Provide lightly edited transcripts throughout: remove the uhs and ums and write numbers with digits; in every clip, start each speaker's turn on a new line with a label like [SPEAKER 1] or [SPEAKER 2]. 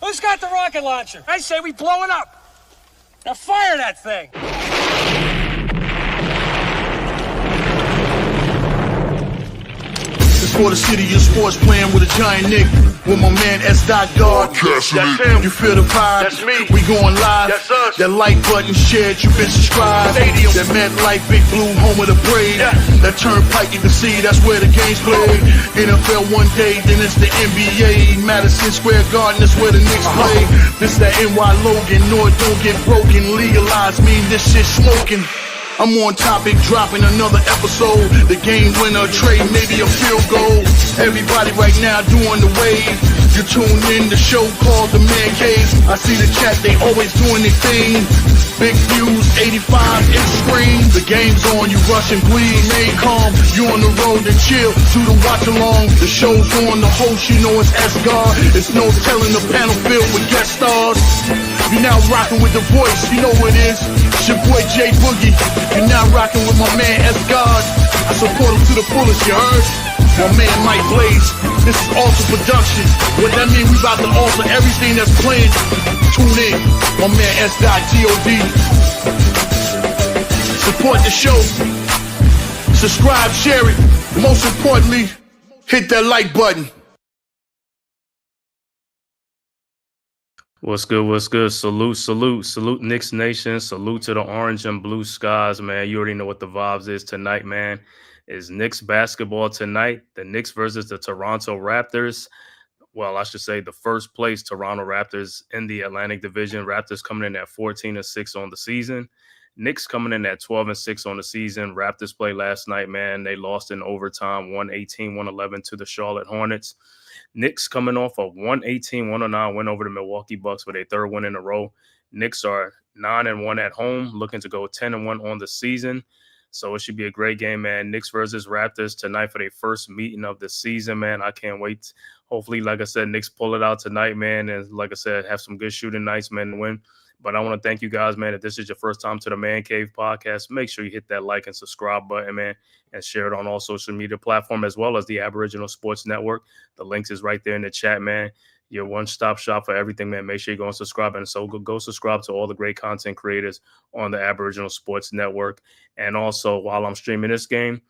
[SPEAKER 1] Who's got the rocket launcher? I say we blow it up. Now fire that thing.
[SPEAKER 2] For the city of sports, playing with a giant Nick. With my man S. Guard.
[SPEAKER 3] That's him.
[SPEAKER 2] You feel the vibe?
[SPEAKER 3] That's me.
[SPEAKER 2] We going live.
[SPEAKER 3] That's us.
[SPEAKER 2] That like button shared, you been subscribed.
[SPEAKER 3] Stadium.
[SPEAKER 2] That MetLife, Big Blue, home of the Braves.
[SPEAKER 3] Yeah.
[SPEAKER 2] That Turnpike, you can see that's where the game's played. NFL one day, then it's the NBA. Madison Square Garden, that's where the Knicks play. This that NY Logan, no it don't get broken. Legalize mean this shit smoking. I'm on topic, dropping another episode. The game winner, trade, maybe a field goal. Everybody right now doing the wave. You tune in, the show called TheMan-Cave. I see the chat, they always doing their thing. Big views, 85 inch screen. The game's on, you rush and bleed, made calm. You on the road to chill, do the watch along. The show's on, the host, you know it's S-Guard. It's no telling the panel filled with guest stars. You now rocking with the voice, you know what it is. It's your boy J Boogie. You're now rocking with my man S-Guard. I support him to the fullest, you heard? My man Mike Blaze. This is Alter Production. What that mean? We about to alter everything that's playing. Tune in. My man S.God. Support the show. Subscribe, share it. Most importantly, hit that like button.
[SPEAKER 4] What's good? What's good? Salute Knicks Nation. Salute to the orange and blue skies, man. You already know what the vibes is tonight, man. It's Knicks basketball tonight. The Knicks versus the Toronto Raptors. Well, I should say the first place Toronto Raptors in the Atlantic Division. Raptors coming in at 14-6 on the season. Knicks coming in at 12-6 on the season. Raptors played last night, man. They lost in overtime, 118-111 to the Charlotte Hornets. Knicks coming off a 118-109 win over the Milwaukee Bucks with a third win in a row. Knicks are 9-1 at home, looking to go 10-1 on the season. So it should be a great game, man. Knicks versus Raptors tonight for their first meeting of the season, man. I can't wait. Hopefully, like I said, Knicks pull it out tonight, man. And like I said, have some good shooting nights, man, to win. But I want to thank you guys, man. If this is your first time to the Man Cave podcast, make sure you hit that like and subscribe button, man, and share it on all social media platforms as well as the Aboriginal Sports Network. The links is right there in the chat, man. Your one-stop shop for everything, man. Make sure you go and subscribe. And so go subscribe to all the great content creators on the Aboriginal Sports Network. And also, while I'm streaming this game,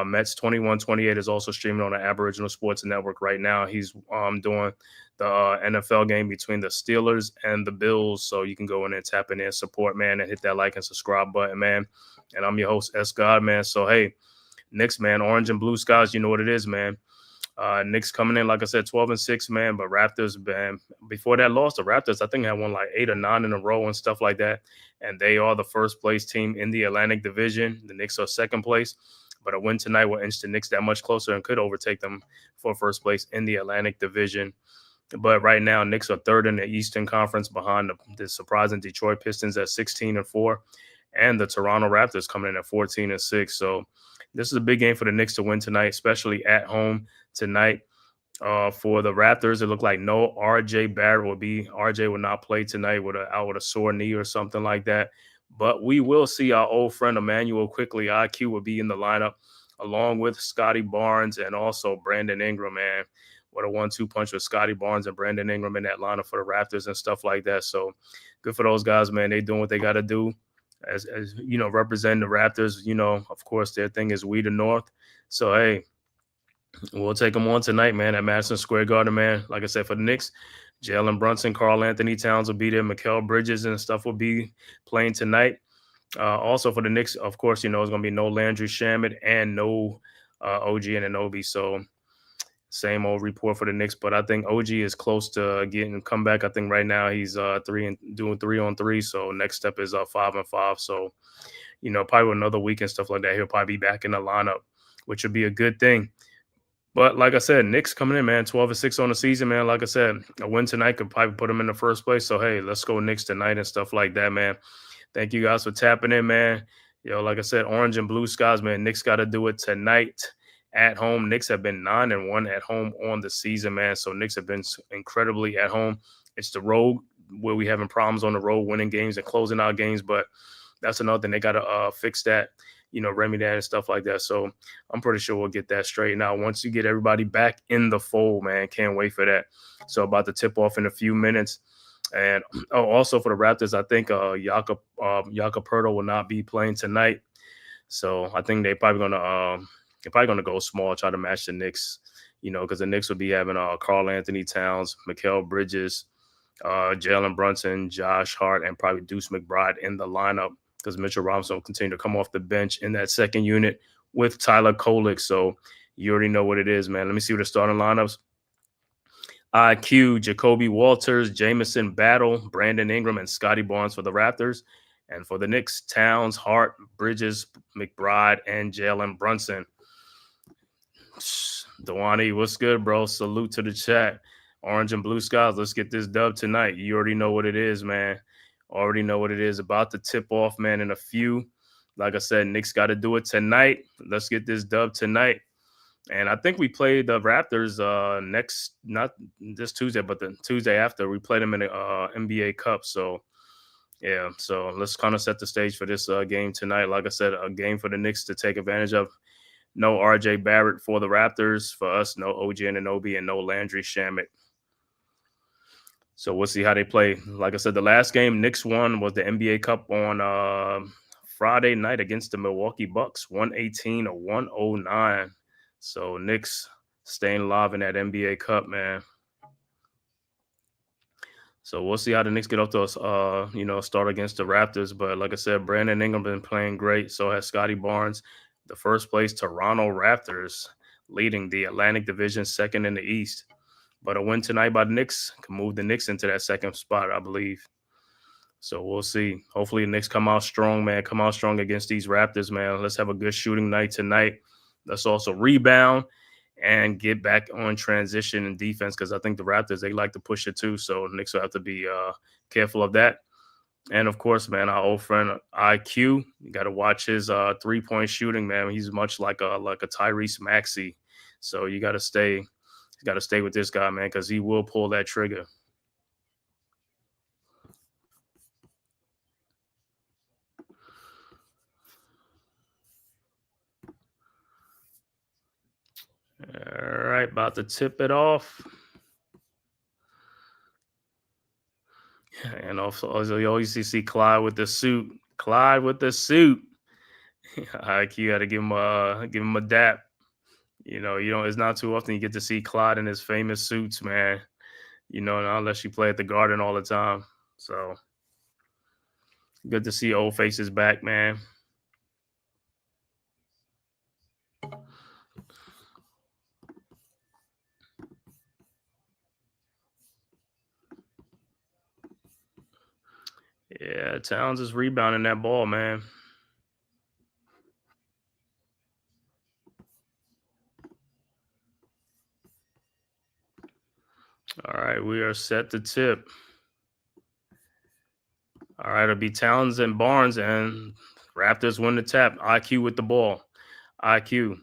[SPEAKER 4] Mets 21-28 is also streaming on the Aboriginal Sports Network right now. He's doing the NFL game between the Steelers and the Bills. So you can go in and tap in and support, man, and hit that like and subscribe button, man. And I'm your host, S-God, man. So, hey, Knicks, man, orange and blue skies, you know what it is, man. Knicks coming in, like I said, 12-6, man. But Raptors, man, before that loss, the Raptors, I think, had won like 8 or 9 in a row and stuff like that. And they are the first place team in the Atlantic Division. The Knicks are second place. But a win tonight will inch the Knicks that much closer and could overtake them for first place in the Atlantic Division. But right now, Knicks are third in the Eastern Conference behind the surprising Detroit Pistons at 16-4. And the Toronto Raptors coming in at 14-6. So this is a big game for the Knicks to win tonight, especially at home tonight. For the Raptors, it looked like no RJ Barrett will be. RJ will not play tonight out with a sore knee or something like that. But we will see our old friend Emmanuel quickly. IQ will be in the lineup along with Scotty Barnes and also Brandon Ingram, man. What a 1-2 punch with Scotty Barnes and Brandon Ingram in that lineup for the Raptors and stuff like that. So good for those guys, man. They doing what they got to do. As you know, representing the Raptors, you know, of course, their thing is we the North. So, hey, we'll take them on tonight, man, at Madison Square Garden, man. Like I said, for the Knicks, Jalen Brunson, Karl Anthony Towns will be there. Mikal Bridges and stuff will be playing tonight. Also for the Knicks, of course, you know, it's going to be no Landry Shamet and no OG Anunoby. So same old report for the Knicks, but I think OG is close to getting a comeback. I think right now he's doing 3-on-3. So next step is 5-on-5. So, you know, probably with another week and stuff like that, he'll probably be back in the lineup, which would be a good thing. But like I said, Knicks coming in, man, 12-6 on the season, man. Like I said, a win tonight could probably put them in the first place. So, hey, let's go Knicks tonight and stuff like that, man. Thank you guys for tapping in, man. Yo, like I said, orange and blue skies, man. Knicks got to do it tonight at home. Knicks have been 9-1 at home on the season, man. So Knicks have been incredibly at home. It's the road where we having problems on the road, winning games and closing out games. But that's another thing. They got to fix that. remedy that and stuff like that. So I'm pretty sure we'll get that straightened out once you get everybody back in the fold, man. Can't wait for that. So about to tip off in a few minutes. And also for the Raptors, I think Jakob Poeltl will not be playing tonight. So I think they're probably gonna go small, try to match the Knicks, because the Knicks will be having Karl Anthony Towns, Mikal Bridges, Jalen Brunson, Josh Hart, and probably Deuce McBride in the lineup, because Mitchell Robinson will continue to come off the bench in that second unit with Tyler Kolek. So you already know what it is, man. Let me see what the starting lineups. IQ, Jacoby Walters, Jamison Battle, Brandon Ingram, and Scotty Barnes for the Raptors. And for the Knicks, Towns, Hart, Bridges, McBride, and Jalen Brunson. Dewani, what's good, bro? Salute to the chat. Orange and Blue Skies, let's get this dub tonight. You already know what it is, man. Already know what it is. About to tip off, man, in a few. Like I said, Knicks got to do it tonight. Let's get this dub tonight. And I think we played the Raptors not this Tuesday, but the Tuesday after. We played them in the NBA Cup. So, yeah. So let's kind of set the stage for this game tonight. Like I said, a game for the Knicks to take advantage of. No RJ Barrett for the Raptors. For us, no OG Anunoby and no Landry Shamet. So we'll see how they play. Like I said, the last game Knicks won was the NBA Cup on Friday night against the Milwaukee Bucks, 118-109. So Knicks staying alive in that NBA Cup, man. So we'll see how the Knicks get off to start against the Raptors. But like I said, Brandon Ingram been playing great. So has Scotty Barnes. The first place Toronto Raptors leading the Atlantic Division, second in the East. But a win tonight by the Knicks can move the Knicks into that second spot, I believe. So we'll see. Hopefully the Knicks come out strong, man. Come out strong against these Raptors, man. Let's have a good shooting night tonight. Let's also rebound and get back on transition and defense, because I think the Raptors, they like to push it too. So the Knicks will have to be careful of that. And, of course, man, our old friend IQ, you got to watch his three-point shooting, man. He's much like a Tyrese Maxey. So you got to stay with this guy, man, because he will pull that trigger. All right, about to tip it off. And also, you always see Clyde with the suit. Clyde with the suit. IQ had to give him a dap. It's not too often you get to see Clyde in his famous suits, man. Unless you play at the Garden all the time. So good to see old faces back, man. Yeah, Towns is rebounding that ball, man. All right, we are set to tip. All right, it'll be Towns and Barnes, and Raptors win the tap. IQ with the ball. IQ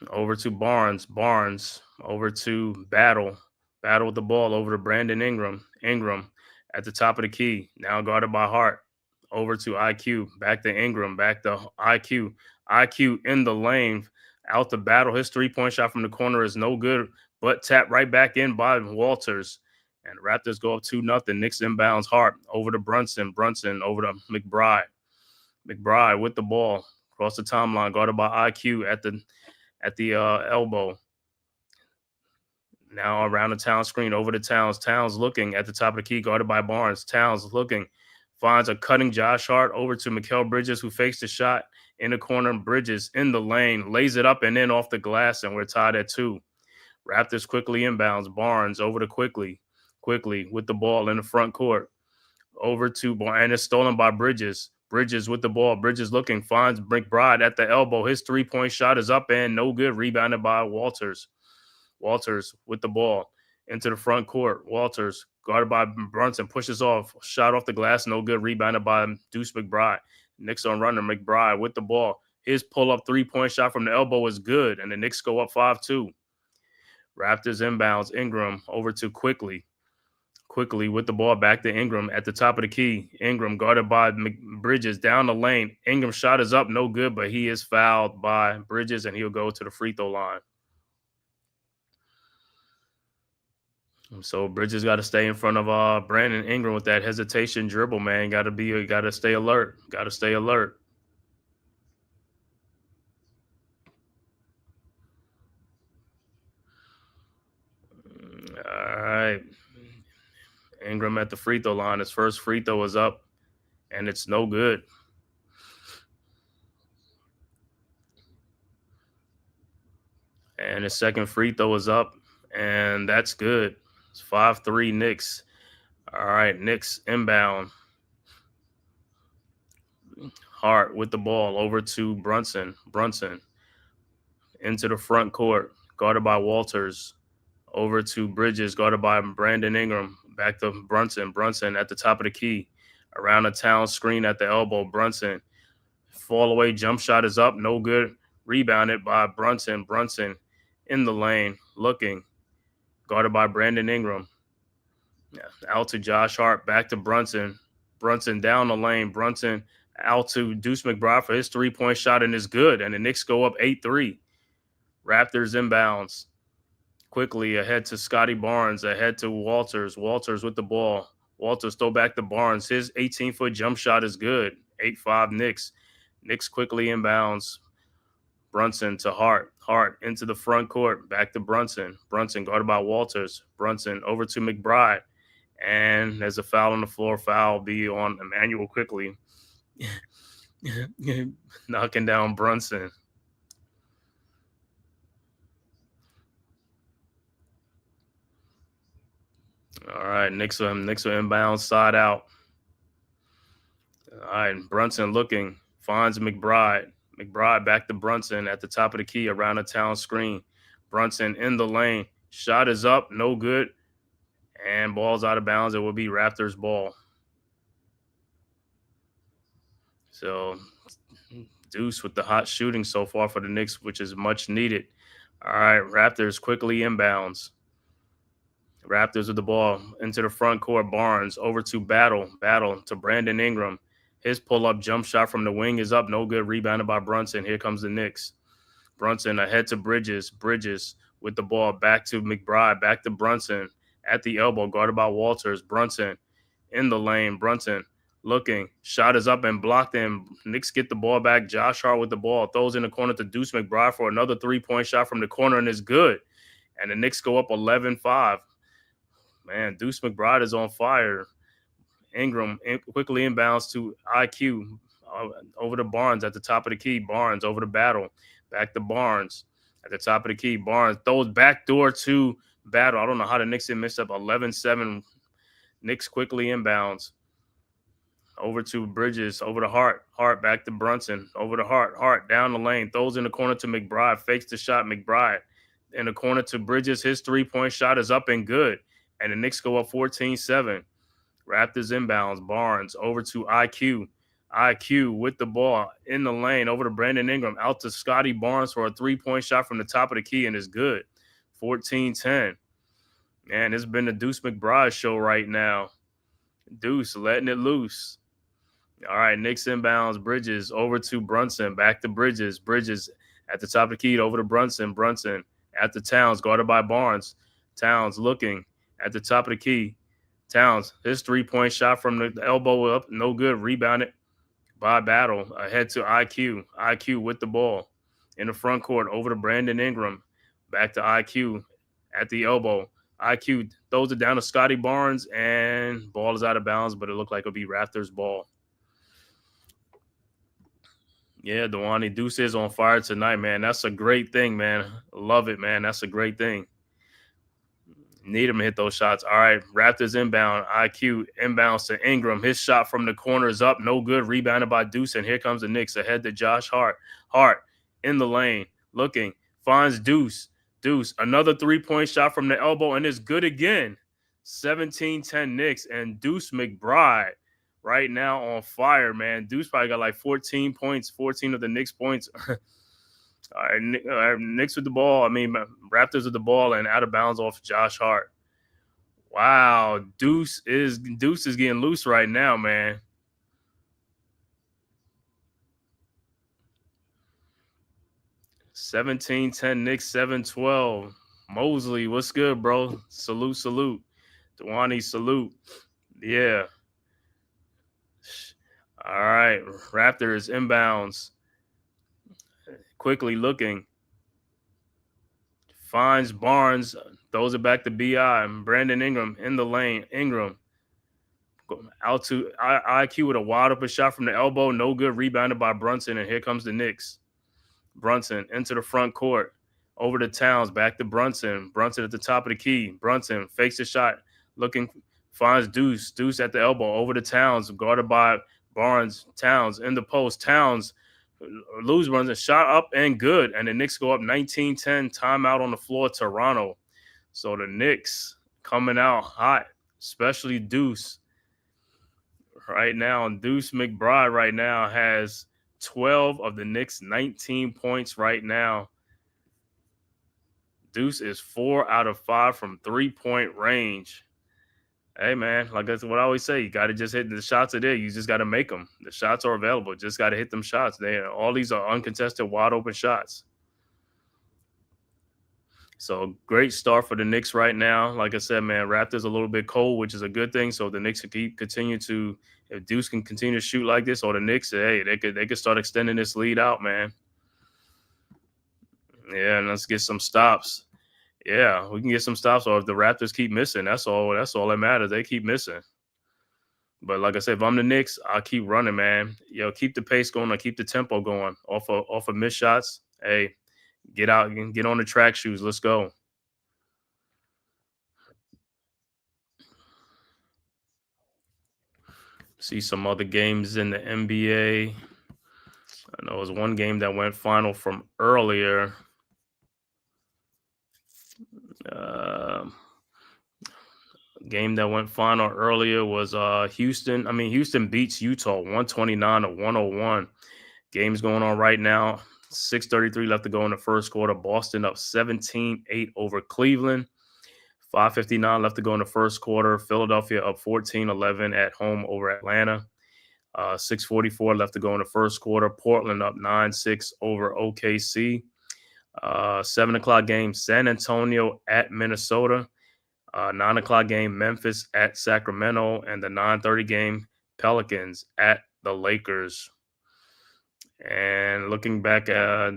[SPEAKER 4] over to Barnes. Barnes over to Battle. Battle with the ball over to Brandon Ingram. Ingram at the top of the key. Now guarded by Hart. Over to IQ. Back to Ingram. Back to IQ. IQ in the lane. Out the Battle. His three-point shot from the corner is no good, but tapped right back in by Walters. And the Raptors go up 2-0. Knicks inbounds Hart over to Brunson. Brunson over to McBride. McBride with the ball across the timeline, guarded by IQ at the elbow. Now around the Towns screen, over to Towns. Towns looking at the top of the key, guarded by Barnes. Towns looking, finds a cutting Josh Hart over to Mikal Bridges, who fakes the shot in the corner. Bridges in the lane, lays it up and in off the glass, and we're tied at 2. Raptors quickly inbounds. Barnes over to Quickly with the ball in the front court. Over to Barnes, and it's stolen by Bridges. Bridges with the ball. Bridges looking, finds McBride at the elbow. His three-point shot is up and no good. Rebounded by Walters. Walters with the ball into the front court. Walters guarded by Brunson, pushes off. Shot off the glass, no good. Rebounded by Deuce McBride. Knicks on runner. McBride with the ball. His pull-up three-point shot from the elbow is good, and the Knicks go up 5-2. Raptors inbounds. Ingram over to Quickly. quickly with the ball back to Ingram at the top of the key. Ingram guarded by Bridges down the lane. Ingram's shot is up, no good, but he is fouled by Bridges, and he'll go to the free throw line. So Bridges got to stay in front of Brandon Ingram with that hesitation dribble, man. Got to stay alert. Got to stay alert. All right. Ingram at the free throw line. His first free throw is up, and it's no good. And his second free throw is up, and that's good. It's 5-3 Knicks. All right, Knicks inbound. Hart with the ball over to Brunson. Brunson into the front court, guarded by Walters. Over to Bridges, guarded by Brandon Ingram. Back to Brunson. Brunson at the top of the key. Around the town screen at the elbow. Brunson. Fall away jump shot is up. No good. Rebounded by Brunson. Brunson in the lane. Looking. Guarded by Brandon Ingram. Out to Josh Hart. Back to Brunson. Brunson down the lane. Brunson out to Deuce McBride for his three-point shot, and it's good. And the Knicks go up 8-3. Raptors inbounds. Quickly ahead to Scotty Barnes, ahead to Walters. Walters with the ball. Walters throw back to Barnes. His 18-foot jump shot is good. 8-5 Knicks. Knicks quickly inbounds. Brunson to Hart. Hart into the front court. Back to Brunson. Brunson guarded by Walters. Brunson over to McBride. And there's a foul on the floor. Foul be on Emmanuel quickly. Knocking down Brunson. All right, Knicks will inbound side out. All right, Brunson looking, finds McBride. McBride back to Brunson at the top of the key around the town screen. Brunson in the lane. Shot is up, no good. And ball's out of bounds. It will be Raptors ball. So Deuce with the hot shooting so far for the Knicks, which is much needed. All right, Raptors quickly inbounds. Raptors with the ball into the front court. Barnes over to Battle. Battle to Brandon Ingram. His pull-up jump shot from the wing is up. No good. Rebounded by Brunson. Here comes the Knicks. Brunson ahead to Bridges. Bridges with the ball back to McBride. Back to Brunson at the elbow. Guarded by Walters. Brunson in the lane. Brunson looking. Shot is up and blocked in. Knicks get the ball back. Josh Hart with the ball. Throws in the corner to Deuce McBride for another three-point shot from the corner, and it's good. And the Knicks go up 11-5. Man, Deuce McBride is on fire. Ingram quickly inbounds to IQ over to Barnes at the top of the key. Barnes over to Battle. Back to Barnes at the top of the key. Barnes throws backdoor to Battle. I don't know how the Knicks didn't miss up. 11-7. Knicks quickly inbounds. Over to Bridges. Over to Hart. Hart back to Brunson. Over to Hart. Hart down the lane. Throws in the corner to McBride. Fakes the shot. McBride in the corner to Bridges. His three-point shot is up and good. And the Knicks go up 14-7. Raptors inbounds. Barnes over to IQ. IQ with the ball in the lane over to Brandon Ingram. Out to Scotty Barnes for a three-point shot from the top of the key, and it's good. 14-10. Man, it's been the Deuce McBride show right now. Deuce letting it loose. All right, Knicks inbounds. Bridges over to Brunson. Back to Bridges. Bridges at the top of the key over to Brunson. Brunson at the Towns, guarded by Barnes. Towns looking. At the top of the key, Towns, his three-point shot from the elbow up, no good. Rebounded by Battle. Ahead to IQ. IQ with the ball in the front court over to Brandon Ingram. Back to IQ at the elbow. IQ throws it down to Scotty Barnes, and ball is out of bounds, but it looked like it'll be Raptors ball. Yeah, Dewani Deuce is on fire tonight, man. That's a great thing, man. Love it, man. That's a great thing. Need him to hit those shots. All right, Raptors inbound. IQ inbounds to Ingram. His shot from the corner is up. No good. Rebounded by Deuce, and here comes the Knicks ahead to Josh Hart. Hart in the lane. Looking. Finds Deuce. Deuce. Another three-point shot from the elbow, and it's good again. 17-10 Knicks, and Deuce McBride right now on fire, man. Deuce probably got like 14 points, 14 of the Knicks points. All right, Knicks with the ball. Raptors with the ball and out of bounds off Josh Hart. Wow, Deuce is getting loose right now, man. 17-10 Knicks, 7-12. Mosley, what's good, bro? Salute, salute. Dewani, salute. Yeah. All right. Raptors inbounds. Quickly looking. Finds Barnes. Throws it back to BI. Brandon Ingram in the lane. Ingram. Out to IQ with a wide open shot from the elbow. No good. Rebounded by Brunson. And here comes the Knicks. Brunson into the front court. Over to Towns. Back to Brunson. Brunson at the top of the key. Brunson fakes the shot. Looking. Finds Deuce. Deuce at the elbow. Over to Towns. Guarded by Barnes. Towns in the post. Towns lose runs a shot up and good. And the Knicks go up 19-10. Timeout on the floor. Toronto. So the Knicks coming out hot, especially Deuce. Right now, Deuce McBride right now has 12 of the Knicks' 19 points right now. Deuce is 4 out of 5 from 3-point range. Hey, man, like that's what I always say. You got to just hit the shots are there. You just got to make them. The shots are available. Just got to hit them shots. All these are uncontested, wide open shots. So great start for the Knicks right now. Like I said, man, Raptors a little bit cold, which is a good thing. So the Knicks can continue to, if Deuce can continue to shoot like this, or the Knicks, hey, they could start extending this lead out, man. Yeah, and let's get some stops. Yeah, we can get some stops. Or if the Raptors keep missing, that's all that matters. They keep missing. But like I said, if I'm the Knicks, I'll keep running, man. Keep the pace going, or keep the tempo going off of missed shots. Hey, get out and get on the track shoes. Let's go. See some other games in the NBA. I know it was one game that went final from earlier. Game that went final earlier was Houston. Houston beats Utah 129-101. Game's going on right now. 6:33 left to go in the first quarter. Boston up 17-8 over Cleveland. 5:59 left to go in the first quarter. Philadelphia up 14-11 at home over Atlanta. 6:44 left to go in the first quarter. Portland up 9-6 over OKC. 7 o'clock game, San Antonio at Minnesota. 9 o'clock game, Memphis at Sacramento. And the 9:30 game, Pelicans at the Lakers. And looking back at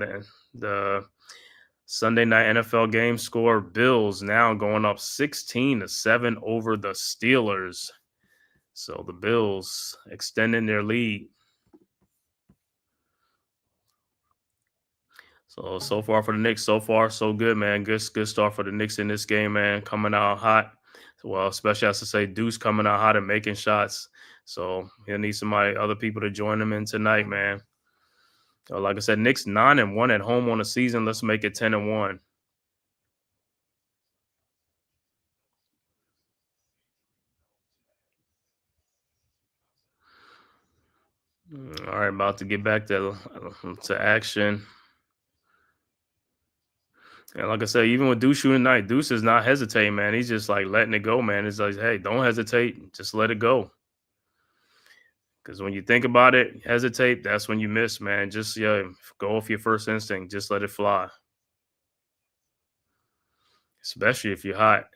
[SPEAKER 4] the Sunday night NFL game score, Bills now going up 16-7 over the Steelers. So the Bills extending their lead. So far for the Knicks, so far so good, man. Good start for the Knicks in this game, man. Coming out hot. Well, especially as to say, Deuce coming out hot and making shots. So he'll need other people to join him in tonight, man. Like I said, Knicks 9-1 at home on the season. Let's make it 10-1. All right, about to get back to action. And like I said, even with Deuce shooting tonight, Deuce is not hesitating, man. He's just like letting it go, man. It's like, hey, don't hesitate. Just let it go. Because when you think about it, hesitate, that's when you miss, man. Just go off your first instinct. Just let it fly. Especially if you're hot.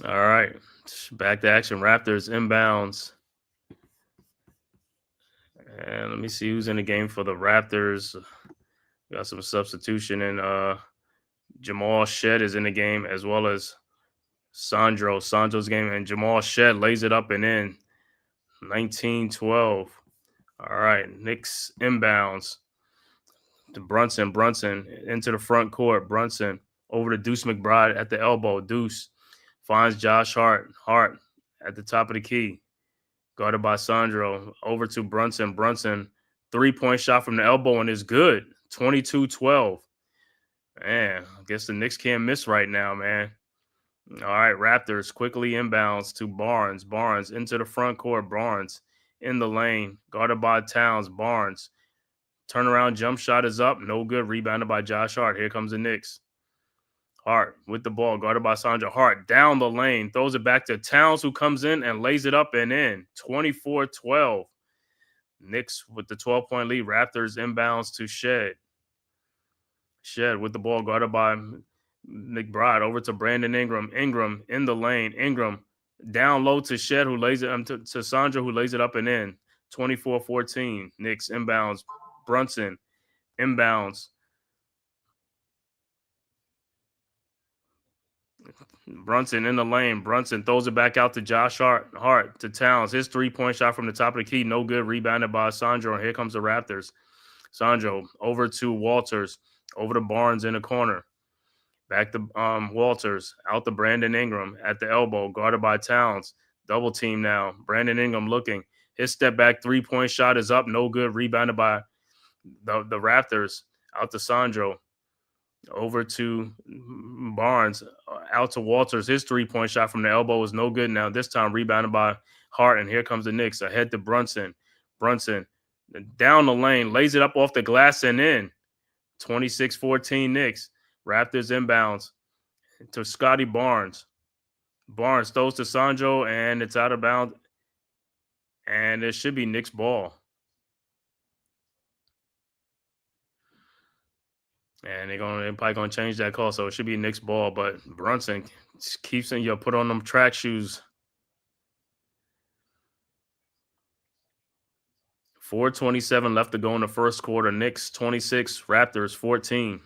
[SPEAKER 4] All right. Back to action. Raptors inbounds. And let me see who's in the game for the Raptors. Got some substitution, and Jamal Shed is in the game, as well as Sandro. Sandro's game, and Jamal Shed lays it up and in. 19-12. All right, Knicks inbounds to Brunson. Brunson into the front court. Brunson over to Deuce McBride at the elbow. Deuce finds Josh Hart. Hart at the top of the key. Guarded by Sandro. Over to Brunson. Brunson, 3-point shot from the elbow, and is good. 22-12. Man, I guess the Knicks can't miss right now, man. All right, Raptors quickly inbounds to Barnes. Barnes into the front court. Barnes in the lane. Guarded by Towns. Barnes Turnaround jump shot is up. No good. Rebounded by Josh Hart. Here comes the Knicks. Hart with the ball, guarded by Sandra. Hart down the lane, throws it back to Towns, who comes in and lays it up and in. 24-12. Knicks with the 12-point lead. Raptors inbounds to Shed. Shed with the ball, guarded by McBride. Over to Brandon Ingram. Ingram in the lane. Ingram down low to Shed, who lays it to Sandra, who lays it up and in. 24-14. Knicks inbounds. Brunson inbounds. Brunson in the lane. Brunson throws it back out to Josh Hart to Towns. His three-point shot from the top of the key, no good. Rebounded by Sandro. And here comes the Raptors. Sandro over to Walters. Over to Barnes in the corner. Back to Walters. Out to Brandon Ingram at the elbow. Guarded by Towns. Double team now. Brandon Ingram looking. His step back three-point shot is up. No good. Rebounded by the Raptors. Out to Sandro. Over to Barnes, out to Walters. His three-point shot from the elbow was no good now. This time rebounded by Hart, and here comes the Knicks. Ahead to Brunson. Brunson down the lane, lays it up off the glass and in. 26-14 Knicks. Raptors inbounds to Scotty Barnes. Barnes throws to Sandro, and it's out of bounds. And it should be Knicks ball. And they're probably gonna change that call, so it should be Knicks ball. But Brunson keeps saying, "Yo, put on them track shoes." 4:27 left to go in the first quarter. Knicks 26, Raptors 14.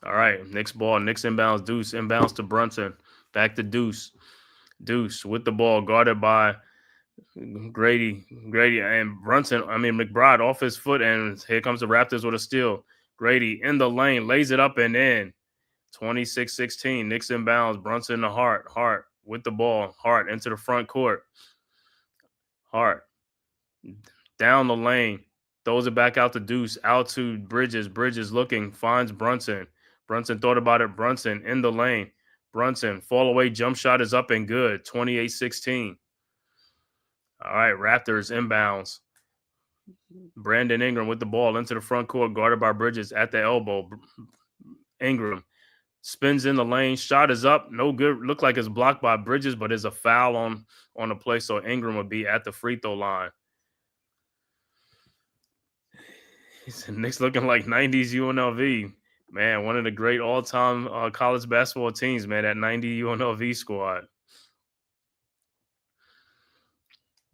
[SPEAKER 4] All right, Knicks ball. Knicks inbounds. Deuce inbounds to Brunson. Back to Deuce. Deuce with the ball, guarded by Grady and Brunson. McBride off his foot, and here comes the Raptors with a steal. Grady in the lane, lays it up and in. 26-16. Knicks inbounds. Brunson to Hart. Hart with the ball. Hart into the front court. Hart down the lane, throws it back out to Deuce, out to Bridges. Bridges looking, finds Brunson. Brunson thought about it. Brunson in the lane. Brunson fall away jump shot is up and good. 28-16. All right, Raptors inbounds. Brandon Ingram with the ball into the front court, guarded by Bridges at the elbow. Ingram spins in the lane. Shot is up. No good. Looked like it's blocked by Bridges, but it's a foul on the play, so Ingram would be at the free throw line. Knicks looking like 90s UNLV. Man, one of the great all-time college basketball teams, man, that 90 UNLV squad.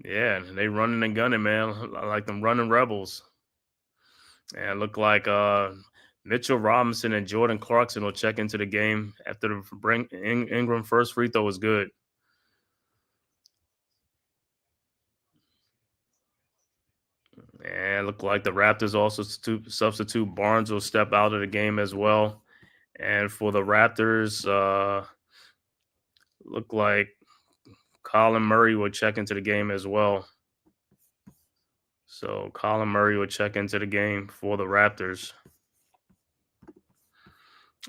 [SPEAKER 4] Yeah, they running and gunning, man, like them running Rebels. And look like Mitchell Robinson and Jordan Clarkson will check into the game after the Ingram first free throw was good. And look like the Raptors also substitute Barnes will step out of the game as well. And for the Raptors, look like Colin Murray will check into the game as well. So Colin Murray will check into the game for the Raptors.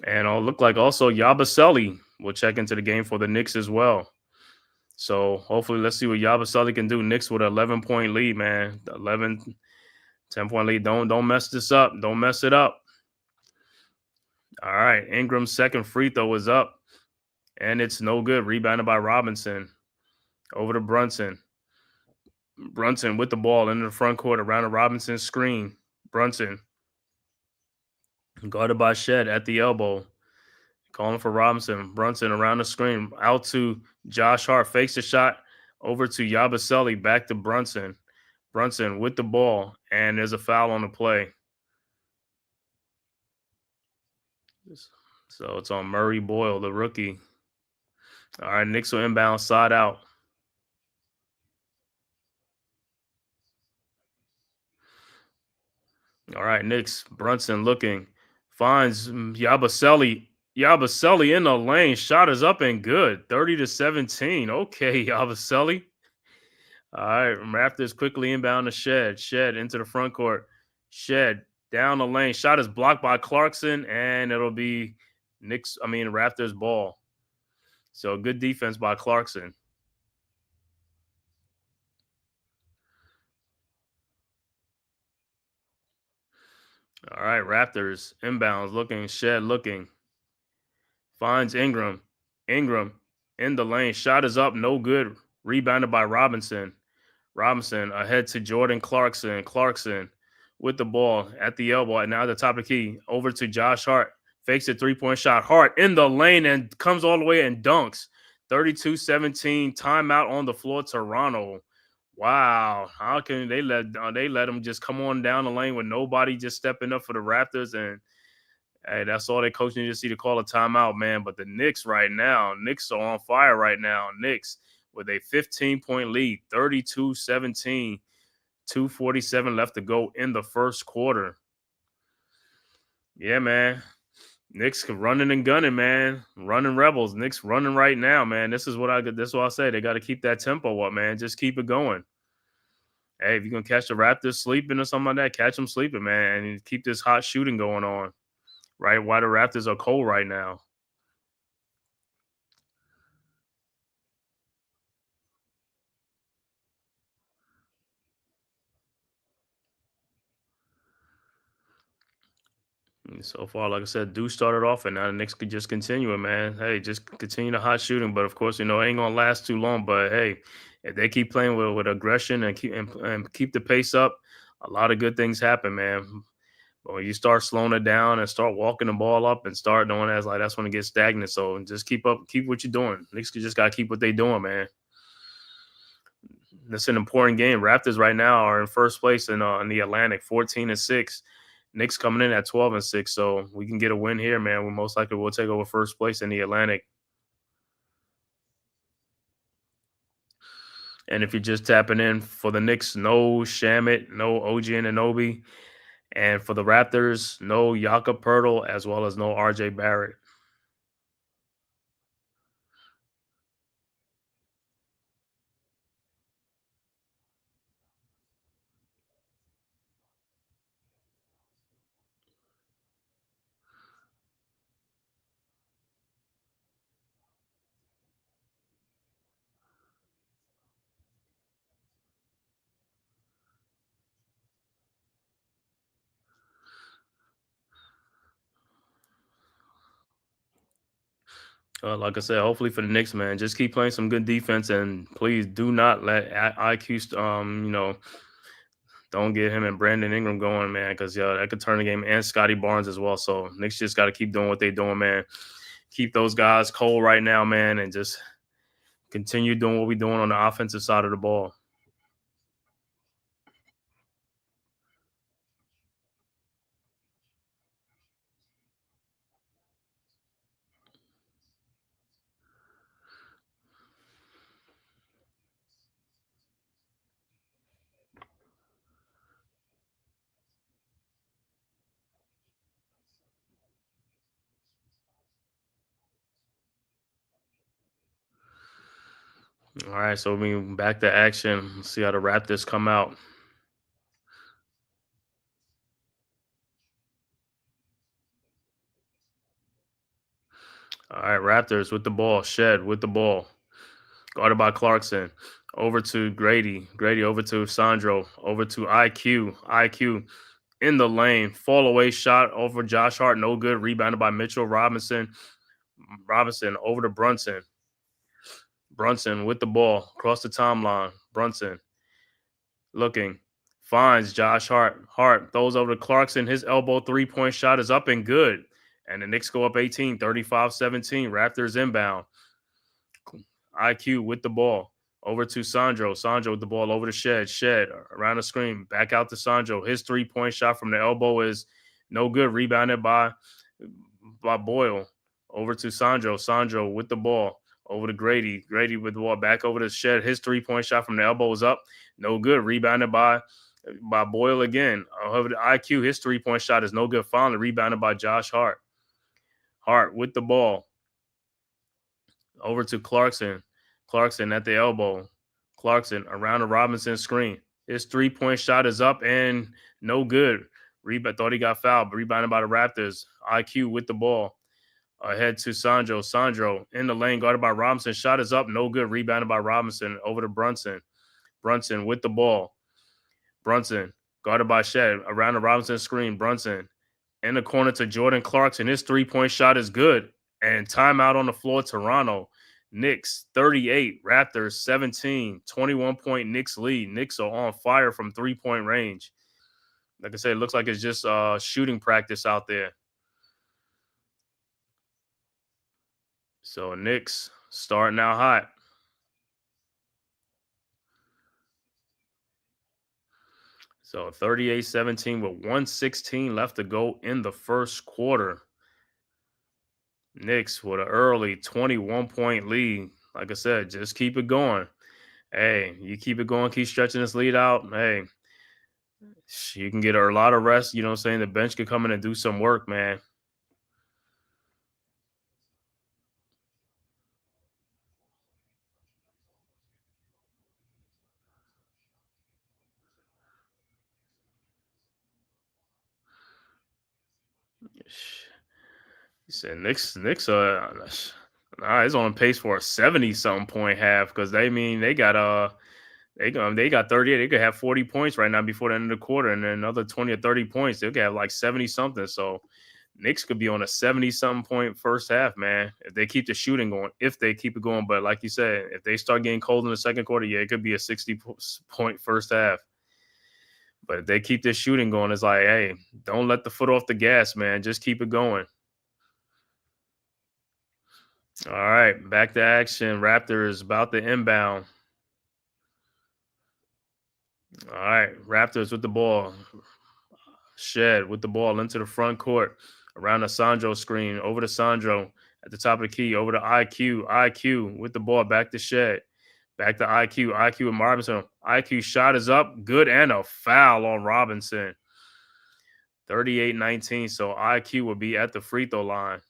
[SPEAKER 4] And it'll look like also Yabusele will check into the game for the Knicks as well. So hopefully let's see what Yabusele can do. Knicks with an 11-point lead, man. 10-point lead. Don't mess this up. Don't mess it up. All right. Ingram's second free throw is up. And it's no good. Rebounded by Robinson. Over to Brunson. Brunson with the ball into the front court around the Robinson screen. Brunson guarded by Shed at the elbow. Calling for Robinson. Brunson around the screen. Out to Josh Hart. Fakes the shot. Over to Yabusele. Back to Brunson. Brunson with the ball. And there's a foul on the play. So it's on Murray Boyle, the rookie. All right, Knicks will inbound side out. All right, Knicks. Brunson looking. Finds Yabusele. Yabusele in the lane. Shot is up and good. 30-17. Okay, Yabusele. All right, Raptors quickly inbound to Shed. Shed into the front court. Shed down the lane. Shot is blocked by Clarkson, and it'll be Raptors ball. So good defense by Clarkson. All right, Raptors inbounds looking, Shed looking, finds Ingram. Ingram in the lane. Shot is up, no good. Rebounded by Robinson. Robinson ahead to Jordan Clarkson. Clarkson with the ball at the elbow. And now at the top of the key. Over to Josh Hart. Fakes a three-point shot. Hart in the lane and comes all the way and dunks. 32-17. Timeout on the floor, Toronto. Wow. How can they let them just come on down the lane with nobody just stepping up for the Raptors? And hey, that's all they coach need to see to call a timeout, man. But the Knicks right now, Knicks are on fire right now. Knicks with a 15-point lead, 32-17, 2:47 left to go in the first quarter. Yeah, man. Knicks running and gunning, man. Running Rebels. Knicks running right now, man. This is what I say. They got to keep that tempo up, man. Just keep it going. Hey, if you can catch the Raptors sleeping or something like that, catch them sleeping, man, and keep this hot shooting going on. Right? Why the Raptors are cold right now. So far, like I said, Deuce started off, and now the Knicks could just continue it, man. Hey, just continue the hot shooting, but of course, it ain't gonna last too long. But hey, if they keep playing with aggression and keep the pace up, a lot of good things happen, man. But when you start slowing it down and start walking the ball up and start doing that, that's when it gets stagnant. So just keep what you're doing. Knicks just gotta keep what they doing, man. It's an important game. Raptors right now are in first place in the Atlantic, 14-6. Knicks coming in at 12-6, so we can get a win here, man. We most likely will take over first place in the Atlantic. And if you're just tapping in for the Knicks, no Shamit, no OG Anunoby, and for the Raptors, no Jakob Poeltl, as well as no RJ Barrett. Like I said, hopefully for the Knicks, man, just keep playing some good defense, and please do not let IQ, don't get him and Brandon Ingram going, man, because that could turn the game, and Scotty Barnes as well. So Knicks just got to keep doing what they're doing, man. Keep those guys cold right now, man, and just continue doing what we're doing on the offensive side of the ball. All right, so we back to action. Let's see how the Raptors come out. All right, Raptors with the ball. Shed with the ball. Guarded by Clarkson. Over to Grady. Grady over to Sandro. Over to IQ. IQ in the lane. Fall away shot over Josh Hart. No good. Rebounded by Mitchell Robinson. Robinson over to Brunson. Brunson with the ball. Across the timeline. Brunson looking. Finds Josh Hart. Hart throws over to Clarkson. His elbow three-point shot is up and good. And the Knicks go up 18, 35-17. Raptors inbound. IQ with the ball. Over to Sandro. Sandro with the ball over to Shed. Shed around the screen. Back out to Sandro. His three-point shot from the elbow is no good. Rebounded by Boyle. Over to Sandro. Sandro with the ball. Over to Grady. Grady with the ball. Back over to Shed. His three-point shot from the elbow is up. No good. Rebounded by Boyle again. Over to IQ. His three-point shot is no good. Finally rebounded by Josh Hart. Hart with the ball. Over to Clarkson. Clarkson at the elbow. Clarkson around the Robinson screen. His three-point shot is up and no good. Thought he got fouled, but rebounded by the Raptors. IQ with the ball. Ahead to Sandro. Sandro in the lane, guarded by Robinson. Shot is up, no good. Rebounded by Robinson. Over to Brunson. Brunson with the ball. Brunson guarded by Shed. Around the Robinson screen. Brunson in the corner to Jordan Clarkson. His three-point shot is good. And timeout on the floor, Toronto. Knicks 38, Raptors 17, 21-point Knicks lead. Knicks are on fire from three-point range. Like I said, it looks like it's just shooting practice out there. So Knicks starting out hot. So 38-17 with 1:16 left to go in the first quarter. Knicks with an early 21-point lead. Like I said, just keep it going. Hey, you keep it going, keep stretching this lead out. Hey, you can get a lot of rest. You know what I'm saying? The bench could come in and do some work, man. He said Knicks it's on pace for a 70-something point half because they got 38. They could have 40 points right now before the end of the quarter, and then another 20 or 30 points. They could have like 70 something. So Knicks could be on a 70-something point first half, man. If they keep the shooting going, if they keep it going. But like you said, if they start getting cold in the second quarter, yeah, it could be a 60-point first half. But if they keep this shooting going, it's like, hey, don't let the foot off the gas, man. Just keep it going. All right, back to action. Raptors about to inbound. All right, Raptors with the ball. Shed with the ball into the front court. Around the Sandro screen. Over to Sandro at the top of the key. Over to IQ. IQ with the ball. Back to Shed. Back to IQ. IQ and Robinson. IQ shot is up. Good, and a foul on Robinson. 38-19. So IQ will be at the free throw line.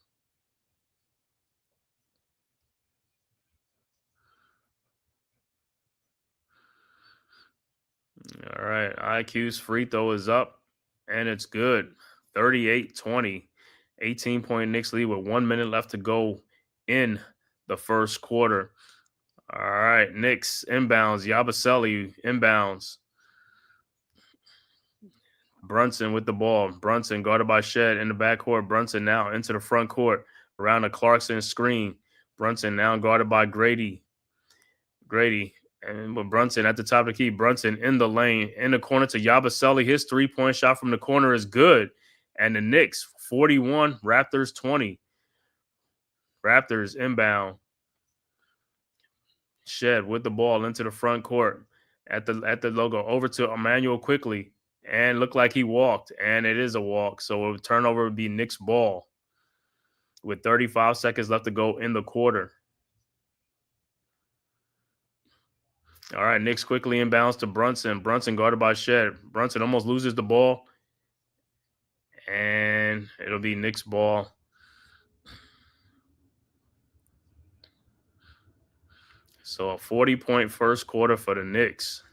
[SPEAKER 4] All right. IQ's free throw is up, and it's good. 38-20. 18-point Knicks lead with 1 minute left to go in the first quarter. All right. Knicks inbounds. Yabusele inbounds. Brunson with the ball. Brunson guarded by Shed in the backcourt. Brunson now into the front court around the Clarkson screen. Brunson now guarded by Grady. And with Brunson at the top of the key, Brunson in the lane, in the corner to Yabusele. His three-point shot from the corner is good. And the Knicks, 41, Raptors 20. Raptors inbound. Shed with the ball into the front court at the logo. Over to Emmanuel quickly. And looked like he walked. And it is a walk. So a turnover would be Knicks ball with 35 seconds left to go in the quarter. All right, Knicks quickly inbounds to Brunson. Brunson guarded by Shed. Brunson almost loses the ball. And it'll be Knicks ball. So a 40-point first quarter for the Knicks.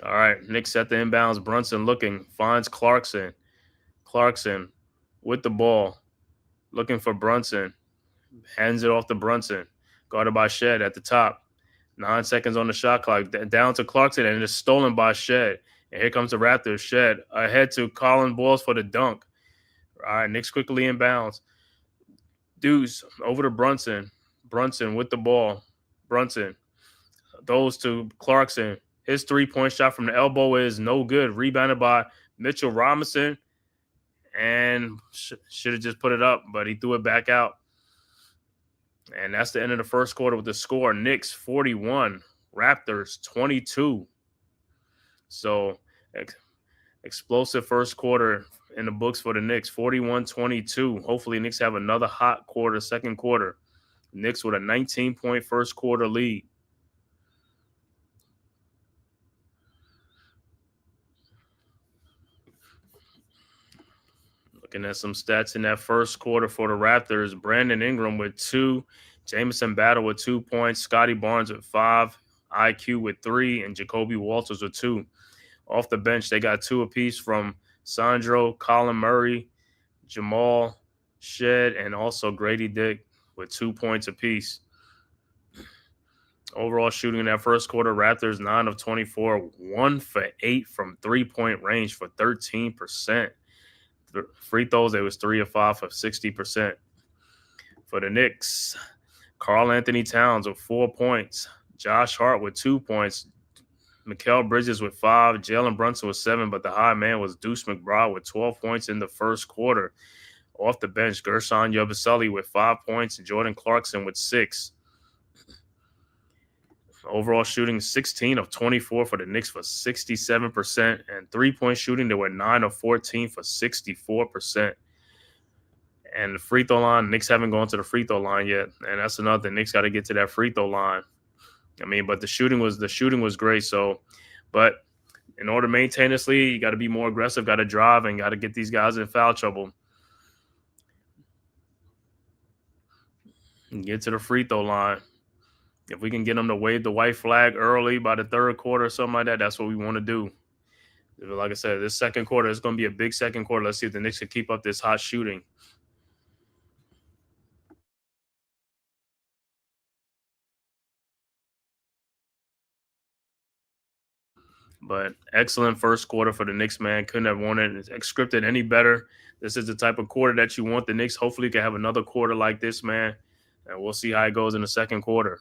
[SPEAKER 4] All right, Knicks at the inbounds. Brunson looking, finds Clarkson. Clarkson with the ball, looking for Brunson. Hands it off to Brunson. Guarded by Shed at the top. 9 seconds on the shot clock. Down to Clarkson, and it's stolen by Shed. And here comes the Raptors. Shed ahead to Colin Balls for the dunk. All right, Knicks quickly inbounds. Deuce over to Brunson. Brunson with the ball. Brunson goes to Clarkson. His three-point shot from the elbow is no good. Rebounded by Mitchell Robinson. And should have just put it up, but he threw it back out. And that's the end of the first quarter with the score. Knicks 41, Raptors 22. So explosive first quarter in the books for the Knicks, 41-22. Hopefully Knicks have another hot quarter, second quarter. Knicks with a 19-point first quarter lead. Looking at some stats in that first quarter for the Raptors. Brandon Ingram with 2. Jamison Battle with 2 points. Scotty Barnes with 5. IQ with 3. And Jacoby Walters with 2. Off the bench, they got 2 apiece from Sandro, Colin Murray, Jamal, Shed, and also Grady Dick with 2 points apiece. Overall shooting in that first quarter, Raptors 9 of 24, 1 for 8 from 3-point range for 13%. Free throws, it was 3 of 5 for 60%. For the Knicks, Karl Anthony Towns with 4 points, Josh Hart with 2 points, Mikal Bridges with 5, Jalen Brunson with 7, but the high man was Deuce McBride with 12 points in the first quarter. Off the bench, Gershon Yabusele with 5 points, and Jordan Clarkson with 6. Overall shooting 16 of 24 for the Knicks for 67%, and three-point shooting they were 9 of 14 for 64%. And the free throw line, Knicks haven't gone to the free throw line yet, and that's another thing. Knicks got to get to that free throw line. I mean, but the shooting was great. So, but in order to maintain this lead, you got to be more aggressive, got to drive, and got to get these guys in foul trouble. And get to the free throw line. If we can get them to wave the white flag early by the third quarter or something like that, that's what we want to do. Like I said, this second quarter is going to be a big second quarter. Let's see if the Knicks can keep up this hot shooting. But excellent first quarter for the Knicks, man. Couldn't have wanted scripted any better. This is the type of quarter that you want. The Knicks hopefully can have another quarter like this, man. And we'll see how it goes in the second quarter.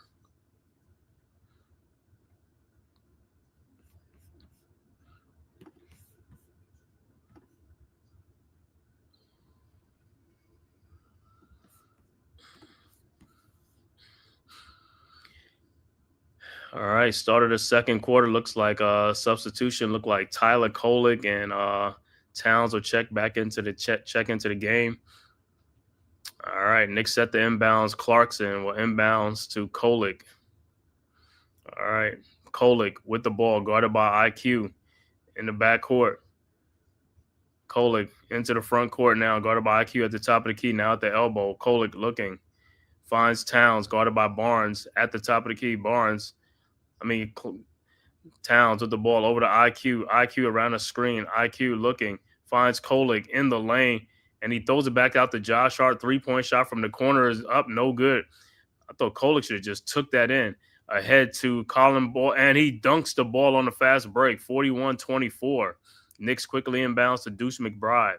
[SPEAKER 4] All right, started the second quarter. Looks like substitution. Looked like Tyler Kolek and Towns will check into the game. All right, Knicks set the inbounds. Clarkson will inbounds to Kolek. All right, Kolek with the ball, guarded by IQ in the backcourt. Kolek into the front court now, guarded by IQ at the top of the key. Now at the elbow, Kolek looking, finds Towns, guarded by Barnes at the top of the key. Towns with the ball over to IQ. IQ around the screen. IQ looking, finds Kolek in the lane, and he throws it back out to Josh Hart. 3-point shot from the corner is up, no good. I thought Kolek should have just took that in. Ahead to Colin Ball, and he dunks the ball on the fast break. 41-24. Knicks quickly inbounds to Deuce McBride.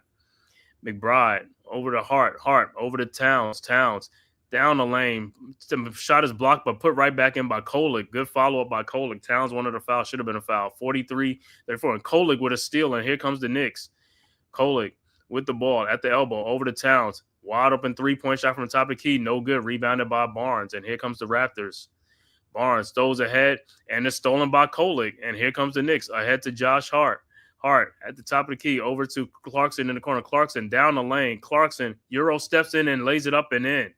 [SPEAKER 4] McBride over to Hart. Hart over to Towns. Towns down the lane. The shot is blocked, but put right back in by Kolek. Good follow-up by Kolek. Towns wanted a foul. Should have been a foul. 43-34. And Kolek with a steal, and here comes the Knicks. Kolek with the ball at the elbow. Over to Towns. Wide open 3-point shot from the top of the key. No good. Rebounded by Barnes. And here comes the Raptors. Barnes throws ahead, and it's stolen by Kolek. And here comes the Knicks. Ahead to Josh Hart. Hart at the top of the key. Over to Clarkson in the corner. Clarkson down the lane. Clarkson, Euro steps in and lays it up and in.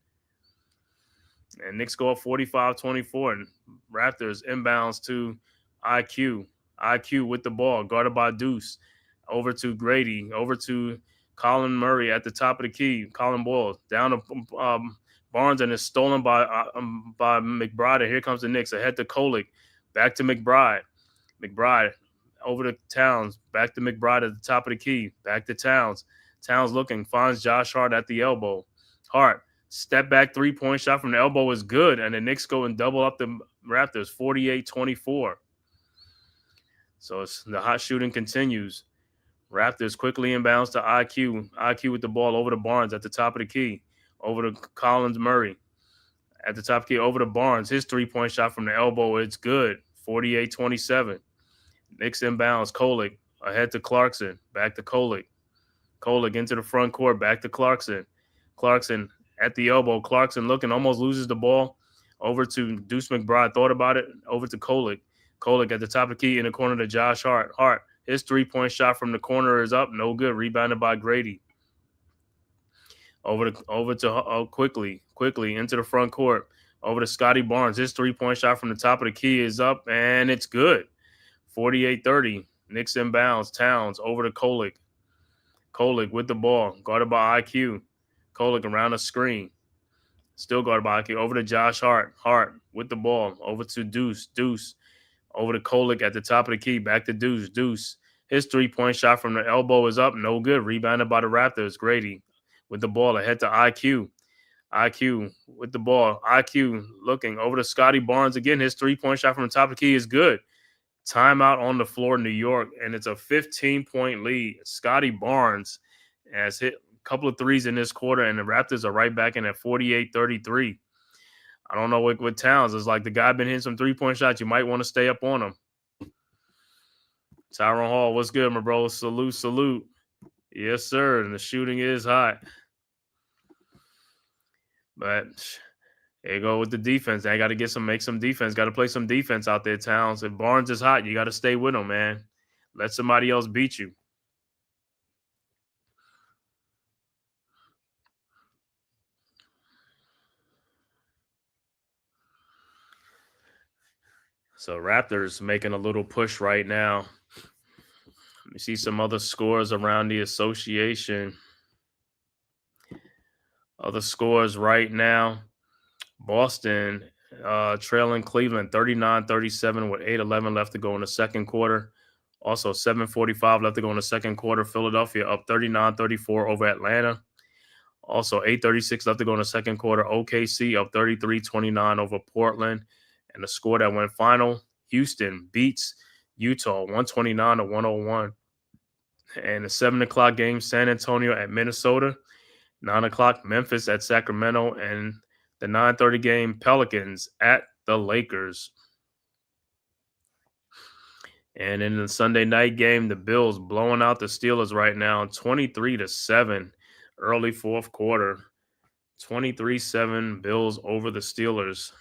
[SPEAKER 4] And Knicks go up 45-24. And Raptors inbounds to IQ. IQ with the ball, guarded by Deuce. Over to Grady. Over to Colin Murray at the top of the key. Colin Boyle down to Barnes, and is stolen by McBride. And here comes the Knicks. Ahead to Kolek. Back to McBride. McBride over to Towns. Back to McBride at the top of the key. Back to Towns. Towns looking. Finds Josh Hart at the elbow. Hart. Step back 3-point shot from the elbow is good. And the Knicks go and double up the Raptors. 48-24. So the hot shooting continues. Raptors quickly inbounds to IQ. IQ with the ball over to Barnes at the top of the key. Over to Collins Murray at the top of the key. Over to Barnes. His 3-point shot from the elbow. It's good. 48-27. Knicks inbounds. Kolek ahead to Clarkson. Back to Kolek. Kolek into the front court. Back to Clarkson. Clarkson at the elbow. Clarkson looking, almost loses the ball. Over to Deuce McBride. Thought about it. Over to Kolek. Kolek at the top of the key in the corner to Josh Hart. Hart. His 3-point shot from the corner is up. No good. Rebounded by Grady. Over to quickly into the front court. Over to Scotty Barnes. His 3-point shot from the top of the key is up, and it's good. 48-30. Knicks inbounds. Towns over to Kolek. Kolek with the ball. Guarded by IQ. Kolek around the screen. Still guarded by IQ. Over to Josh Hart. Hart with the ball. Over to Deuce. Deuce. Over to Kolek at the top of the key. Back to Deuce. Deuce. His 3-point shot from the elbow is up. No good. Rebounded by the Raptors. Grady with the ball ahead to IQ. IQ with the ball. IQ looking over to Scotty Barnes again. His 3-point shot from the top of the key is good. Timeout on the floor, New York, and it's a 15-point lead. Scotty Barnes has hit a couple of threes in this quarter, and the Raptors are right back in at 48-33. I don't know what Towns. It's like the guy been hitting some three-point shots. You might want to stay up on him. Tyron Hall, what's good, my bro? Salute, salute. Yes, sir. And the shooting is hot. But there you go with the defense. They got to make some defense. Got to play some defense out there, Towns. If Barnes is hot, you got to stay with him, man. Let somebody else beat you. So Raptors making a little push right now. Let me see some other scores around the association. Other scores right now. Boston trailing Cleveland 39-37 with 8:11 left to go in the second quarter. Also 7:45 left to go in the second quarter. Philadelphia up 39-34 over Atlanta. Also 8:36 left to go in the second quarter. OKC up 33-29 over Portland. And the score that went final, Houston beats Utah 129-101. And the 7 o'clock game, San Antonio at Minnesota. 9 o'clock, Memphis at Sacramento. And the 9:30 game, Pelicans at the Lakers. And in the Sunday night game, the Bills blowing out the Steelers right now, 23-7, early fourth quarter. 23-7, Bills over the Steelers.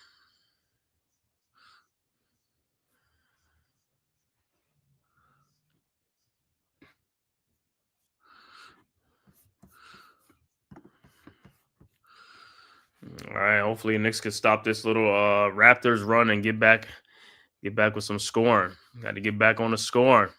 [SPEAKER 4] All right, hopefully Knicks can stop this little Raptors run and get back with some scoring. Got to get back on the scoring.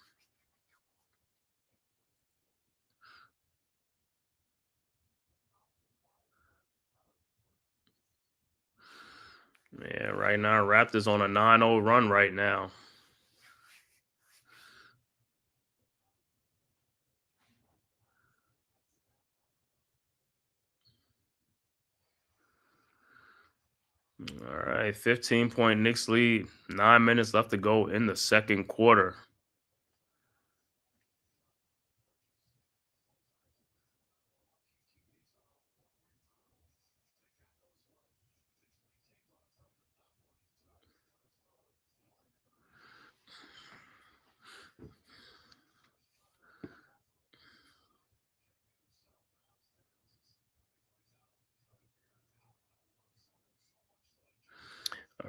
[SPEAKER 4] Yeah, right now Raptors on a 9-0 run right now. All right, 15-point Knicks lead. 9 minutes left to go in the second quarter.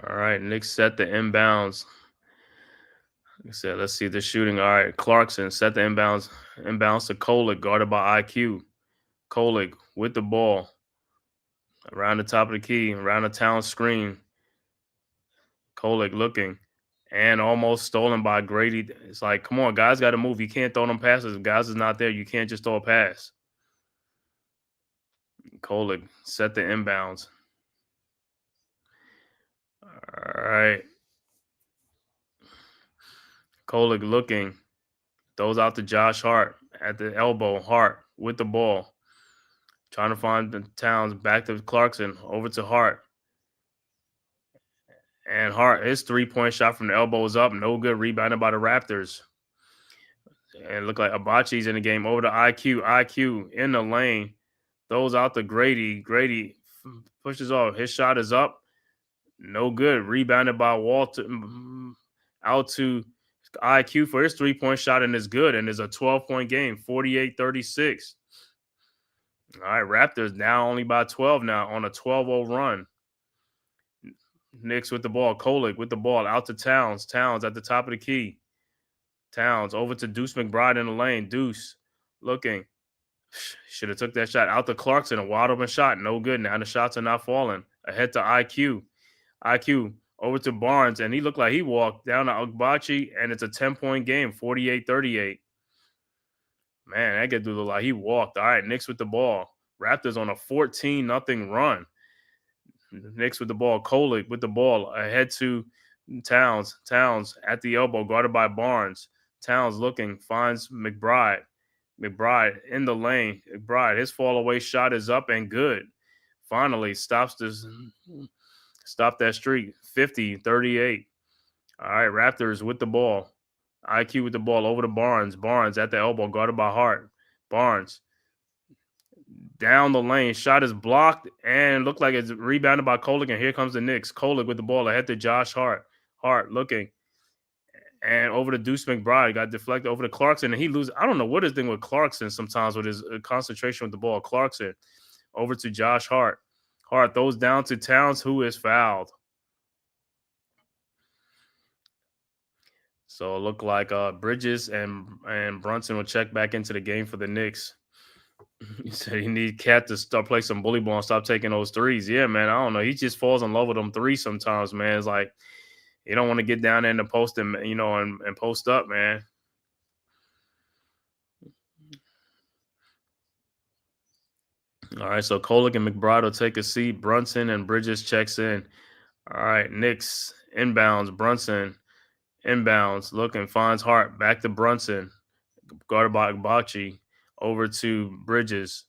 [SPEAKER 4] All right, Knicks set the inbounds. Like I said, let's see the shooting. All right, Clarkson set the inbounds to Kolek, guarded by IQ. Kolek with the ball around the top of the key, around the town screen. Kolek looking and almost stolen by Grady. It's like, come on, guys got to move. You can't throw them passes. If guys is not there, you can't just throw a pass. Kolek set the inbounds. All right. Kolek looking. Throws out to Josh Hart at the elbow. Hart with the ball. Trying to find the Towns back to Clarkson. Over to Hart. And Hart, his three-point shot from the elbow is up. No good. Rebounded by the Raptors. And it looked like Abachi's in the game. Over to IQ. IQ in the lane. Throws out to Grady. Grady pushes off. His shot is up. No good. Rebounded by Walter. Out to IQ for his three-point shot, and is good. And it's a 12-point game. 48-36. All right, Raptors now only by 12 now on a 12-0 run. Knicks with the ball. Kolek with the ball. Out to Towns. Towns at the top of the key. Towns over to Deuce McBride in the lane. Deuce looking. Should have took that shot. Out to Clarkson. A wide open shot. No good. Now the shots are not falling. Ahead to IQ. IQ over to Barnes. And he looked like he walked down to Agbachi. And it's a 10-point game. 48-38. Man, that could do look like he walked. All right, Knicks with the ball. Raptors on a 14-0 run. Knicks with the ball. Kolek with the ball. Ahead to Towns. Towns at the elbow, guarded by Barnes. Towns looking, finds McBride. McBride in the lane. McBride, his fall away shot is up and good. Finally stop that streak. 50-38. All right, Raptors with the ball. IQ with the ball over to Barnes. Barnes at the elbow, guarded by Hart. Barnes down the lane. Shot is blocked and looked like it's rebounded by Kolek. And here comes the Knicks. Kolek with the ball ahead to Josh Hart. Hart looking. And over to Deuce McBride. Got deflected over to Clarkson. And he loses. I don't know what his thing with Clarkson sometimes with his concentration with the ball. Clarkson over to Josh Hart. Hart throws down to Towns, who is fouled. So it looked like Bridges and Brunson will check back into the game for the Knicks. He said he need Cat to start play some bully ball and stop taking those threes. Yeah, man. I don't know. He just falls in love with them threes sometimes, man. It's like you don't want to get down there in the post and and post up, man. All right, so Kolek and McBride will take a seat. Brunson and Bridges checks in. All right, Knicks inbounds. Brunson inbounds. Looking, finds Hart. Back to Brunson. Guarded by Agbachi. Over to Bridges.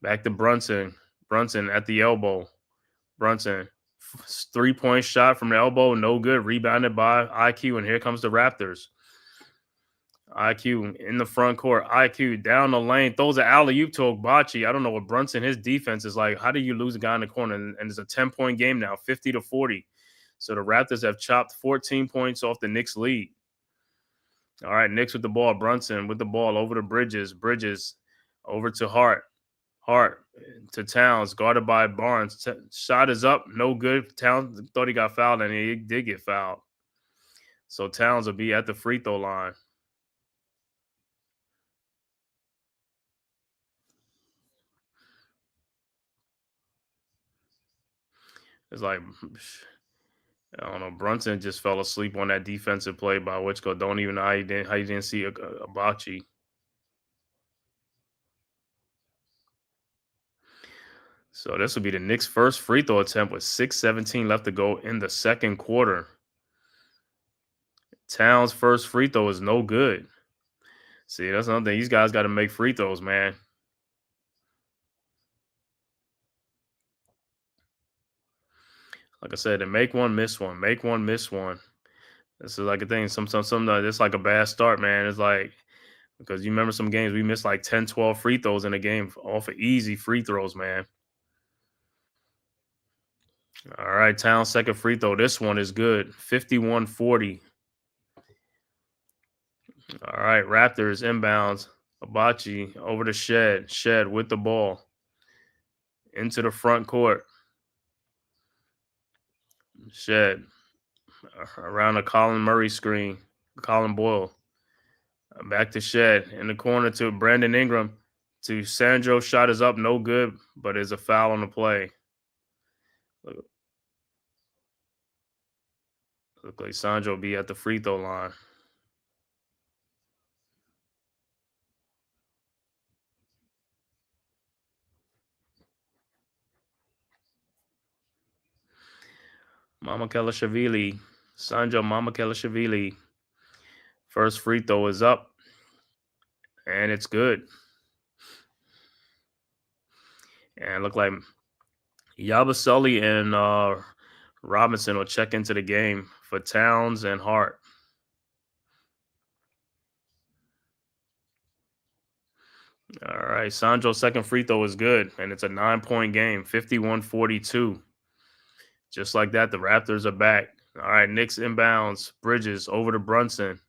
[SPEAKER 4] Back to Brunson. Brunson at the elbow. Brunson. 3-point shot from the elbow. No good. Rebounded by IQ. And here comes the Raptors. IQ in the front court. IQ down the lane. Throws an alley-oop to Agbachi. I don't know what Brunson, his defense is like. How do you lose a guy in the corner? And it's a 10-point game now, 50-40. So the Raptors have chopped 14 points off the Knicks lead. All right, Knicks with the ball. Brunson with the ball over to Bridges. Bridges over to Hart. Hart to Towns, guarded by Barnes. Shot is up, no good. Towns thought he got fouled, and he did get fouled. So Towns will be at the free throw line. It's like, I don't know, Brunson just fell asleep on that defensive play by Wichko. Don't even know how you didn't see a Bocce. So this will be the Knicks' first free throw attempt with 6:17 left to go in the second quarter. Towns' first free throw is no good. See, that's another thing. These guys got to make free throws, man. Like I said, to make one, miss one. Make one, miss one. This is like a thing. Sometimes it's like a bad start, man. It's like, because you remember some games we missed like 10, 12 free throws in a game off of easy free throws, man. All right, Towns' second free throw. This one is good. 51-40. All right, Raptors inbounds. Abachi over to Shed. Shed with the ball. Into the front court. Shed around the Colin Murray screen. Colin Boyle. Back to Shed. In the corner to Brandon Ingram. To Sandro. Shot is up. No good, but is a foul on the play. Look like Sandro will be at the free throw line. Mamakhelashvili. Sandro Mamakhelashvili. First free throw is up. And it's good. And look like Yabusele and Robinson will check into the game for Towns and Hart. All right, Sandro's second free throw is good, and it's a 9-point game, 51-42. Just like that, the Raptors are back. All right, Knicks inbounds. Bridges over to Brunson.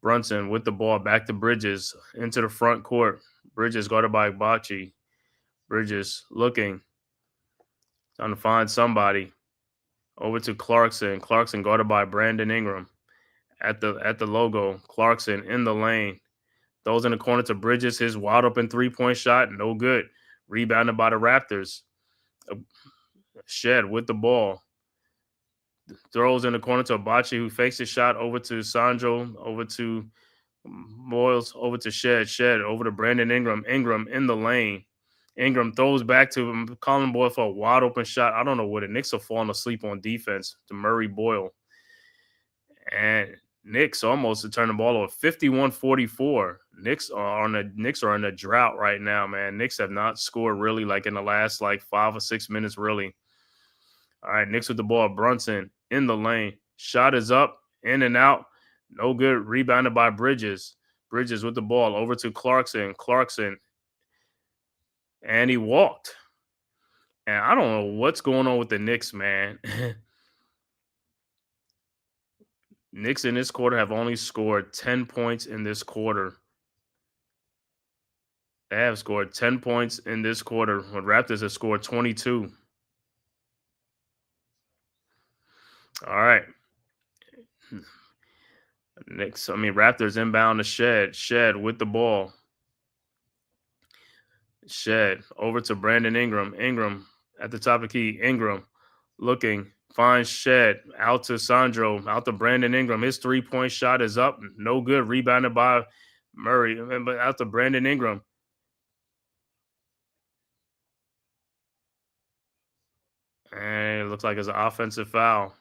[SPEAKER 4] Brunson with the ball back to Bridges into the front court. Bridges guarded by Agbachi. Bridges looking, trying to find somebody. Over to Clarkson. Clarkson guarded by Brandon Ingram. At the logo, Clarkson in the lane. Throws in the corner to Bridges. His wide open 3-point shot, no good. Rebounded by the Raptors. Shed with the ball. Throws in the corner to Abachi, who fakes his shot over to Sandro, over to Boyles, over to Shed. Shed over to Brandon Ingram. Ingram in the lane. Ingram throws back to Colin Boyle for a wide open shot. I don't know where the Knicks are falling asleep on defense to Murray Boyle. And Knicks almost to turn the ball over. 51-44. Knicks are in a drought right now, man. Knicks have not scored really like in the last like 5 or 6 minutes, really. All right, Knicks with the ball. Brunson in the lane. Shot is up, in and out. No good. Rebounded by Bridges. Bridges with the ball over to Clarkson. Clarkson and he walked. And I don't know what's going on with the Knicks, man. Knicks in this quarter have only scored 10 points in this quarter. They have scored 10 points in this quarter when Raptors have scored 22. All right. Raptors inbound to Shed. Shed with the ball. Shed over to Brandon Ingram. Ingram at the top of the key. Ingram looking. Finds Shed. Out to Sandro. Out to Brandon Ingram. His 3-point shot is up. No good. Rebounded by Murray. But out to Brandon Ingram. And it looks like it's an offensive foul.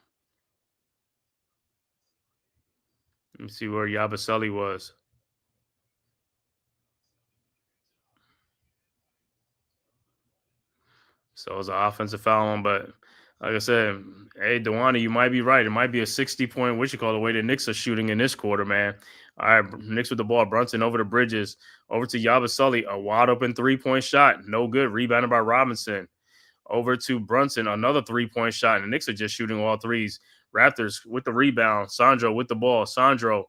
[SPEAKER 4] Let me see where Yabusele was. So it was an offensive foul on, but like I said, hey, Dewana, you might be right. It might be a 60-point, the way the Knicks are shooting in this quarter, man. All right, Knicks with the ball. Brunson over to Bridges, over to Yabusele, a wide open 3-point shot. No good. Rebounded by Robinson. Over to Brunson, another 3-point shot. And the Knicks are just shooting all threes. Raptors with the rebound. Sandro with the ball. Sandro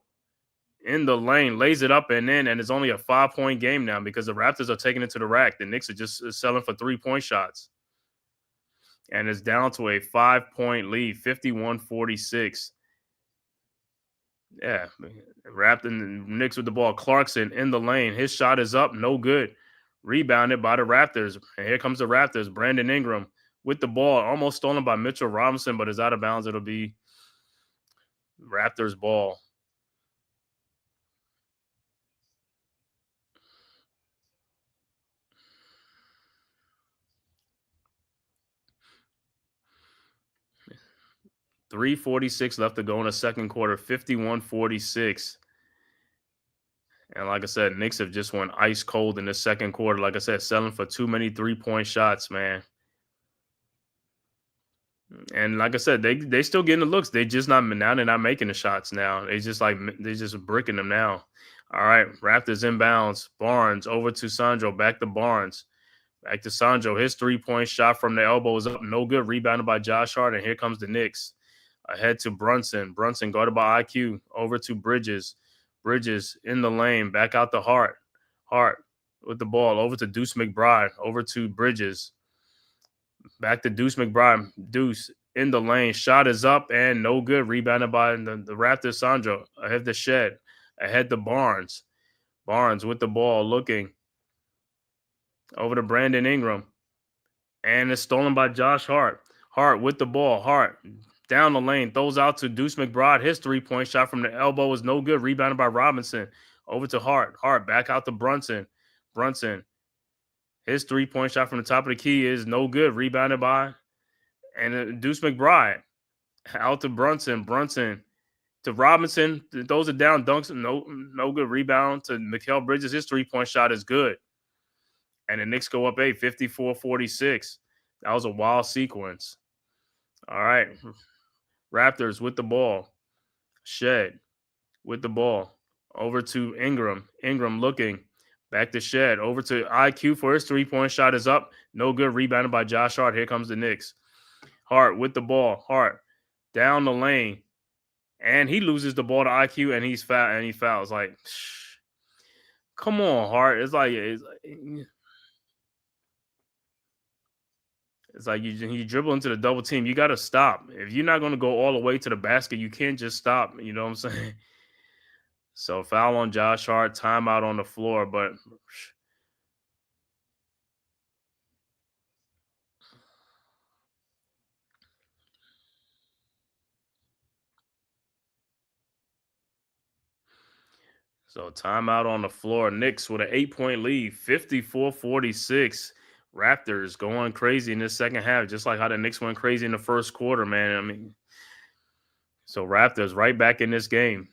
[SPEAKER 4] in the lane, lays it up and in, and it's only a 5-point game now because the Raptors are taking it to the rack. The Knicks are just selling for 3-point shots. And it's down to a 5-point lead, 51-46. Yeah, wrapped in the Knicks with the ball. Clarkson in the lane. His shot is up, no good. Rebounded by the Raptors. And here comes the Raptors. Brandon Ingram with the ball, almost stolen by Mitchell Robinson, but is out of bounds. It'll be Raptors ball. .346 left to go in the second quarter, 51-46. And like I said, Knicks have just went ice cold in the second quarter. Like I said, selling for too many 3-point shots, man. And like I said, they still getting the looks. They just not now. They're not making the shots now. They just bricking them now. All right, Raptors inbounds. Barnes over to Sandro. Back to Barnes. Back to Sandro. His 3-point shot from the elbow is up. No good. Rebounded by Josh Hart. And here comes the Knicks. Ahead to Brunson. Brunson guarded by IQ. Over to Bridges. Bridges in the lane. Back out to Hart. Hart with the ball. Over to Deuce McBride. Over to Bridges. Back to Deuce McBride. Deuce in the lane. Shot is up and no good. Rebounded by the Raptors. Sandro. Ahead to Shed. Ahead to Barnes. Barnes with the ball looking. Over to Brandon Ingram. And it's stolen by Josh Hart. Hart with the ball. Hart down the lane. Throws out to Deuce McBride. His 3-point shot from the elbow is no good. Rebounded by Robinson. Over to Hart. Hart back out to Brunson. Brunson. His 3-point shot from the top of the key is no good. Rebounded by Deuce McBride. Out to Brunson. Brunson to Robinson. Those are down dunks. No good. Rebound to Mikal Bridges. His 3-point shot is good. And the Knicks go up 54-46. That was a wild sequence. All right. Raptors with the ball. Shed with the ball. Over to Ingram. Ingram looking. Back to Shed. Over to IQ for his 3-point shot is up. No good. Rebounded by Josh Hart. Here comes the Knicks. Hart with the ball. Hart down the lane. And he loses the ball to IQ and he's foul and he fouls. Like, come on, Hart. It's like you dribble into the double team. You got to stop. If you're not going to go all the way to the basket, you can't just stop. You know what I'm saying? So foul on Josh Hart, timeout on the floor. But so timeout on the floor. Knicks with an 8-point lead, 54-46. Raptors going crazy in this second half, just like how the Knicks went crazy in the first quarter, man. I mean, so Raptors right back in this game.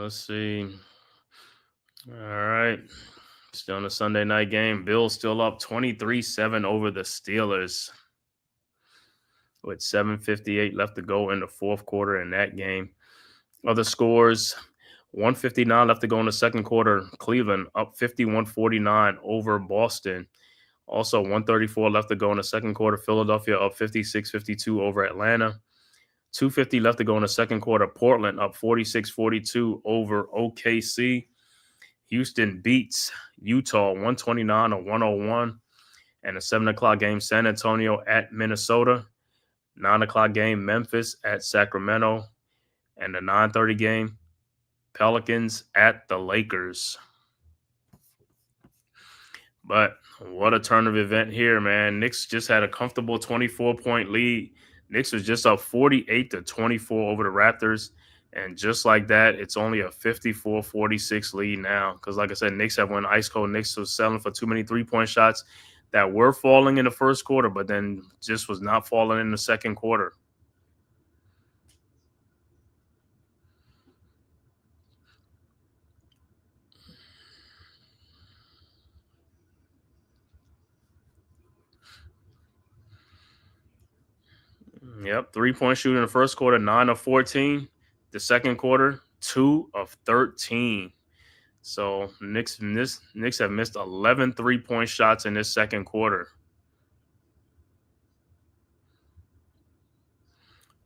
[SPEAKER 4] Let's see. All right. Still in the Sunday night game. Bills still up 23-7 over the Steelers with 7:58 left to go in the fourth quarter in that game. Other scores, 1:59 left to go in the second quarter. Cleveland up 51-49 over Boston. Also, 1:34 left to go in the second quarter. Philadelphia up 56-52 over Atlanta. 2:50 left to go in the second quarter. Portland up 46-42 over OKC. Houston beats Utah 129-101. And a 7 o'clock game, San Antonio at Minnesota. 9 o'clock game, Memphis at Sacramento. And the 9:30 game, Pelicans at the Lakers. But what a turn of event here, man. Knicks just had a comfortable 24-point lead. Knicks was just up 48-24 over the Raptors. And just like that, it's only a 54-46 lead now. Because like I said, Knicks have won ice cold. Knicks was selling for too many three-point shots that were falling in the first quarter, but then just was not falling in the second quarter. Yep, three-point shooting in the first quarter, 9 of 14. The second quarter, 2 of 13. So Knicks have missed 11 three-point shots in this second quarter.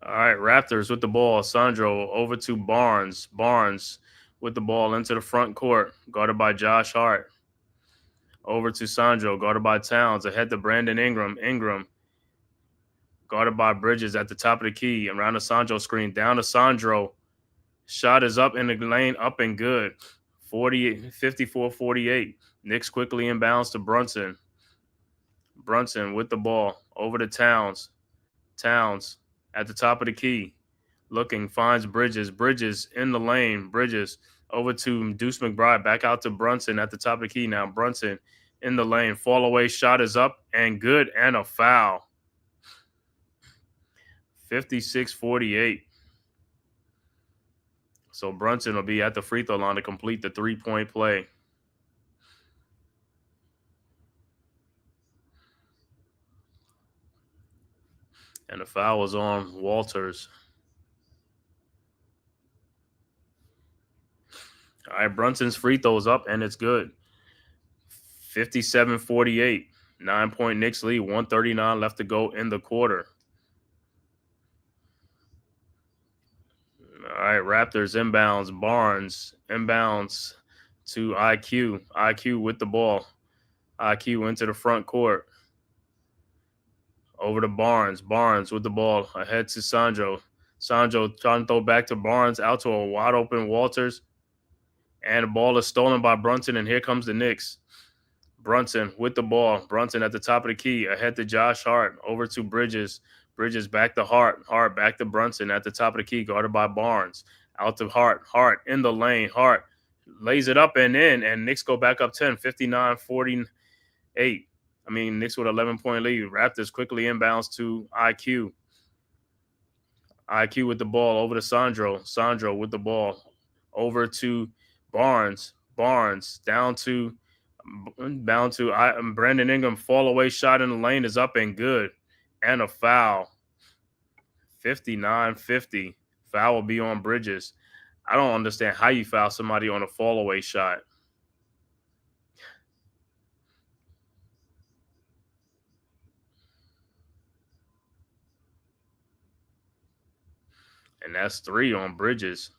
[SPEAKER 4] All right, Raptors with the ball. Sandro over to Barnes. Barnes with the ball into the front court, guarded by Josh Hart. Over to Sandro, guarded by Towns. Ahead to Brandon Ingram. Ingram guarded by Bridges at the top of the key. Around the Sandro screen. Down to Sandro. Shot is up in the lane, up and good. 54-48. Knicks quickly inbounds to Brunson. Brunson with the ball. Over to Towns. Towns at the top of the key. Looking, finds Bridges. Bridges in the lane. Bridges over to Deuce McBride. Back out to Brunson at the top of the key now. Brunson in the lane. Fall away. Shot is up and good. And a foul. 56-48. So Brunson will be at the free throw line to complete the three-point play. And the foul was on Walters. All right, Brunson's free throws up, and it's good. 57-48. 9-point Knicks lead, 1:39 left to go in the quarter. All right, Raptors inbounds. Barnes inbounds to IQ. IQ with the ball. IQ into the front court. Over to Barnes. Barnes with the ball. Ahead to Sandro. Sandro trying to throw back to Barnes. Out to a wide open Walters. And the ball is stolen by Brunson. And here comes the Knicks. Brunson with the ball. Brunson at the top of the key. Ahead to Josh Hart. Over to Bridges. Bridges back to Hart. Hart back to Brunson at the top of the key. Guarded by Barnes. Out to Hart. Hart in the lane. Hart lays it up and in. And Knicks go back up 10. 59-48. Knicks with 11-point lead. Raptors quickly inbounds to IQ. IQ with the ball over to Sandro. Sandro with the ball over to Barnes. Barnes down to Brandon Ingram. Fall away shot in the lane is up and good. And a foul. 59-50. Foul will be on Bridges. I don't understand how you foul somebody on a fall away shot. And that's 3 on Bridges.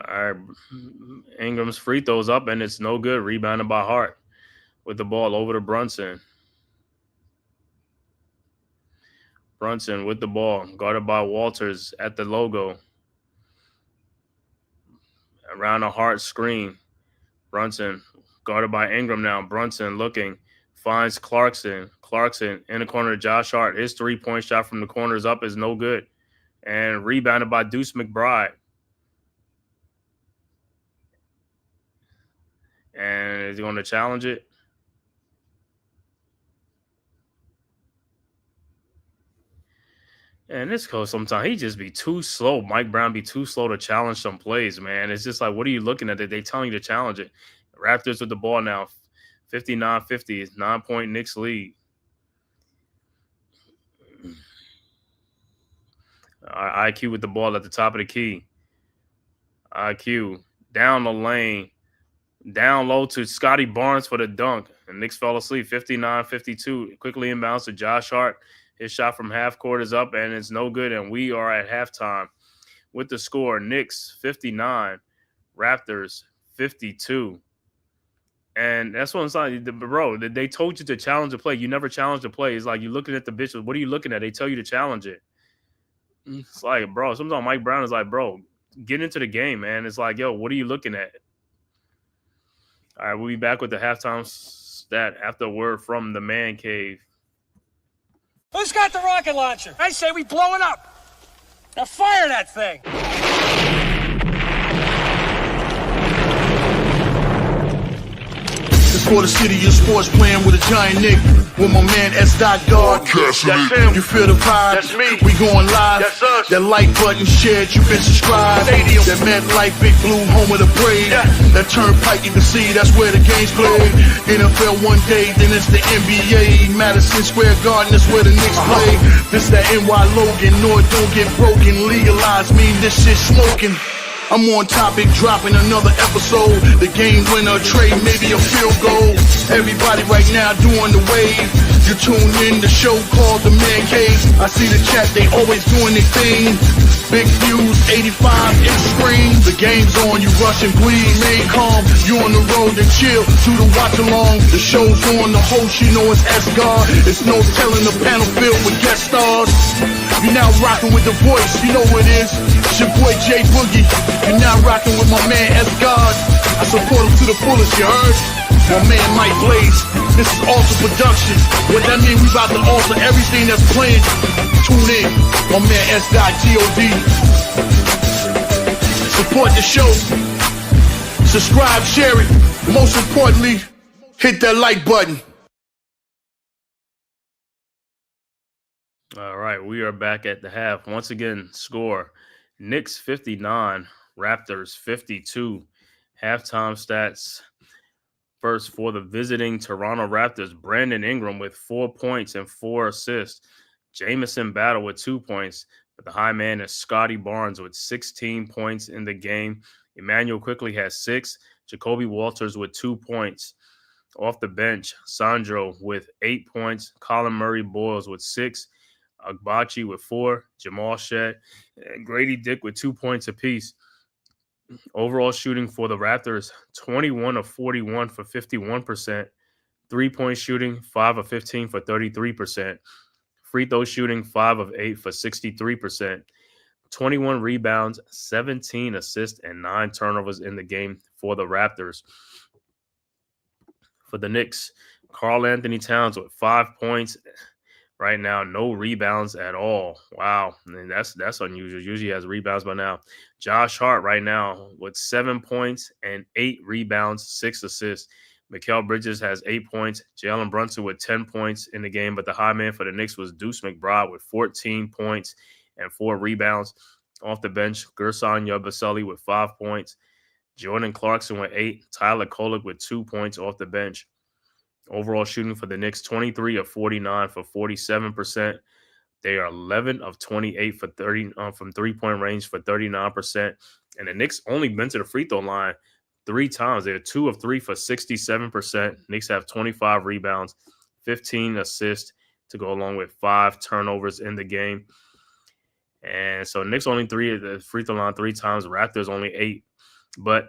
[SPEAKER 4] All right, Ingram's free throws up, and it's no good. Rebounded by Hart with the ball over to Brunson. Brunson with the ball, guarded by Walters at the logo. Around a Hart screen. Brunson guarded by Ingram now. Brunson looking, finds Clarkson. Clarkson in the corner of Josh Hart. His three-point shot from the corner is up, is no good. And rebounded by Deuce McBride. And is he going to challenge it? And this coach sometimes he just be too slow. Mike Brown be too slow to challenge some plays, man. It's just like, what are you looking at? They telling you to challenge it. Raptors with the ball now, 59-50, 9-point Knicks lead. IQ with the ball at the top of the key. IQ down the lane, down low to Scotty Barnes for the dunk. And Knicks fell asleep, 59-52. Quickly inbounds to Josh Hart. His shot from half court is up, and it's no good. And we are at halftime with the score: Knicks 59, Raptors 52. And that's what I'm saying, bro. They told you to challenge the play. You never challenge the play. It's like you're looking at the bitches. What are you looking at? They tell you to challenge it. It's like, bro, sometimes Mike Brown is like, bro, get into the game, man. It's like, yo, what are you looking at? All right, we'll be back with the halftime stat after a word from the Man Cave.
[SPEAKER 1] Who's got the rocket launcher? I say we blow it up. Now fire that thing.
[SPEAKER 2] It's for the city of sports, playing with a giant Nick. With my man S. Guard.
[SPEAKER 3] That's him.
[SPEAKER 2] You feel the vibe?
[SPEAKER 3] That's me.
[SPEAKER 2] We going live.
[SPEAKER 3] That's us.
[SPEAKER 2] That like button shared, you been subscribed.
[SPEAKER 3] Stadium.
[SPEAKER 2] That MetLife, Big Blue, home of the Braves.
[SPEAKER 3] Yeah.
[SPEAKER 2] That turnpike, you can see that's where the game's played. NFL one day, then it's the NBA. Madison Square Garden, that's where the Knicks play. This that NY Logan, no it don't get broken. Legalize, mean this shit smoking. I'm on topic, dropping another episode. The game winner, trade, maybe a field goal. Everybody right now doing the wave. You tune in the show called The-Man-Cave. I see the chat, they always doing their thing. Big views, 85 inch screen. The game's on, you rush and bleed. Stay calm, you on the road and chill. Do the watch along. The show's on, the host, you know it's S-God. It's no telling the panel filled with guest stars. You now rocking with the voice, you know who it is. It's your boy J Boogie. You're now rocking with my man S-God. I support him to the fullest, you heard? My man Mike Blaze. This is Alter Production. What that mean? We about to alter everything that's playing. Tune in. My man S.God. Support the show. Subscribe, share it. Most importantly, hit that like button.
[SPEAKER 4] All right, we are back at the half. Once again, score: Knicks 59, Raptors 52. Halftime stats. First, for the visiting Toronto Raptors, Brandon Ingram with 4 points and 4 assists. Jamison Battle with 2 points. But the high man is Scotty Barnes with 16 points in the game. Emmanuel quickly has 6. Jacoby Walters with 2 points. Off the bench, Sandro with 8 points. Colin Murray Boyles with 6. Agbachi with 4. Jamal Shed and Grady Dick with 2 points apiece. Overall shooting for the Raptors, 21 of 41 for 51%. 3-point shooting, 5 of 15 for 33%. Free throw shooting, 5 of 8 for 63%. 21 rebounds, 17 assists, and 9 turnovers in the game for the Raptors. For the Knicks, Karl Anthony Towns with 5 points. Right now, no rebounds at all. Wow, and that's unusual. Usually he has rebounds by now. Josh Hart right now with 7 points and 8 rebounds, 6 assists. Mikal Bridges has 8 points. Jalen Brunson with 10 points in the game, but the high man for the Knicks was Deuce McBride with 14 points and 4 rebounds. Off the bench, Gerson Yabusele with 5 points. Jordan Clarkson with 8. Tyler Kolek with 2 points off the bench. Overall shooting for the Knicks, 23 of 49 for 47%. They are 11 of 28 for 30 from three-point range for 39%. And the Knicks only been to the free throw line 3 times. They're 2 of 3 for 67%. Knicks have 25 rebounds, 15 assists to go along with 5 turnovers in the game. And so Knicks only 3 at the free throw line 3 times. Raptors only 8. But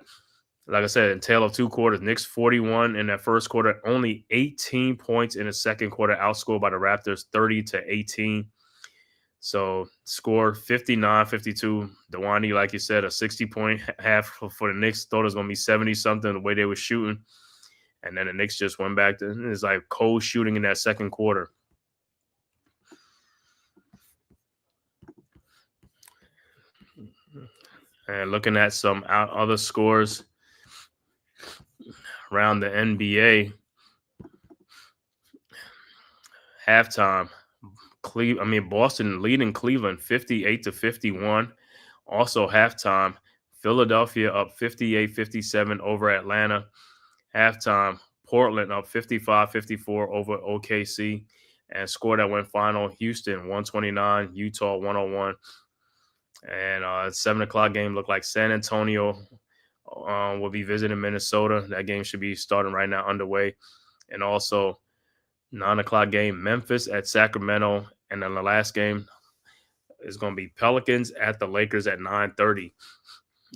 [SPEAKER 4] like I said, in tail of 2 quarters, Knicks 41 in that first quarter, only 18 points in the second quarter, outscored by the Raptors 30-18. So score 59-52. Dewani, like you said, a 60-point half for the Knicks. Thought it was going to be 70-something the way they were shooting. And then the Knicks just went back to it's like cold shooting in that second quarter. And looking at some other scores, around the NBA, halftime, Boston leading Cleveland 58-51. Also halftime, Philadelphia up 58-57 over Atlanta. Halftime, Portland up 55-54 over OKC. And score that went final, Houston 129, Utah 101. And 7 o'clock game looked like San Antonio will be visiting Minnesota. That game should be starting right now, underway. And also 9 o'clock game, Memphis at Sacramento. And then the last game is going to be Pelicans at the Lakers at 9:30.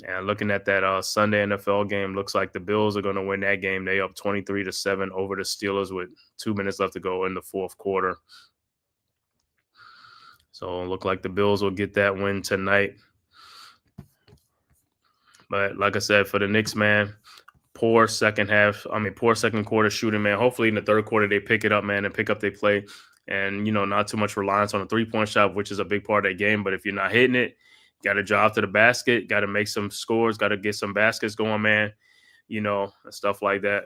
[SPEAKER 4] And looking at that Sunday NFL game, looks like the Bills are going to win that game. They up 23-7 over the Steelers with 2 minutes left to go in the fourth quarter. So it look like the Bills will get that win tonight. But like I said, for the Knicks, man, poor second quarter shooting, man. Hopefully in the third quarter they pick it up, man, and pick up their play. And, not too much reliance on a three-point shot, which is a big part of that game. But if you're not hitting it, got to drive to the basket, got to make some scores, got to get some baskets going, man, and stuff like that.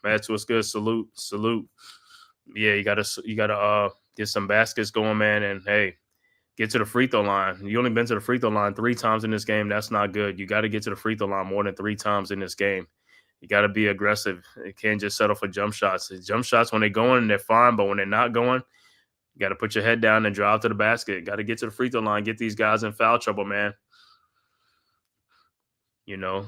[SPEAKER 4] That's what's good. Salute. Yeah, you gotta get some baskets going, man, and hey, get to the free throw line. You only been to the free throw line 3 times in this game. That's not good. You got to get to the free throw line more than 3 times in this game. You got to be aggressive. You can't just settle for jump shots. Jump shots, when they're going, they're fine, but when they're not going, you got to put your head down and drive to the basket. Got to get to the free throw line, get these guys in foul trouble, man.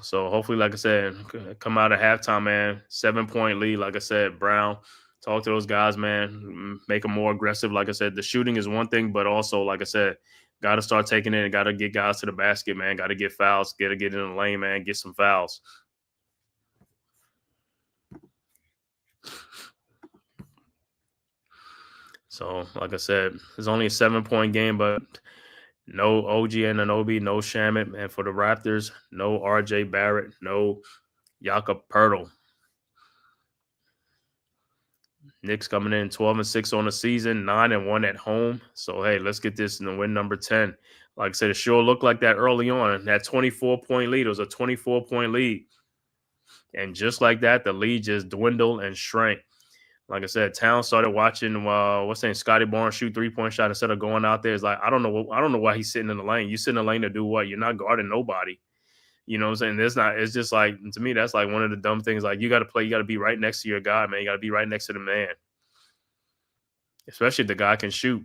[SPEAKER 4] So hopefully, like I said, come out of halftime, man. 7-point lead, like I said, Brown. Talk to those guys, man. Make them more aggressive. Like I said, the shooting is one thing, but also, like I said, got to start taking it and got to get guys to the basket, man. Got to get fouls. Got to get in the lane, man. Get some fouls. So, like I said, it's only a 7-point game, but no OG Anunoby, no Shamet. And for the Raptors, no RJ Barrett, no Jakob Poeltl. Knicks coming in 12-6 on the season, 9-1 at home. So, hey, let's get this in the win number 10. Like I said, it sure looked like that early on. That 24-point lead, it was a 24-point lead. And just like that, the lead just dwindled and shrank. Like I said, Towns started watching Scotty Barnes shoot 3-point shot instead of going out there. It's like, I don't know why he's sitting in the lane. You sit in the lane to do what? You're not guarding nobody. You know what I'm saying? It's just like, to me, that's like one of the dumb things. Like, you got to play, you got to be right next to your guy, man. You got to be right next to the man. Especially if the guy can shoot.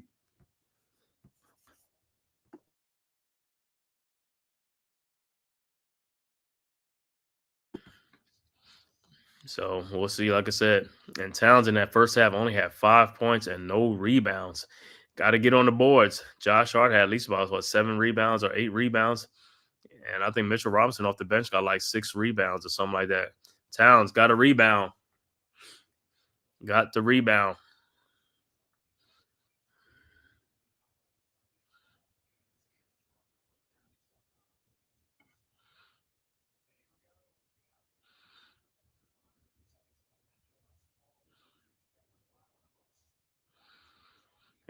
[SPEAKER 4] So we'll see. Like I said, and Towns in that first half only had 5 points and no rebounds. Got to get on the boards. Josh Hart had at least about 7 rebounds or 8 rebounds. And I think Mitchell Robinson off the bench got like 6 rebounds or something like that. Towns got a rebound. Got the rebound.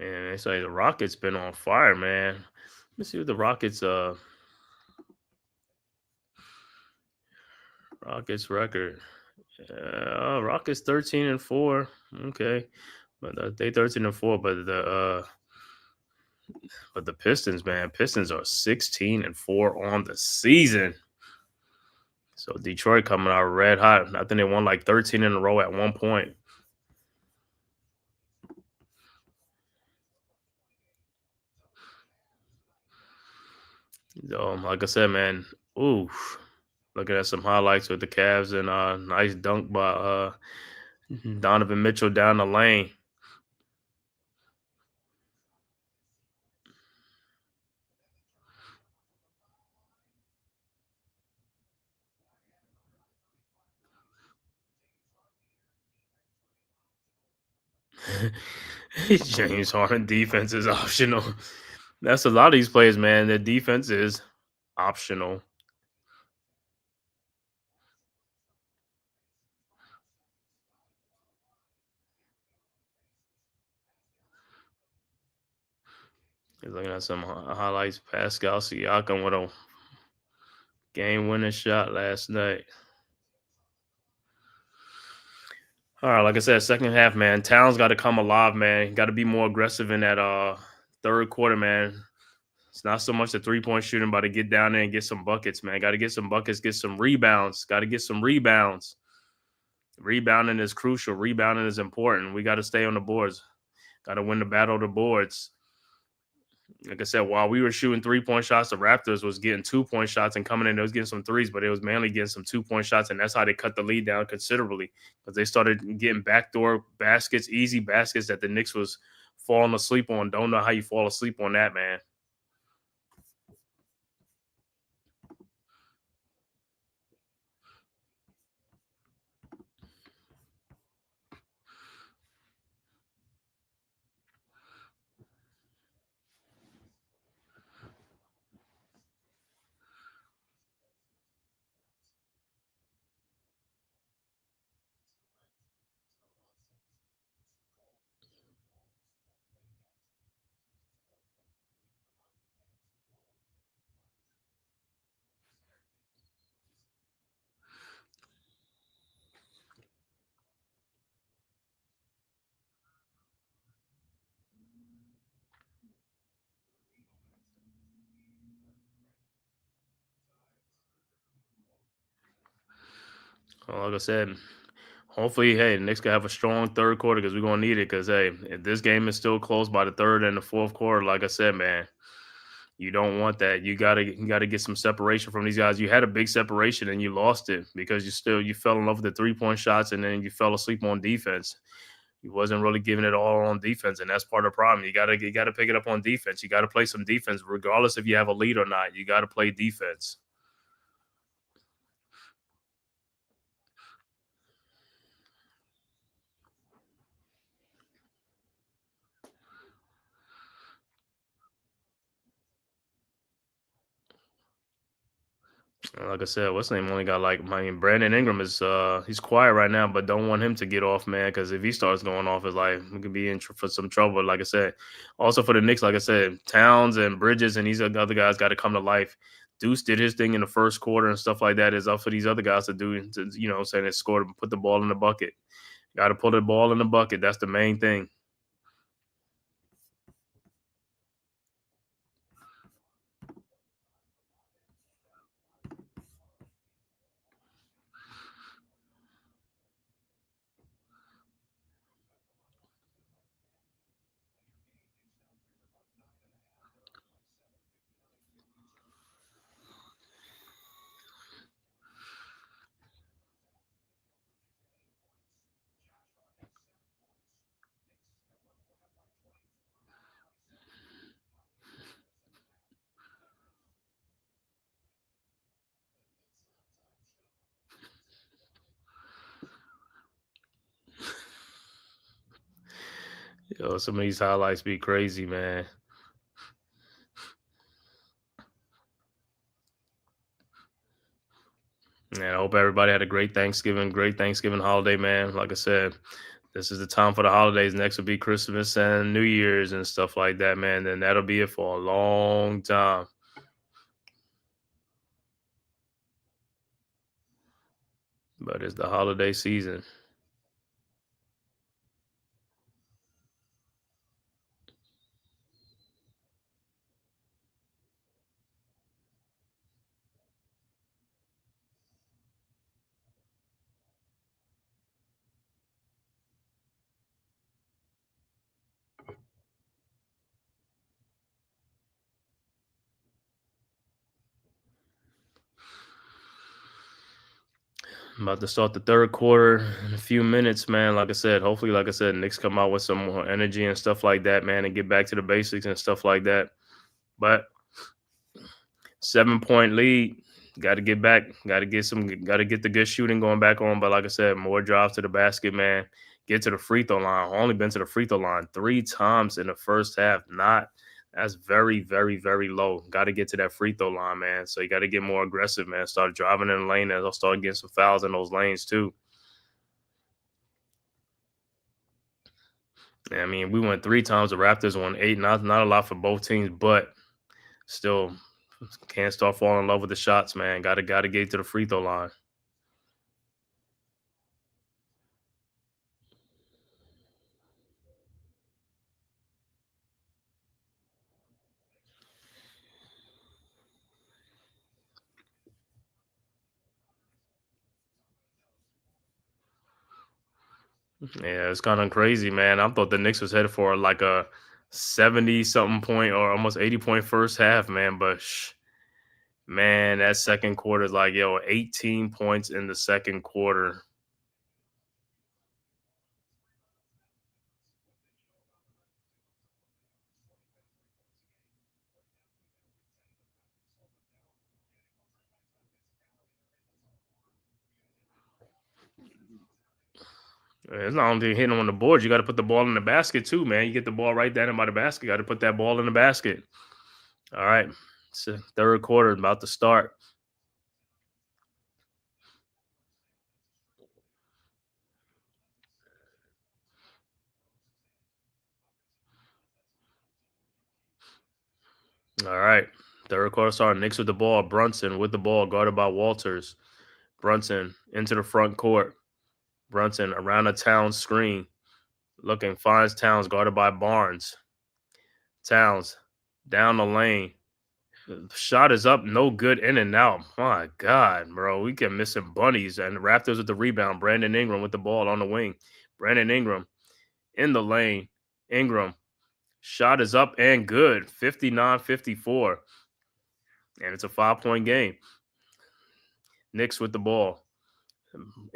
[SPEAKER 4] And they say the Rockets been on fire, man. Let me see what the Rockets record. Rockets 13-4. Okay. But they 13-4, but the Pistons, man, Pistons are 16-4 on the season. So Detroit coming out red hot. I think they won like 13 in a row at one point. Like I said, man, looking at some highlights with the Cavs and nice dunk by Donovan Mitchell down the lane. James Harden defense is optional. That's a lot of these players, man. Their defense is optional. He's looking at some highlights. Pascal Siakam with a game-winning shot last night. All right, like I said, second half, man. Towns got to come alive, man. Got to be more aggressive in that third quarter, man. It's not so much the 3-point shooting, but to get down there and get some buckets, man. Got to get some buckets, get some rebounds. Got to get some rebounds. Rebounding is crucial. Rebounding is important. We got to stay on the boards. Got to win the battle of the boards. Like I said, while we were shooting 3-point shots, the Raptors was getting 2-point shots and coming in. They was getting some threes, but it was mainly getting some 2-point shots, and that's how they cut the lead down considerably because they started getting backdoor baskets, easy baskets that the Knicks was falling asleep on. Don't know how you fall asleep on that, man. Like I said, hopefully, hey, the Knicks can have a strong third quarter because we're gonna need it. Because hey, if this game is still close by the third and the fourth quarter, like I said, man, you don't want that. You gotta get some separation from these guys. You had a big separation and you lost it because you fell in love with the 3-point shots and then you fell asleep on defense. You wasn't really giving it all on defense, and that's part of the problem. You gotta pick it up on defense. You gotta play some defense, regardless if you have a lead or not. You gotta play defense. Like I said, what's his name only got like I mean Brandon Ingram is he's quiet right now, but don't want him to get off, man, because if he starts going off, it's like we could be in for some trouble. Like I said, also for the Knicks, like I said, Towns and Bridges and these other guys got to come to life. Deuce did his thing in the first quarter and stuff like that. It's up for these other guys to do, to, saying it score, put the ball in the bucket. Got to put the ball in the bucket. That's the main thing. Some of these highlights be crazy, man. And I hope everybody had a great Thanksgiving holiday, man. Like I said, this is the time for the holidays. Next will be Christmas and New Year's and stuff like that, man. Then that'll be it for a long time. But it's the holiday season. I'm about to start the third quarter in a few minutes, man. Like I said, hopefully, like I said, Knicks come out with some more energy and stuff like that, man, and get back to the basics and stuff like that. But 7-point lead. Got to get back. Got to get the good shooting going back on. But like I said, more drives to the basket, man. Get to the free throw line. Only been to the free throw line 3 times in the first half. That's very, very, very low. Got to get to that free throw line, man. So you got to get more aggressive, man. Start driving in the lane, and I'll start getting some fouls in those lanes too. I mean, we went 3 times. The Raptors won 8. Not a lot for both teams, but still can't start falling in love with the shots, man. Gotta get to the free throw line. Yeah, it's kind of crazy, man. I thought the Knicks was headed for like a 70 something point or almost 80-point first half, man. But man, that second quarter is like, yo, 18 points in the second quarter. It's not only hitting on the board. You got to put the ball in the basket too, man. You get the ball right down by the basket. Got to put that ball in the basket. All right. So third quarter about to start. All right. Third quarter starting. Knicks with the ball. Brunson with the ball, guarded by Walters. Brunson into the front court. Brunson around the Towns screen. Looking, finds Towns, guarded by Barnes. Towns down the lane. Shot is up, no good, in and out. My God, bro. We get missing bunnies. And the Raptors with the rebound. Brandon Ingram with the ball on the wing. Brandon Ingram in the lane. Ingram. Shot is up and good. 59-54. And it's a 5-point game. Knicks with the ball.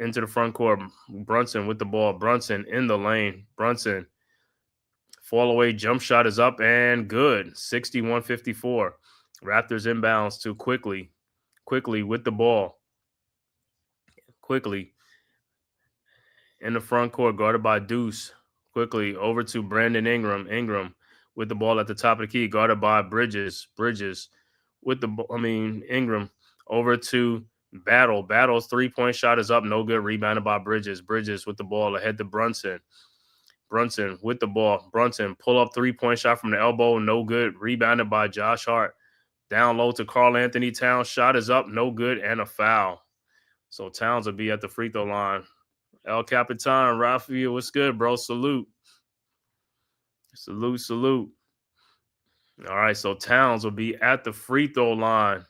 [SPEAKER 4] Into the front court. Brunson with the ball. Brunson in the lane. Brunson. Fall away jump shot is up and good. 61-54. Raptors inbounds to Quickly. Quickly with the ball. Quickly in the front court, guarded by Deuce. Quickly over to Brandon Ingram. Ingram with the ball at the top of the key, guarded by Bridges. Bridges with Ingram over to Battle. Battle's 3-point shot is up, no good. Rebounded by Bridges. Bridges with the ball ahead to Brunson. Brunson with the ball. Brunson pull up 3-point shot from the elbow, no good. Rebounded by Josh Hart. Down low to Karl Anthony Towns. Shot is up, no good, and a foul. So Towns will be at the free throw line. El Capitan, Rafael, what's good, bro? Salute. Salute, salute. All right, so Towns will be at the free throw line.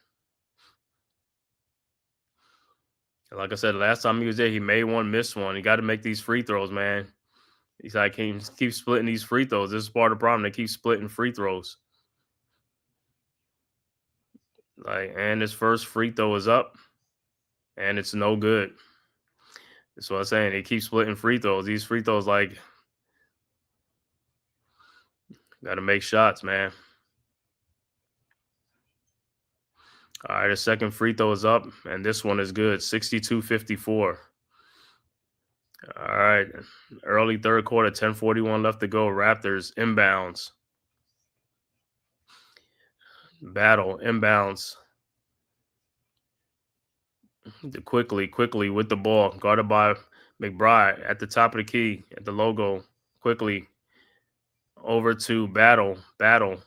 [SPEAKER 4] Like I said, last time he was there, he made one, missed one. You got to make these free throws, man. He's like, keep splitting these free throws. This is part of the problem. They keep splitting free throws. And his first free throw is up, and it's no good. That's what I'm saying. They keep splitting free throws. These free throws, got to make shots, man. All right, the second free throw is up, and this one is good. 62-54. All right, early third quarter, 10:41 left to go. Raptors inbounds. Battle inbounds. Quickly with the ball, guarded by McBride at the top of the key at the logo. Quickly over to Battle. Battle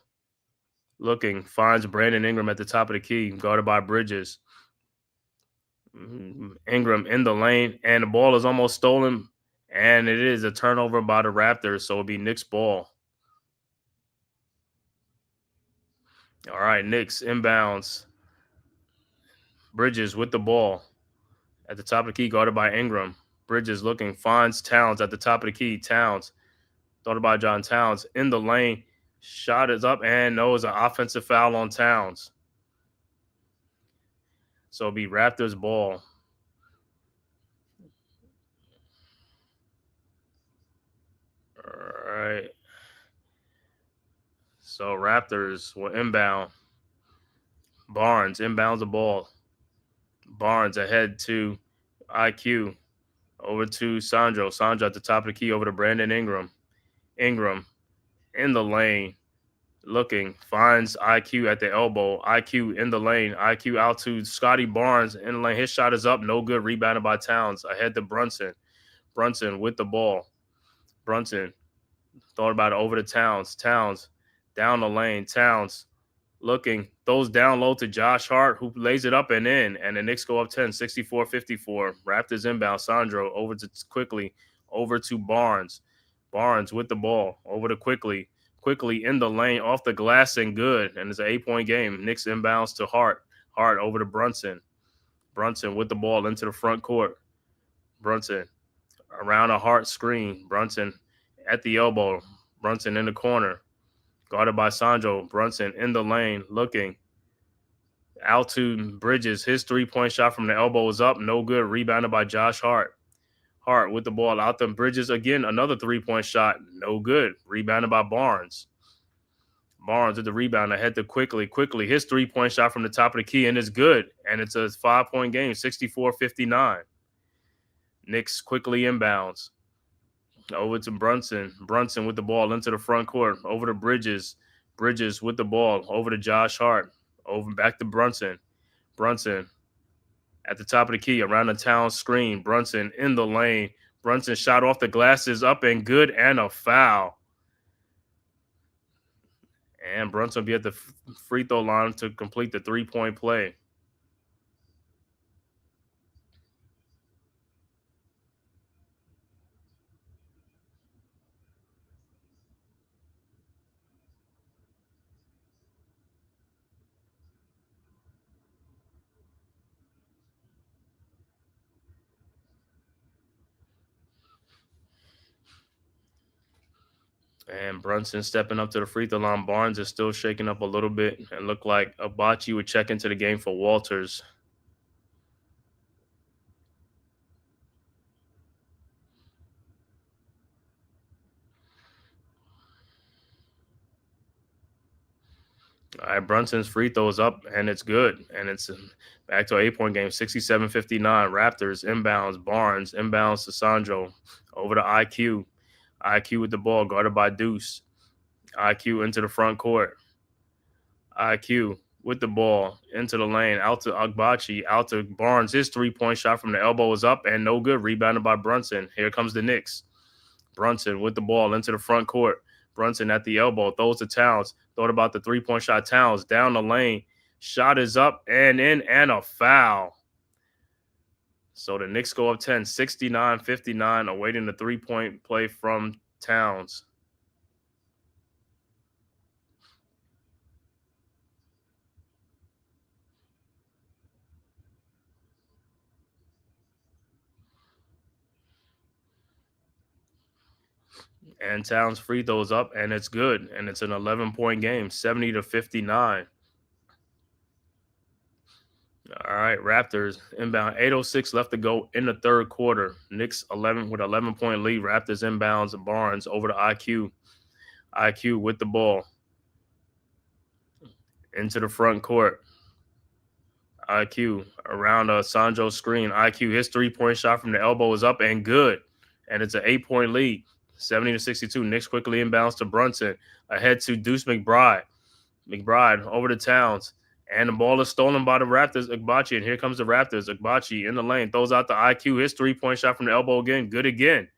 [SPEAKER 4] looking, finds Brandon Ingram at the top of the key, guarded by Bridges. Ingram in the lane, and the ball is almost stolen, and it is a turnover by the Raptors, so it'll be Knicks ball. All right, Knicks inbounds. Bridges with the ball at the top of the key, guarded by Ingram. Bridges looking, finds Towns at the top of the key. Towns, thought about John Towns in the lane. Shot is up, and no, it's an offensive foul on Towns. So it'll be Raptors ball. All right. So Raptors will inbound. Barnes inbounds the ball. Barnes ahead to IQ. Over to Sandro. Sandro at the top of the key over to Brandon Ingram. Ingram in the lane. Looking. Finds IQ at the elbow. IQ in the lane. IQ out to Scotty Barnes in the lane. His shot is up. No good. Rebounded by Towns. Ahead to Brunson. Brunson with the ball. Brunson thought about it over to Towns. Towns down the lane. Towns looking, throws down low to Josh Hart, who lays it up and in, and the Knicks go up 10, 64-54. Raptors inbound. Sandro over to Quickly, over to Barnes. Barnes with the ball, over to Quickly. Quickly in the lane, off the glass and good, and it's an 8-point game. Knicks inbounds to Hart. Hart over to Brunson. Brunson with the ball into the front court. Brunson around a Hart screen. Brunson at the elbow. Brunson in the corner. Guarded by Sandro. Brunson in the lane looking. Out to Bridges. His three-point shot from the elbow is up. No good. Rebounded by Josh Hart. Hart with the ball out to Bridges again. Another three-point shot. No good. Rebounded by Barnes. Barnes with the rebound ahead to Quickly. Quickly, his three-point shot from the top of the key, and it's good. And it's a 5-point game, 64-59. Knicks quickly inbounds. Over to Brunson. Brunson with the ball into the front court. Over to Bridges. Bridges with the ball. Over to Josh Hart. Over back to Brunson. Brunson at the top of the key around the town screen. Brunson in the lane. Brunson shot off the glasses, up and good, and a foul. And Brunson will be at the free throw line to complete the three-point play. And Brunson stepping up to the free throw line. Barnes is still shaking up a little bit and looked like Abachi would check into the game for Walters. All right, Brunson's free throw is up, and it's good. And it's back to an 8-point game, 67-59. Raptors inbounds. Barnes inbounds to Sandro. Over to IQ. IQ with the ball, guarded by Deuce. IQ into the front court. IQ with the ball into the lane, out to Agbachi, out to Barnes. His three-point shot from the elbow is up and no good. Rebounded by Brunson. Here comes the Knicks. Brunson with the ball into the front court. Brunson at the elbow, throws to Towns. Thought about the three-point shot. Towns down the lane. Shot is up and in, and a foul. So the Knicks go up 10, 69-59, awaiting the three-point play from Towns. And Towns free throws up, and it's good. And it's an 11-point game, 70-59. All right, Raptors inbound. 8:06 left to go in the third quarter. Knicks 11-point lead. Raptors inbounds. Barnes over to IQ. IQ with the ball into the front court. IQ around a Sandro screen. IQ, his three-point shot from the elbow is up and good. And it's an 8-point lead. 70-62. Knicks quickly inbounds to Brunson. Ahead to Deuce McBride. McBride over to Towns. And the ball is stolen by the Raptors, Agbachi. And here comes the Raptors. Agbachi in the lane. Throws out the IQ. His three-point shot from the elbow again. Good again.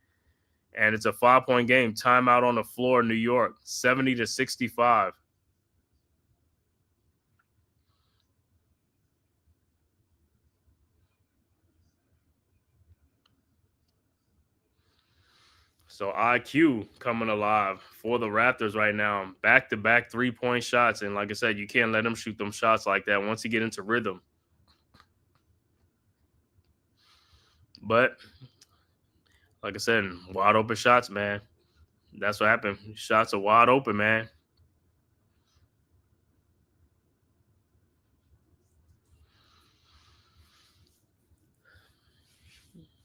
[SPEAKER 4] And it's a 5-point game. Timeout on the floor, New York. 70-65. So IQ coming alive for the Raptors right now. Back-to-back three-point shots. And like I said, you can't let him shoot them shots like that once he get into rhythm. But like I said, wide open shots, man. That's what happened. Shots are wide open, man.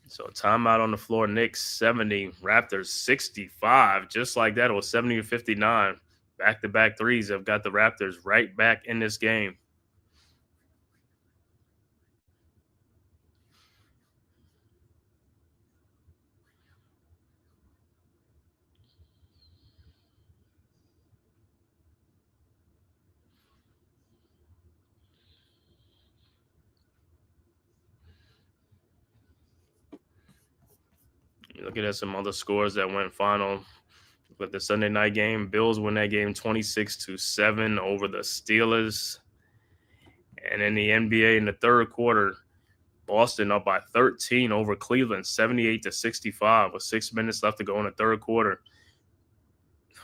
[SPEAKER 4] So timeout on the floor. Knicks 70, Raptors 65. Just like that, it was 70-59. Back-to-back threes have got the Raptors right back in this game. Looking at some other scores that went final. But the Sunday night game, Bills win that game 26-7 over the Steelers. And in the NBA in the third quarter, Boston up by 13 over Cleveland, 78-65 with 6 minutes left to go in the third quarter.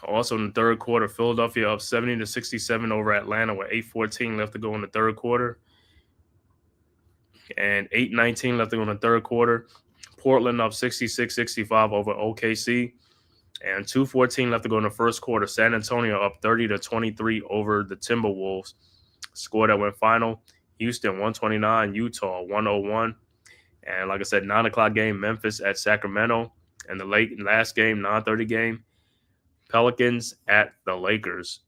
[SPEAKER 4] Also in the third quarter, Philadelphia up 70-67 over Atlanta with 8:14 left to go in the third quarter. And 8:19 left to go in the third quarter. Portland up 66-65 over OKC. And 2:14 left to go in the first quarter. San Antonio up 30-23 over the Timberwolves. Score that went final. Houston 129, Utah 101. And like I said, 9 o'clock game, Memphis at Sacramento. And the last game, 9:30 game, Pelicans at the Lakers.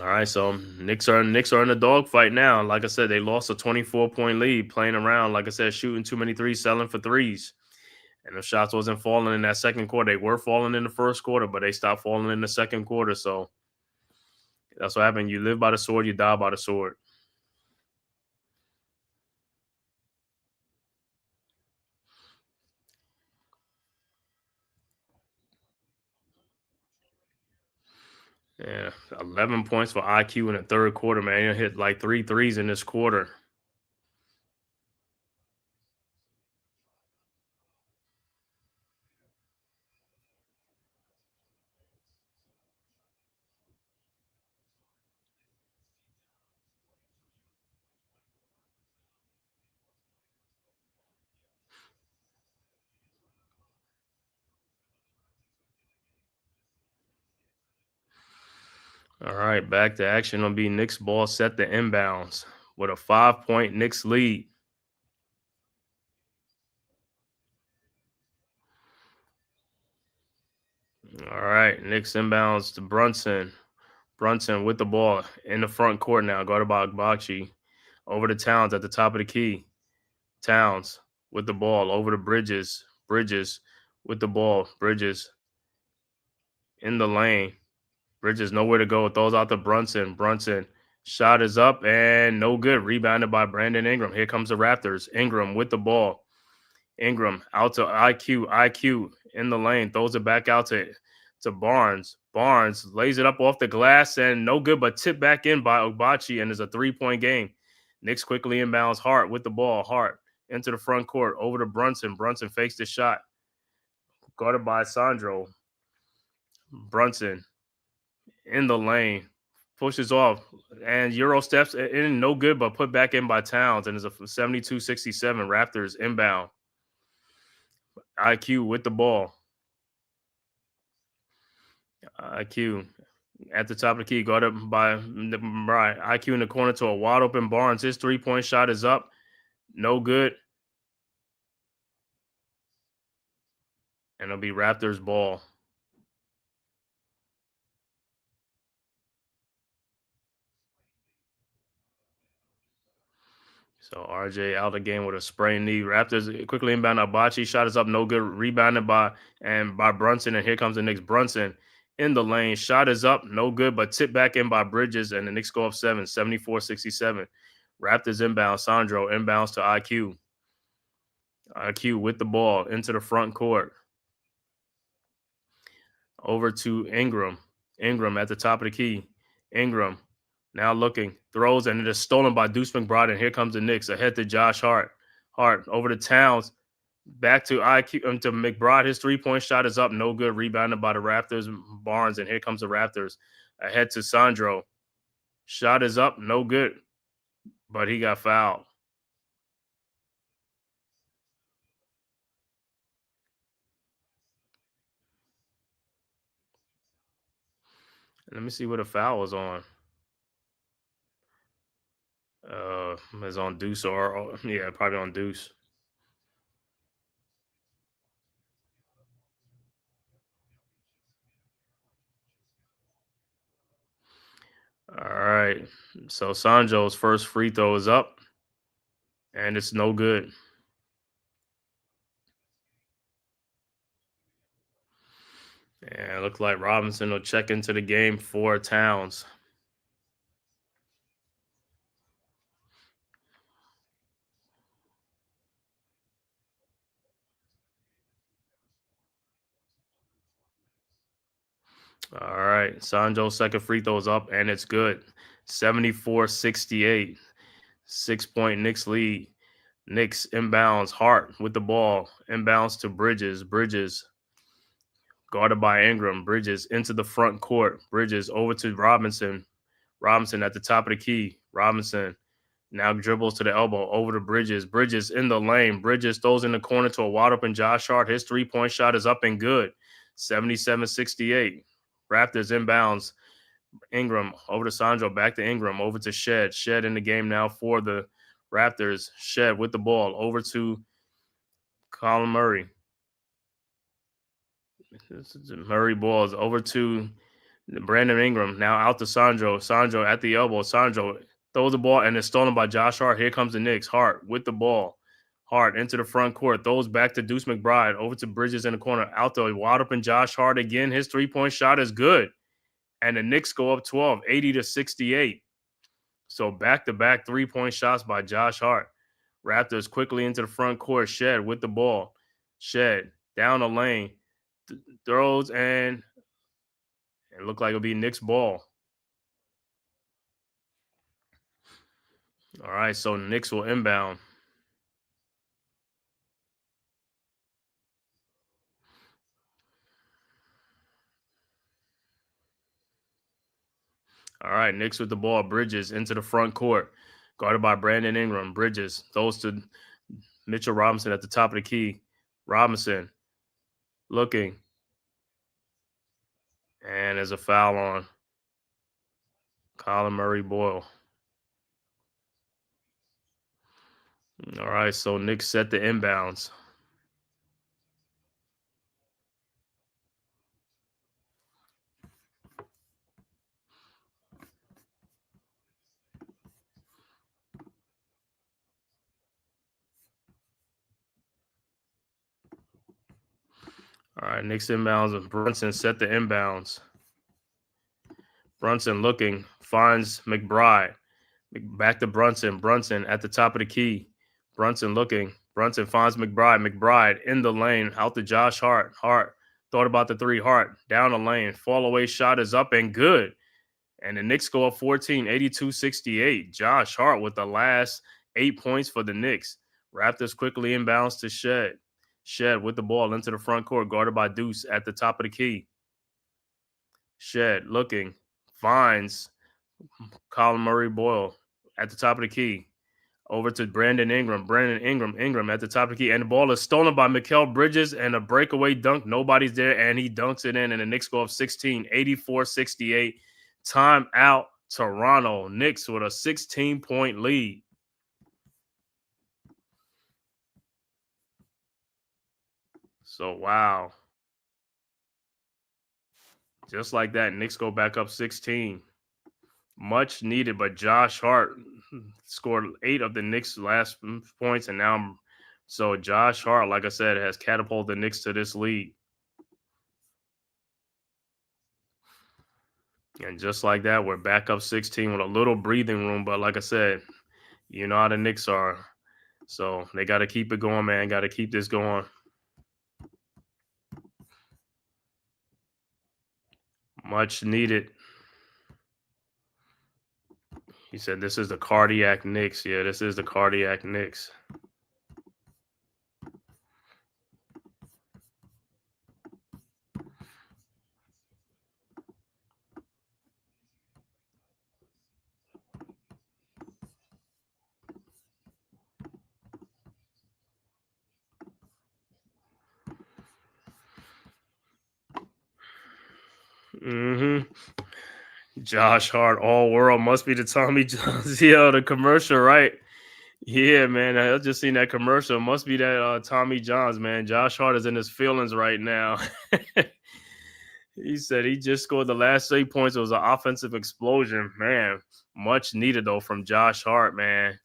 [SPEAKER 4] All right, so Knicks are in the dogfight now. Like I said, they lost a 24-point lead playing around. Like I said, shooting too many threes, selling for threes. And the shots wasn't falling in that second quarter. They were falling in the first quarter, but they stopped falling in the second quarter. So that's what happened. You live by the sword, you die by the sword. Yeah, 11 points for IQ in the third quarter, man. He hit like 3 threes in this quarter. All right, back to action. It'll be Knicks ball set to inbounds with a 5-point Knicks lead. All right, Knicks inbounds to Brunson. Brunson with the ball in the front court now, guarded by Agbachi. Over to Towns at the top of the key. Towns with the ball over to Bridges. Bridges with the ball. Bridges in the lane. Bridges nowhere to go. Throws out to Brunson. Brunson shot is up and no good. Rebounded by Brandon Ingram. Here comes the Raptors. Ingram with the ball. Ingram out to IQ. IQ in the lane. Throws it back out to Barnes. Barnes lays it up off the glass and no good, but tipped back in by Ogbachi, and it's a 3-point game. Knicks quickly inbounds. Hart with the ball. Hart into the front court. Over to Brunson. Brunson fakes the shot. Guarded by Sandro. Brunson in the lane. Pushes off. And Euro steps in. No good, but put back in by Towns. And it's a 72-67 Raptors inbound. IQ with the ball. IQ at the top of the key, guarded by IQ in the corner to a wide open Barnes. His 3-point shot is up. No good. And it'll be Raptors ball. So RJ out of the game with a sprained knee. Raptors quickly inbound. Abachi shot is up, no good. Rebounded by Brunson, and here comes the Knicks. Brunson in the lane. Shot is up, no good, but tipped back in by Bridges, and the Knicks go up 7, 74-67. Raptors inbound. Sandro inbounds to IQ. IQ with the ball into the front court. Over to Ingram. Ingram at the top of the key. Ingram now looking, throws, and it is stolen by Deuce McBride. And here comes the Knicks ahead to Josh Hart. Hart over to Towns. Back to IQ to McBride. His 3-point shot is up, no good. Rebounded by the Raptors. Barnes, and here comes the Raptors ahead to Sandro. Shot is up, no good, but he got fouled. Let me see what the foul was on. It's on Deuce or yeah, probably on Deuce. All right. So Sanjo's first free throw is up, and it's no good. And it looks like Robinson will check into the game for Towns. All right. Sanjo's second free throw is up, and it's good. 74-68. 6-point Knicks lead. Knicks inbounds. Hart with the ball. Inbounds to Bridges. Bridges guarded by Ingram. Bridges into the front court. Bridges over to Robinson. Robinson at the top of the key. Robinson now dribbles to the elbow, over to Bridges. Bridges in the lane. Bridges throws in the corner to a wide open Josh Hart. His three-point shot is up and good. 77-68. Raptors inbounds. Ingram over to Sandro. Back to Ingram. Over to Shed. Shed in the game now for the Raptors. Shed with the ball. Over to Colin Murray. Murray balls over to Brandon Ingram. Now out to Sandro. Sandro at the elbow. Sandro throws the ball and is stolen by Josh Hart. Here comes the Knicks. Hart with the ball. Hart into the front court. Throws back to Deuce McBride. Over to Bridges in the corner. Out to wide open Josh Hart again. His three-point shot is good. And the Knicks go up 12, 80-68. So back-to-back three-point shots by Josh Hart. Raptors quickly into the front court. Shed with the ball. Shed down the lane. Throws and it looked like it'll be Knicks ball. All right, so Knicks will inbound. All right, Knicks with the ball. Bridges into the front court. Guarded by Brandon Ingram. Bridges throws to Mitchell Robinson at the top of the key. Robinson looking. And there's a foul on Colin Murray Boyle. All right, so Knicks set the inbounds. All right, Knicks inbounds and Brunson set the inbounds. Brunson looking, finds McBride. Back to Brunson. Brunson at the top of the key. Brunson looking. Brunson finds McBride. McBride in the lane. Out to Josh Hart. Hart thought about the three. Hart down the lane. Fall away shot is up and good. And the Knicks go up 14, 82-68. Josh Hart with the last 8 points for the Knicks. Raptors quickly inbounds to Shed. Shed with the ball into the front court, guarded by Deuce at the top of the key. Shed looking, finds Colin Murray Boyle at the top of the key. Over to Brandon Ingram. Ingram at the top of the key. And the ball is stolen by Mikal Bridges and a breakaway dunk. Nobody's there, and he dunks it in, and the Knicks go up 16, 84-68. Time out, Toronto. Knicks with a 16-point lead. So, wow. Just like that, Knicks go back up 16. Much needed, but Josh Hart scored 8 of the Knicks' last points, and now so Josh Hart, like I said, has catapulted the Knicks to this lead. And just like that, we're back up 16 with a little breathing room. But like I said, you know how the Knicks are. So they got to keep it going, man. Got to keep this going. Much needed. He said this is the cardiac Knicks. Yeah, this is the cardiac Knicks. Josh Hart, all world must be the Tommy Johns. Yeah, the commercial, right? Yeah, man. I just seen that commercial. Must be that Tommy Johns, man. Josh Hart is in his feelings right now. He said he just scored the last 8 points. It was an offensive explosion, man. Much needed though from Josh Hart, man.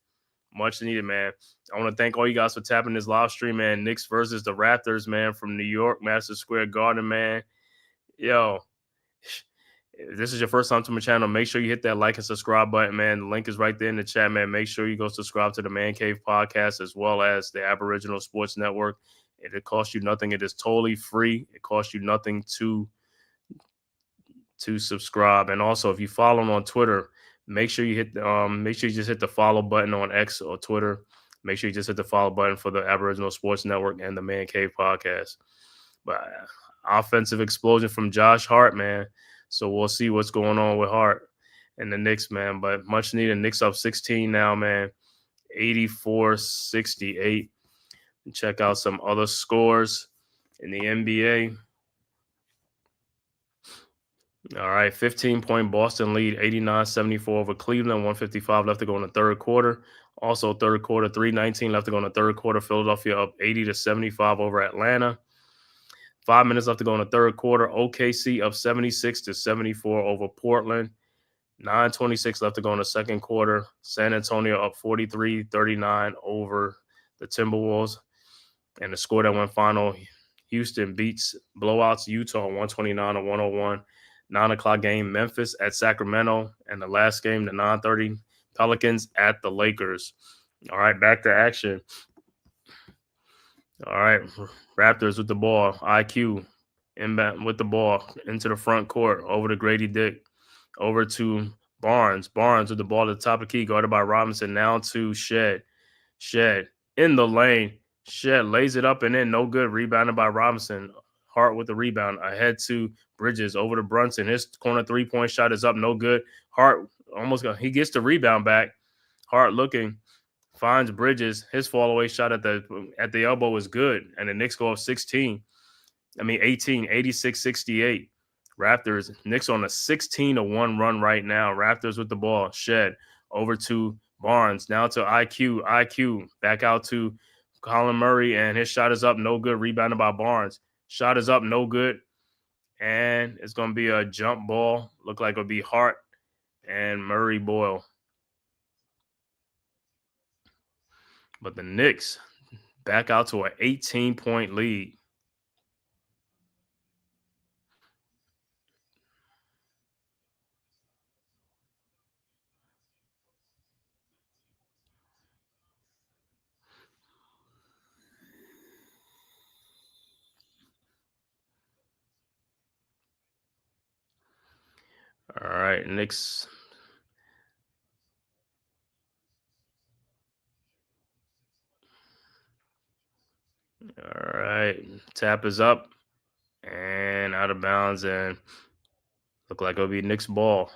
[SPEAKER 4] Much needed, man. I want to thank all you guys for tapping this live stream, man. Knicks versus the Raptors, man, from New York, Madison Square Garden, man. Yo, if this is your first time to my channel, make sure you hit that like and subscribe button, man. The link is right there in the chat, man. Make sure you go subscribe to the Man-Cave podcast as well as the Aboriginal Sports Network. It costs you nothing. It is totally free. It costs you nothing to subscribe. And also, if you follow them on Twitter, make sure you just hit the follow button on X or Twitter. Make sure you just hit the follow button for the Aboriginal Sports Network and the Man-Cave podcast. But offensive explosion from Josh Hart, man. So we'll see what's going on with Hart. and the Knicks, man. But much needed. Knicks up 16 now, man. 84-68. Check out some other scores in the NBA. All right, 15-point Boston lead, 89-74 over Cleveland, 155 left to go in the third quarter. Also, third quarter, 3:19 left to go in the third quarter. Philadelphia up 80-75 over Atlanta. 5 minutes left to go in the third quarter. OKC up 76-74 over Portland. 9:26 left to go in the second quarter. San Antonio up 43-39 over the Timberwolves. And the score that went final, Houston blowouts Utah 129-101. 9 o'clock game, Memphis at Sacramento. And the last game, the 9:30, Pelicans at the Lakers. All right, back to action. All right, Raptors with the ball. IQ inbound with the ball into the front court, over to Grady Dick, over to Barnes. Barnes with the ball at the top of the key, guarded by Robinson. Now to Shed. Shed in the lane. Shed lays it up and in. No good. Rebounded by Robinson. Hart with the rebound. Ahead to Bridges. Over to Brunson. His corner three-point shot is up. No good. Hart he gets the rebound back. Hart looking. Finds Bridges. His fall-away shot at the elbow is good. And the Knicks go up 18, 86-68. Raptors, Knicks on a 16-1 run right now. Raptors with the ball. Shed over to Barnes. Now to IQ. IQ back out to Colin Murray, and his shot is up. No good. Rebounded by Barnes. Shot is up. No good. And it's going to be a jump ball. Look like it'll be Hart and Murray Boyle. But the Knicks back out to an 18-point lead. All right, Knicks. All right, tap is up and out of bounds, and look like it'll be Knicks ball.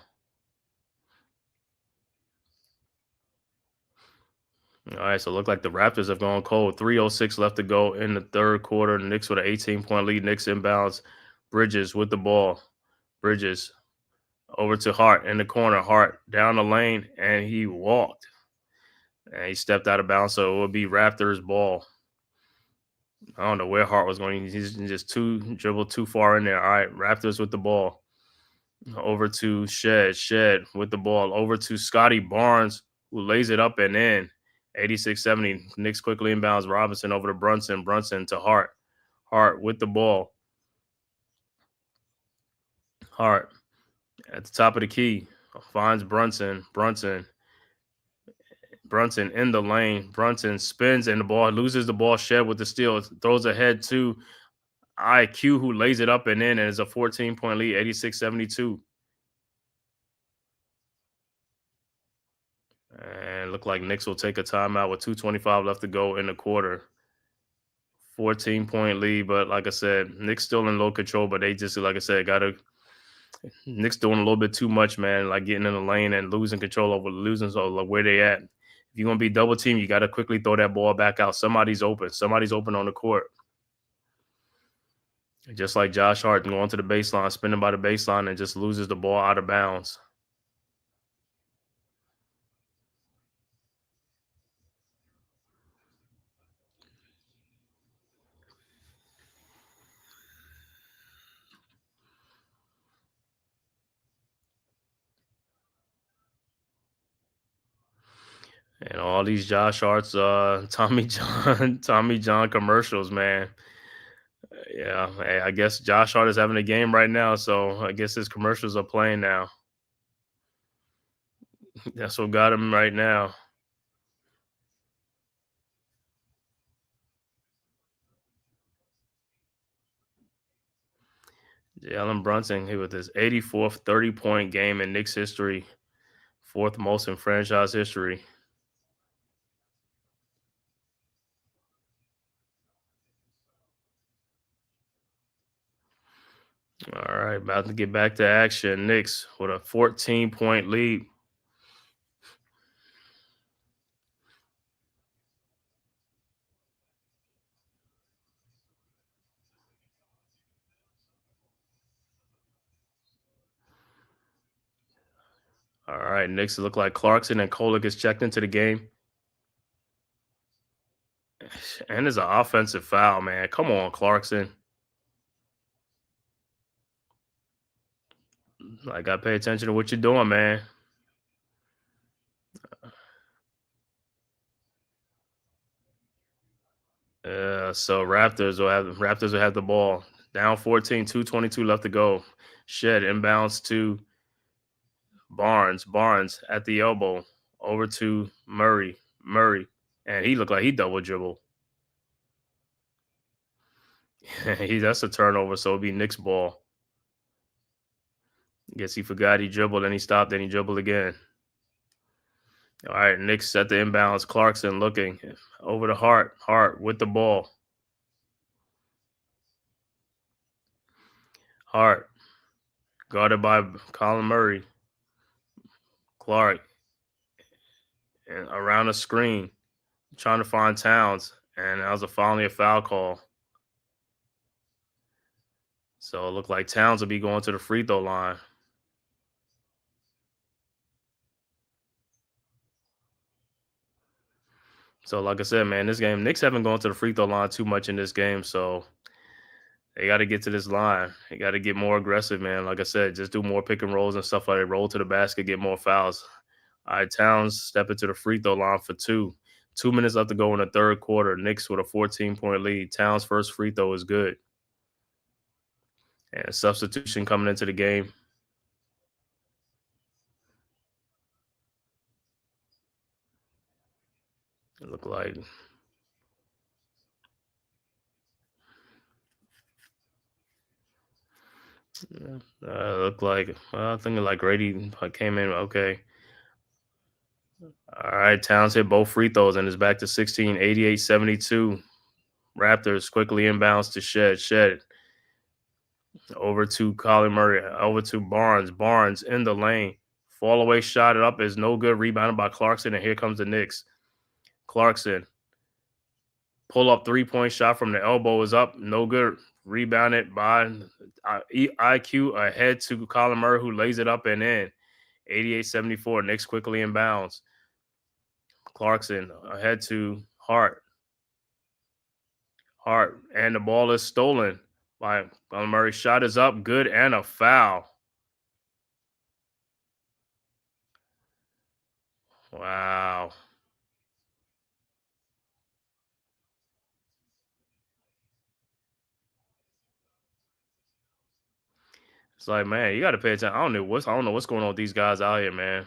[SPEAKER 4] All right, so it look like the Raptors have gone cold. 3:06 left to go in the third quarter. The Knicks with an 18-point lead. Knicks inbounds. Bridges with the ball. Bridges over to Hart in the corner. Hart down the lane, and he walked. And he stepped out of bounds, so it will be Raptors ball. I don't know where Hart was going. He's just dribbled too far in there. All right, Raptors with the ball. Over to Shed. Shed with the ball. Over to Scotty Barnes, who lays it up and in. 86-70. Knicks quickly inbounds. Robinson over to Brunson. Brunson to Hart. Hart with the ball. Hart at the top of the key. Finds Brunson. Brunson in the lane. Brunson spins and the ball loses the ball. Shed with the steal. Throws ahead to IQ, who lays it up and in, and it's a 14-point lead, 86-72. And look like Knicks will take a timeout with 2:25 left to go in the quarter. 14-point lead, but like I said, Knicks still in low control, but they just, like I said, Knicks doing a little bit too much, man, like getting in the lane and losing so like where they at. If you're going to be double teamed, you got to quickly throw that ball back out. Somebody's open. Somebody's open on the court. Just like Josh Hart going to the baseline, spinning by the baseline, and just loses the ball out of bounds. And all these Josh Hart's Tommy John commercials, man. Yeah, hey, I guess Josh Hart is having a game right now, so I guess his commercials are playing now. That's what got him right now. Jalen Brunson, he with his 84th 30-point game in Knicks history, fourth most in franchise history. All right, about to get back to action. Knicks with a 14-point lead. All right, Knicks look like Clarkson and Kolek is checked into the game. And it's an offensive foul, man. Come on, Clarkson. I got to pay attention to what you're doing, man. So Raptors will have the ball. Down 14, 2:22 left to go. Shed inbounds to Barnes. Barnes at the elbow. Over to Murray. Murray. And he looked like he double dribbled. That's a turnover, so it'll be Knicks ball. Guess he forgot he dribbled, and he stopped, and he dribbled again. All right, Knicks set the inbounds. Clarkson looking over to Hart. Hart with the ball. Hart guarded by Colin Murray. Clark and around the screen, trying to find Towns, and that was finally a foul call. So it looked like Towns will be going to the free throw line. So like I said, man, this game, Knicks haven't gone to the free throw line too much in this game, so they got to get to this line. They got to get more aggressive, man. Like I said, just do more pick and rolls and stuff like that. Roll to the basket, get more fouls. All right, Towns step into the free throw line for 2. 2 minutes left to go in the third quarter. Knicks with a 14-point lead. Towns' first free throw is good. And substitution coming into the game. It looked like I think like Grady came in okay. All right, Towns hit both free throws and is back to 16, 88-72. Raptors quickly inbounds to Shed. Shed over to Colin Murray, over to Barnes. Barnes in the lane. Fall away shot it up is no good. Rebounded by Clarkson, and here comes the Knicks. Clarkson. Pull up 3-point shot from the elbow is up. No good. Rebounded by IQ ahead to Colin Murray, who lays it up and in. 88-74. Knicks quickly inbounds. Clarkson ahead to Hart. Hart. And the ball is stolen by Colin Murray. Shot is up. Good and a foul. Wow. It's like, man, you got to pay attention. I don't know what's going on with these guys out here, man.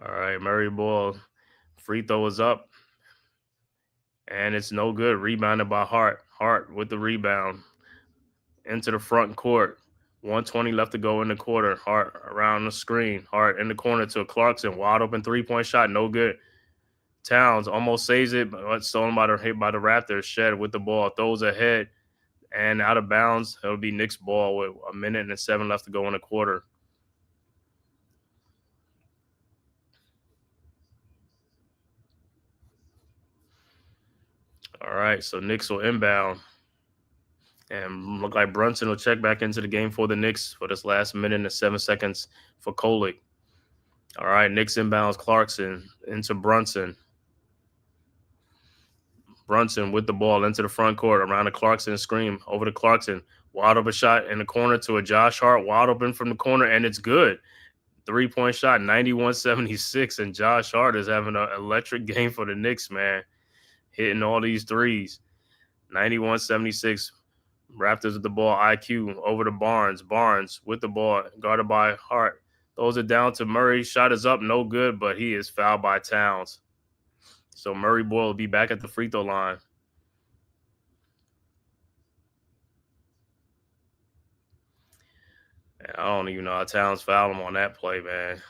[SPEAKER 4] All right, Murray ball. Free throw is up. And it's no good. Rebounded by Hart. Hart with the rebound. Into the front court. 1:20 left to go in the quarter. Hart around the screen. Hart in the corner to Clarkson. Wide open 3-point shot. No good. Towns almost saves it, but stolen by the Raptors. Shed with the ball. Throws ahead and out of bounds. It'll be Knicks ball with 1:07 left to go in the quarter. All right, so Knicks will inbound. And look like Brunson will check back into the game for the Knicks for this last minute and 7 seconds for Kolek. All right, Knicks inbounds Clarkson into Brunson. Brunson with the ball into the front court around the Clarkson screen. Over to Clarkson. Wide open shot in the corner to a Josh Hart. Wide open from the corner, and it's good. 3-point shot, 91-76. And Josh Hart is having an electric game for the Knicks, man. Hitting all these threes. 91-76. Raptors with the ball. IQ over to Barnes. Barnes with the ball, guarded by Hart. Throws it down to Murray. Shot is up, no good, but he is fouled by Towns. So Murray Boyle will be back at the free throw line. I don't even know how Towns fouled him on that play, man.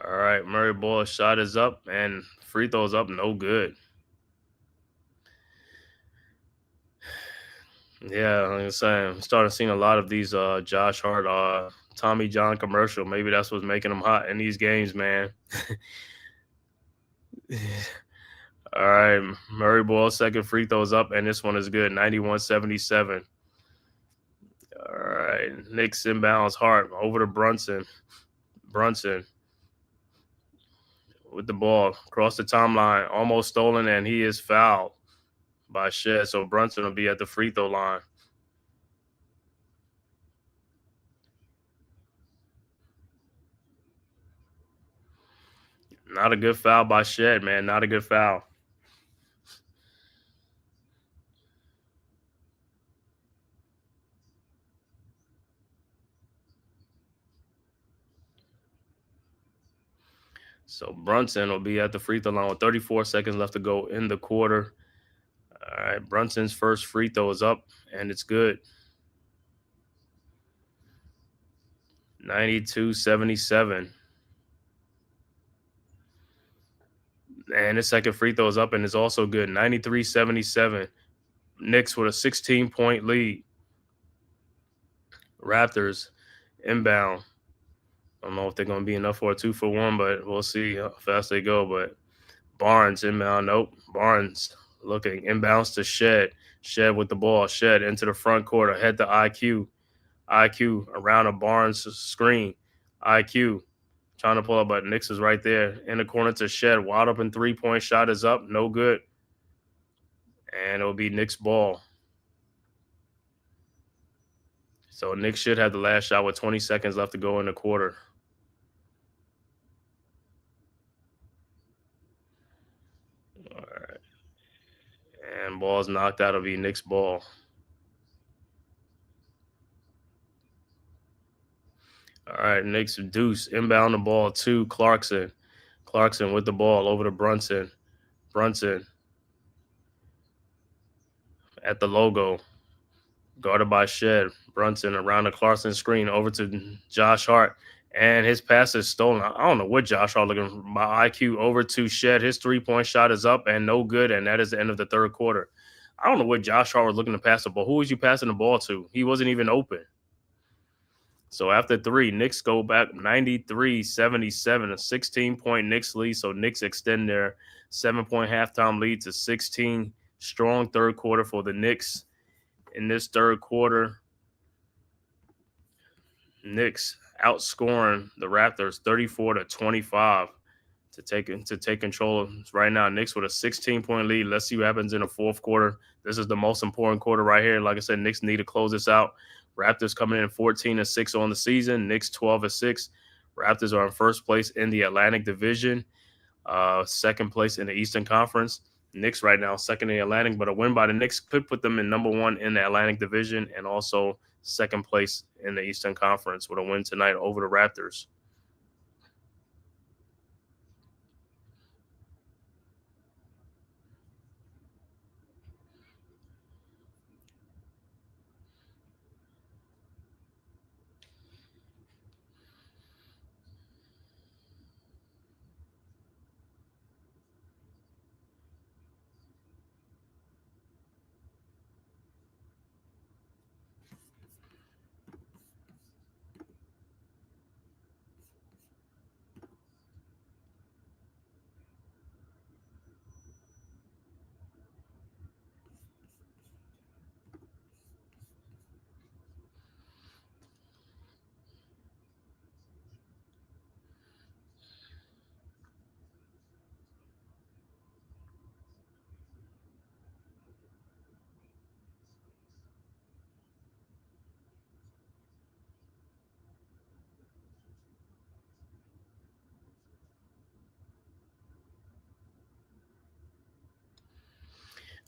[SPEAKER 4] All right, Murray Ball shot is up and free throws up, no good. Yeah, like I'm saying, I'm starting seeing a lot of these Josh Hart, Tommy John commercial. Maybe that's what's making him hot in these games, man. All right, Murray Ball second free throws up, and this one is good, 91-77. All right, Knicks inbounds Hart over to Brunson. Brunson with the ball across the timeline, almost stolen, and he is fouled by Shed. So Brunson will be at the free throw line. Not a good foul by Shed, man. Not a good foul. So Brunson will be at the free throw line with 34 seconds left to go in the quarter. All right, Brunson's first free throw is up, and it's good. 92-77. And his second free throw is up, and it's also good. 93-77. Knicks with a 16-point lead. Raptors inbound. I don't know if they're going to be enough for a 2-for-1, but we'll see how fast they go. But Barnes inbound. Nope. Barnes looking inbounds to Shed. Shed with the ball. Shed into the front court ahead to IQ. IQ around a Barnes screen. IQ trying to pull up, but Knicks is right there in the corner to Shed. Wide open 3-point shot is up. No good. And it'll be Knicks ball. So Knicks should have the last shot with 20 seconds left to go in the quarter. All right. And ball's knocked out. It'll be Knicks ball. All right, Knicks deuce. Inbound the ball to Clarkson. Clarkson with the ball over to Brunson. Brunson at the logo. Guarded by Shed. Brunson around the Clarkson screen over to Josh Hart. And his pass is stolen. I don't know what Josh Hart looking by IQ over to Shed. His 3-point shot is up and no good. And that is the end of the third quarter. I don't know what Josh Hart was looking to pass the ball. Who was you passing the ball to? He wasn't even open. So after 3, Knicks go back 93-77, a 16-point Knicks lead. So Knicks extend their 7-point halftime lead to 16. Strong third quarter for the Knicks. In this third quarter, Knicks outscoring the Raptors 34-25 to take control of right now. Knicks with a 16-point lead. Let's see what happens in the fourth quarter. This is the most important quarter right here. Like I said, Knicks need to close this out. Raptors coming in 14-6 on the season. Knicks 12-6. Raptors are in first place in the Atlantic Division, second place in the Eastern Conference. Knicks right now second in the Atlantic, but a win by the Knicks could put them in number 1 in the Atlantic Division and also second place in the Eastern Conference with a win tonight over the Raptors.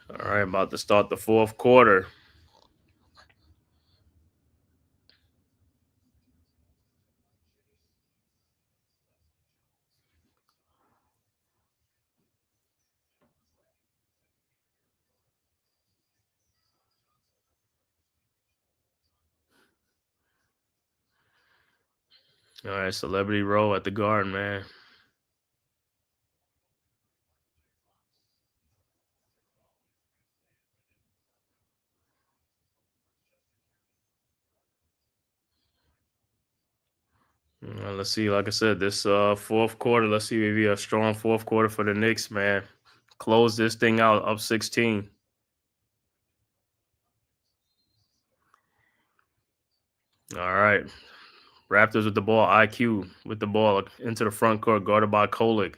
[SPEAKER 4] All right, about to start the fourth quarter. All right, Celebrity Row at the Garden, man. Let's see. Like I said, this fourth quarter. Let's see maybe a strong fourth quarter for the Knicks, man. Close this thing out up 16. All right, Raptors with the ball. IQ with the ball into the front court, guarded by Kolek.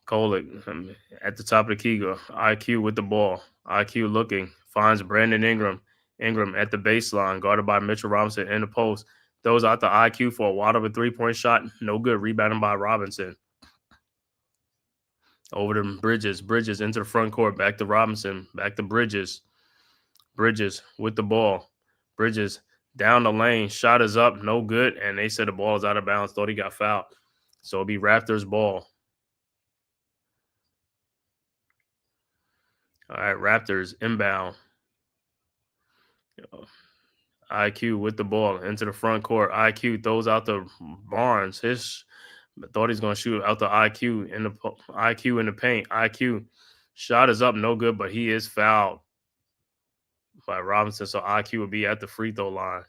[SPEAKER 4] Kolek at the top of the key. IQ with the ball. IQ looking finds Brandon Ingram. Ingram at the baseline, guarded by Mitchell Robinson in the post. Throws out the IQ for a wide open 3-point shot. No good. Rebounded by Robinson. Over to Bridges. Bridges into the front court. Back to Robinson. Back to Bridges. Bridges with the ball. Bridges down the lane. Shot is up. No good. And they said the ball is out of bounds. Thought he got fouled. So it'll be Raptors ball. All right, Raptors inbound. IQ with the ball into the front court. IQ throws out the Barnes. Thought he's going to shoot out the IQ in the paint. IQ shot is up, no good, but he is fouled by Robinson. So IQ will be at the free throw line.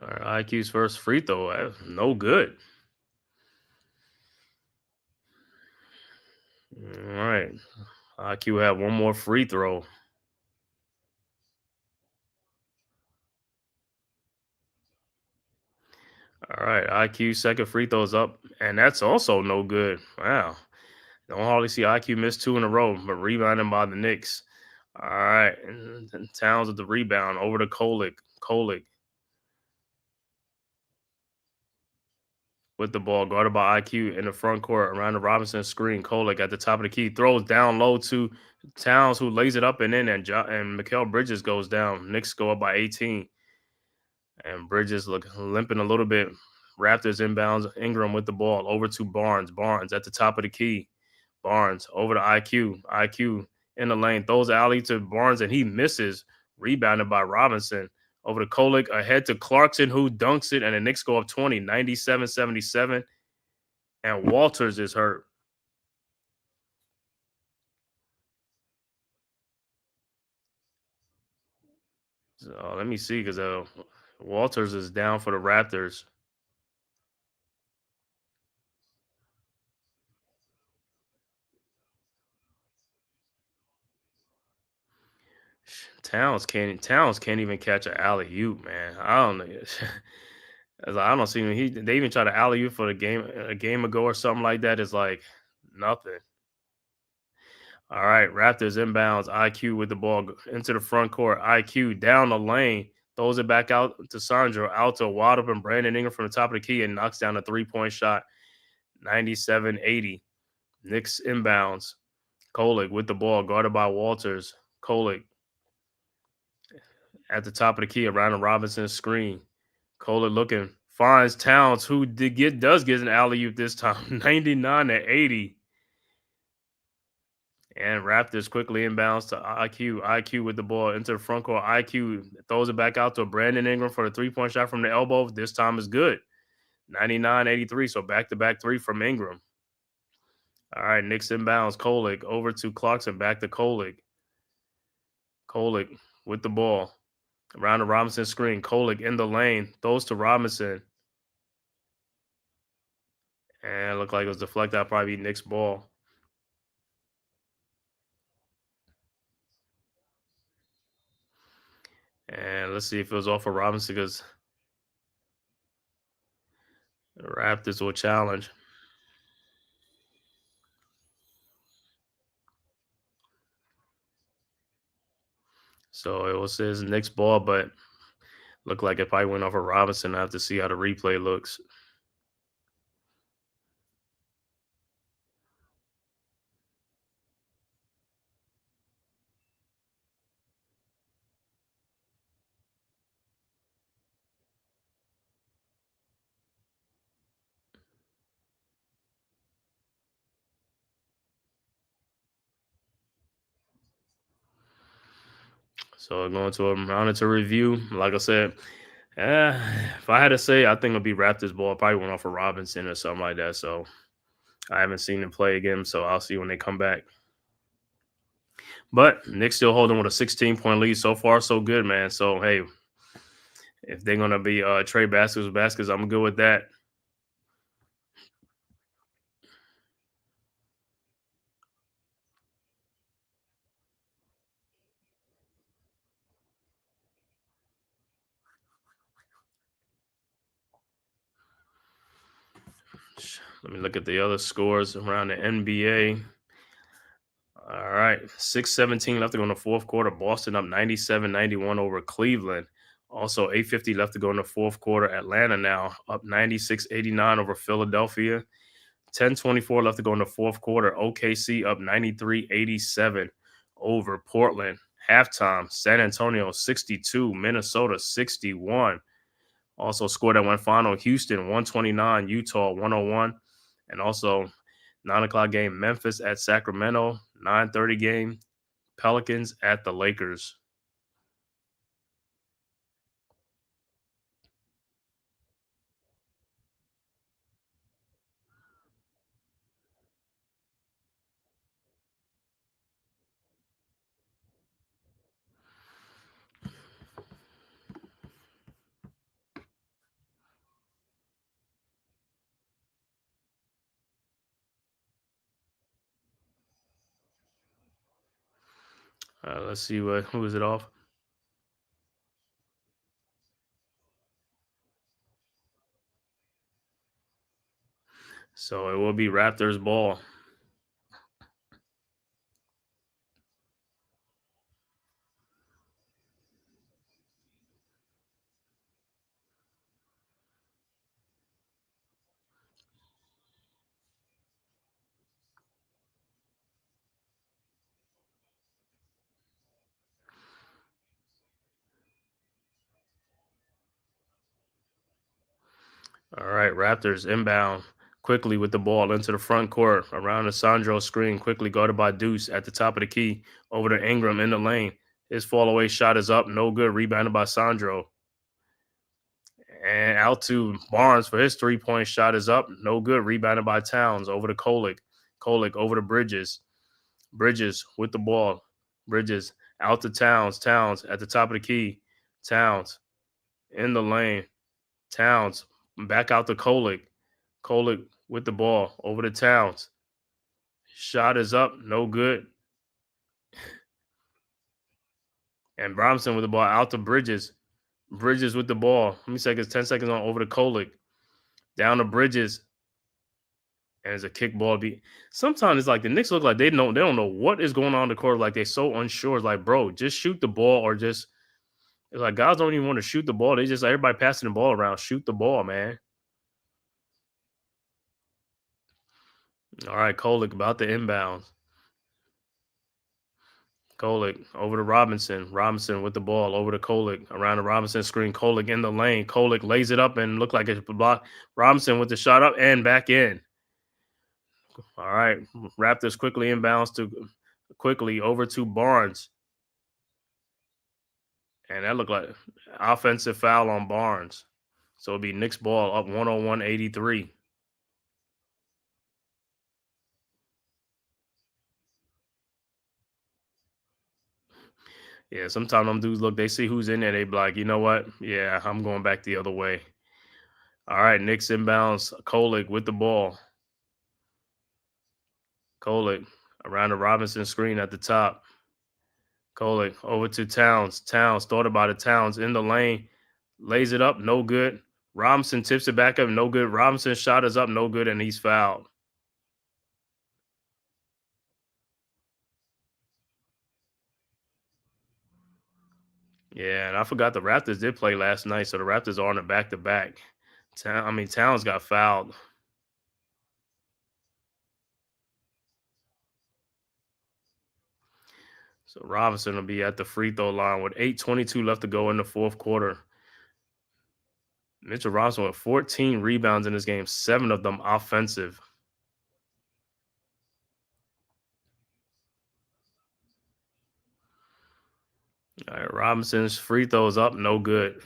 [SPEAKER 4] All right, IQ's first free throw, no good. All right, IQ had one more free throw. All right, IQ second free throws up, and that's also no good. Wow. Don't hardly see IQ miss two in a row, but rebounding by the Knicks. All right, and Towns with the rebound over to Kolek. Kolek with the ball, guarded by IQ in the front court around the Robinson screen. Kolek at the top of the key, throws down low to Towns, who lays it up and in, and Mikal Bridges goes down. Knicks go up by 18, and Bridges look limping a little bit. Raptors inbounds. Ingram with the ball over to Barnes. Barnes at the top of the key. Barnes over to IQ. IQ in the lane, throws alley to Barnes, and he misses. Rebounded by Robinson. Over to Kolek, ahead to Clarkson, who dunks it, and the Knicks go up 20, 97-77. And Walters is hurt. So let me see, because Walters is down for the Raptors. Towns can't even catch an alley oop, man. I don't know. I don't see him. They even tried to alley oop for a game ago or something like that. It's like nothing. All right, Raptors inbounds. IQ with the ball into the front court. IQ down the lane, throws it back out to Sandro, out to wide open Brandon Ingram from the top of the key, and knocks down a 3-point shot. 97-80. Knicks inbounds. Kolek with the ball, guarded by Walters. Kolek at the top of the key around the Robinson screen. Kolek looking, finds Towns, who does get an alley oop this time. 99-80. And Raptors quickly inbounds to IQ. IQ with the ball into the front court. IQ throws it back out to Brandon Ingram for the 3-point shot from the elbow. This time is good. 99-83. So back-to-back three from Ingram. All right, Knicks inbounds. Kolek over to Clarkson. Back to Kolek. Kolek with the ball. Around the Robinson screen. Kolek in the lane. Throws to Robinson. And it looked like it was deflected. That'll probably be Knicks ball. And let's see if it was off of Robinson, because the Raptors will challenge. So it was his Knicks ball, but looked like it probably went off of Robinson. I have to see how the replay looks. So going to a monitor review. Like I said, if I had to say, I think it'll be Raptors ball. Probably went off of Robinson or something like that. So I haven't seen him play again. So I'll see when they come back. But Knicks still holding with a 16-point lead. So far, so good, man. So hey, if they're gonna be trade baskets, I'm good with that. Let me look at the other scores around the NBA. All right, 6:17 left to go in the fourth quarter. Boston up 97-91 over Cleveland. Also, 8:50 left to go in the fourth quarter. Atlanta now up 96-89 over Philadelphia. 10:24 left to go in the fourth quarter. OKC up 93-87 over Portland. Halftime, San Antonio 62, Minnesota 61. Also scored at one final, Houston 129, Utah 101. And also 9 o'clock game, Memphis at Sacramento. 9:30 game, Pelicans at the Lakers. Let's see who is it off. So it will be Raptors ball. All right, Raptors inbound quickly with the ball into the front court around the Sandro screen, quickly guarded by Deuce at the top of the key over to Ingram in the lane. His fall away shot is up, no good, rebounded by Sandro. And out to Barnes for his 3-point shot is up, no good, rebounded by Towns over to Kolick. Kolick over to Bridges. Bridges with the ball. Bridges out to Towns. Towns at the top of the key. Towns in the lane. Towns back out to Kolick. Kolick with the ball over to Towns. Shot is up, no good. And Bromson with the ball out to Bridges. Bridges with the ball. How many seconds? 10 seconds on over to Kolick. Down to Bridges. And it's a kick ball. Sometimes it's like the Knicks look like they don't know what is going on in the court. Like they're so unsure. It's like, bro, just shoot the ball or just it's like guys don't even want to shoot the ball. They just everybody passing the ball around. Shoot the ball, man. All right, Kolick about the inbounds. Kolick over to Robinson. Robinson with the ball over to Kolick. Around the Robinson screen. Kolick in the lane. Kolick lays it up and looked like it's blocked. Robinson with the shot up and back in. All right. Raptors quickly inbounds to quickly over to Barnes. And that looked like offensive foul on Barnes. So it'll be Knicks ball up 101-83. Yeah, sometimes them dudes look, they see who's in there, they be like, you know what? Yeah, I'm going back the other way. All right, Knicks inbounds. Kolick with the ball. Kolick around the Robinson screen at the top. Kolick over to Towns. Towns thought about it. Towns in the lane. Lays it up. No good. Robinson tips it back up. No good. Robinson's shot is up. No good. And he's fouled. Yeah, and I forgot the Raptors did play last night, so the Raptors are on a back-to-back. Towns got fouled. So Robinson will be at the free throw line with 8:22 left to go in the fourth quarter. Mitchell Robinson with 14 rebounds in this game, 7 of them offensive. All right, Robinson's free throws up, no good.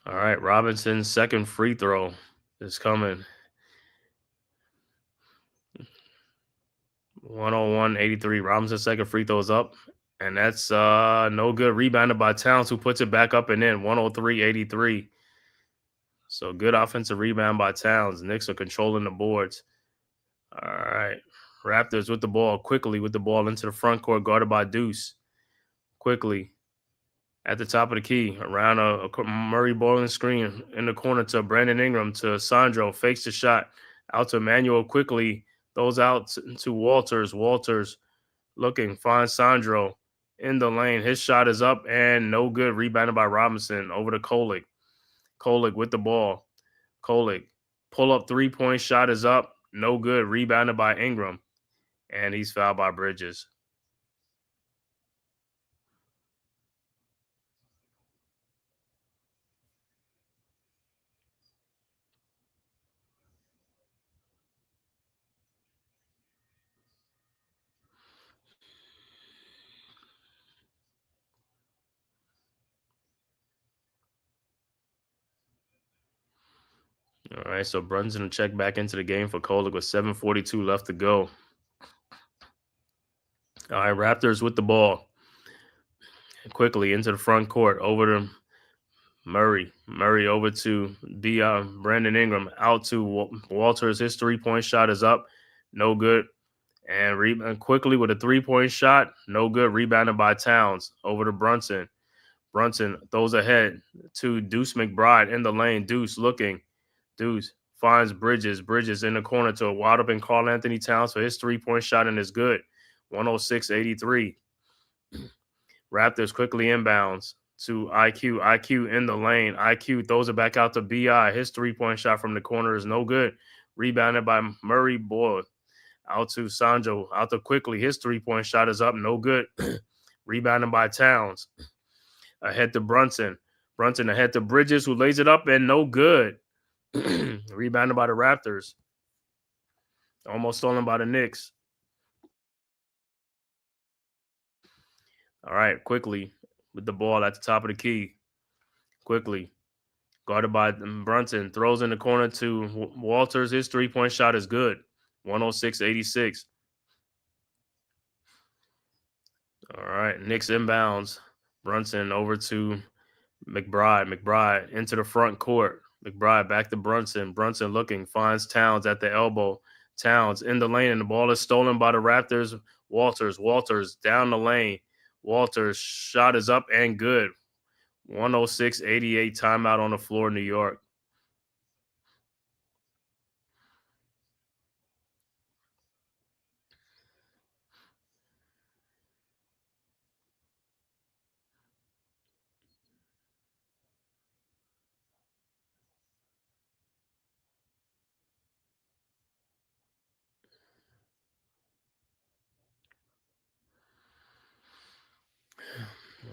[SPEAKER 4] All right, Robinson's second free throw is coming. 101-83. Robinson's second free throws up, and that's no good. Rebounded by Towns, who puts it back up and in. 103-83. So good offensive rebound by Towns. Knicks are controlling the boards. All right. Raptors with the ball, quickly with the ball into the front court, guarded by Deuce. Quickly at the top of the key, around a Murray bowling screen in the corner to Brandon Ingram, to Sandro, fakes the shot, out to Emmanuel quickly, throws out to Walters. Walters looking, finds Sandro in the lane. His shot is up and no good. Rebounded by Robinson over to Kolek. Kolek with the ball. Kolek, pull up 3-point shot is up. No good. Rebounded by Ingram. And he's fouled by Bridges. All right, so Brunson will check back into the game for Kolek with 7:42 left to go. All right, Raptors with the ball. Quickly into the front court, over to Murray. Murray over to Brandon Ingram. Out to Walters. His 3-point shot is up. No good. And quickly with a 3-point shot. No good. Rebounded by Towns. Over to Brunson. Brunson throws ahead to Deuce McBride in the lane. Deuce looking. Deuce finds Bridges. Bridges in the corner to a wide open Karl Anthony Towns for his 3-point shot and is good. 106-83. Raptors quickly inbounds to IQ. IQ in the lane. IQ throws it back out to BI. His 3-point shot from the corner is no good. Rebounded by Murray Boyd. Out to Sandro. Out to quickly. His 3-point shot is up. No good. Rebounded by Towns. Ahead to Brunson. Brunson ahead to Bridges, who lays it up and no good. Rebounded by the Raptors. Almost stolen by the Knicks. All right, quickly with the ball at the top of the key. Quickly. Guarded by Brunson. Throws in the corner to Walters. His 3-point shot is good. 106-86. All right, Knicks inbounds. Brunson over to McBride. McBride into the front court. McBride back to Brunson. Brunson looking, finds Towns at the elbow. Towns in the lane, and the ball is stolen by the Raptors. Walters down the lane. Walters' shot is up and good. 106-88, timeout on the floor, New York.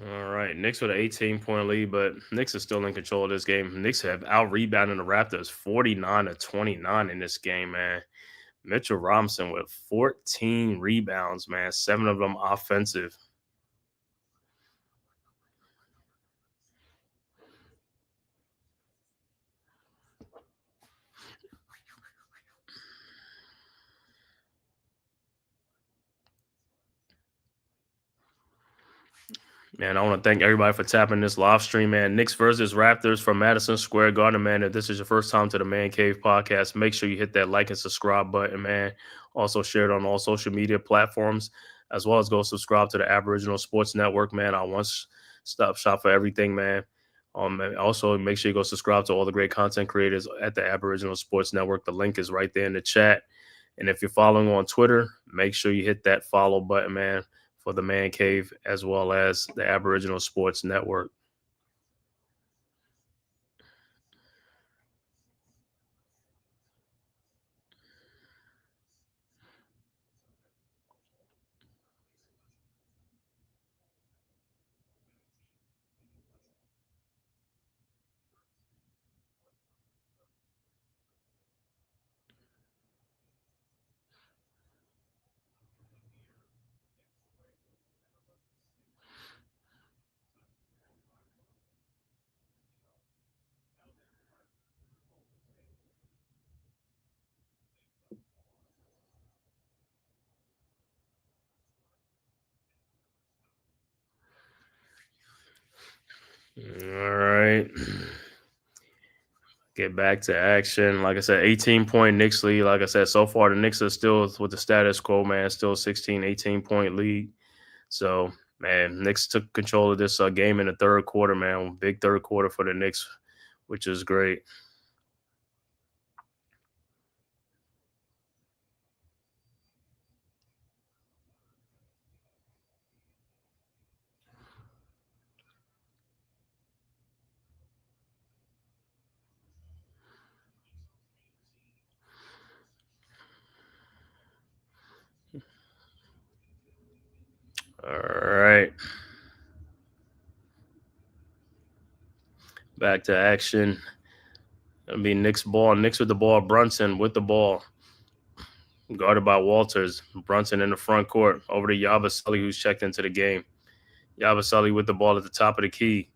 [SPEAKER 4] All right, Knicks with an 18-point lead, but Knicks is still in control of this game. Knicks have out-rebounded the Raptors 49-29 in this game, man. Mitchell Robinson with 14 rebounds, man. 7 of them offensive. Man, I want to thank everybody for tapping this live stream, man. Knicks versus Raptors from Madison Square Garden, man. If this is your first time to the Man Cave podcast, make sure you hit that like and subscribe button, man. Also share it on all social media platforms, as well as go subscribe to the Aboriginal Sports Network, man. Our one-stop shop for everything, man. Also, make sure you go subscribe to all the great content creators at the Aboriginal Sports Network. The link is right there in the chat. And if you're following on Twitter, make sure you hit that follow button, man, for the Man Cave as well as the Aboriginal Sports Network. All right. Get back to action. Like I said, 18-point Knicks lead. Like I said, so far the Knicks are still with the status quo, man. Still 16, 18-point lead. So, man, Knicks took control of this game in the third quarter, man. Big third quarter for the Knicks, which is great. All right. Back to action. It'll be Knicks ball. Knicks with the ball. Brunson with the ball. Guarded by Walters. Brunson in the front court. Over to Yabusele, who's checked into the game. Yabusele with the ball at the top of the key.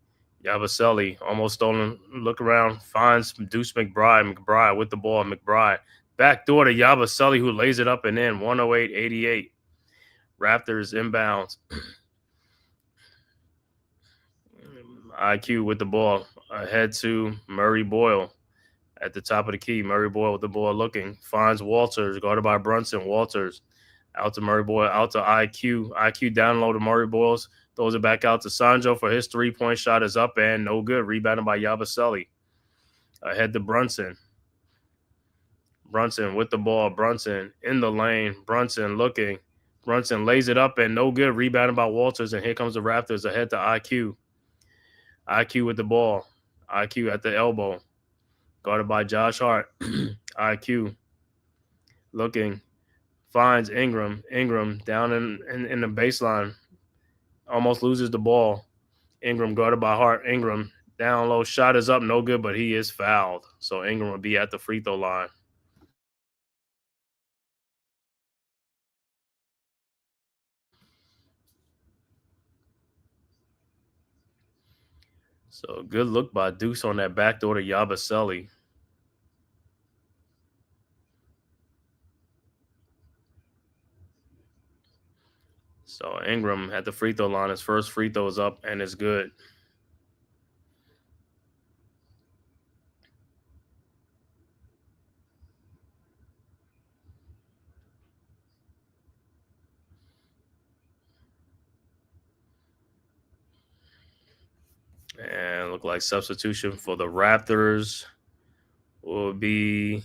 [SPEAKER 4] Yabusele almost stolen. Look around. Finds Deuce McBride. McBride with the ball. McBride. Backdoor to Yabusele, who lays it up and in. 108-88. Raptors inbounds. IQ with the ball. Ahead to Murray Boyle. At the top of the key, Murray Boyle with the ball looking. Finds Walters, guarded by Brunson. Walters out to Murray Boyle, out to IQ. IQ down low to Murray Boyles. Throws it back out to Sanjo for his three-point shot is up and no good. Rebounded by Yabusele. Ahead to Brunson. Brunson with the ball. Brunson in the lane. Brunson looking. Brunson lays it up and no good. Rebounded by Walters. And here comes the Raptors ahead to IQ. IQ with the ball. IQ at the elbow. Guarded by Josh Hart. IQ looking. Finds Ingram. Ingram down in the baseline. Almost loses the ball. Ingram guarded by Hart. Ingram down low. Shot is up. No good, but he is fouled. So Ingram will be at the free throw line. So good look by Deuce on that backdoor to Yabusele. So Ingram at the free throw line. His first free throw is up and it's good. And look like substitution for the Raptors will be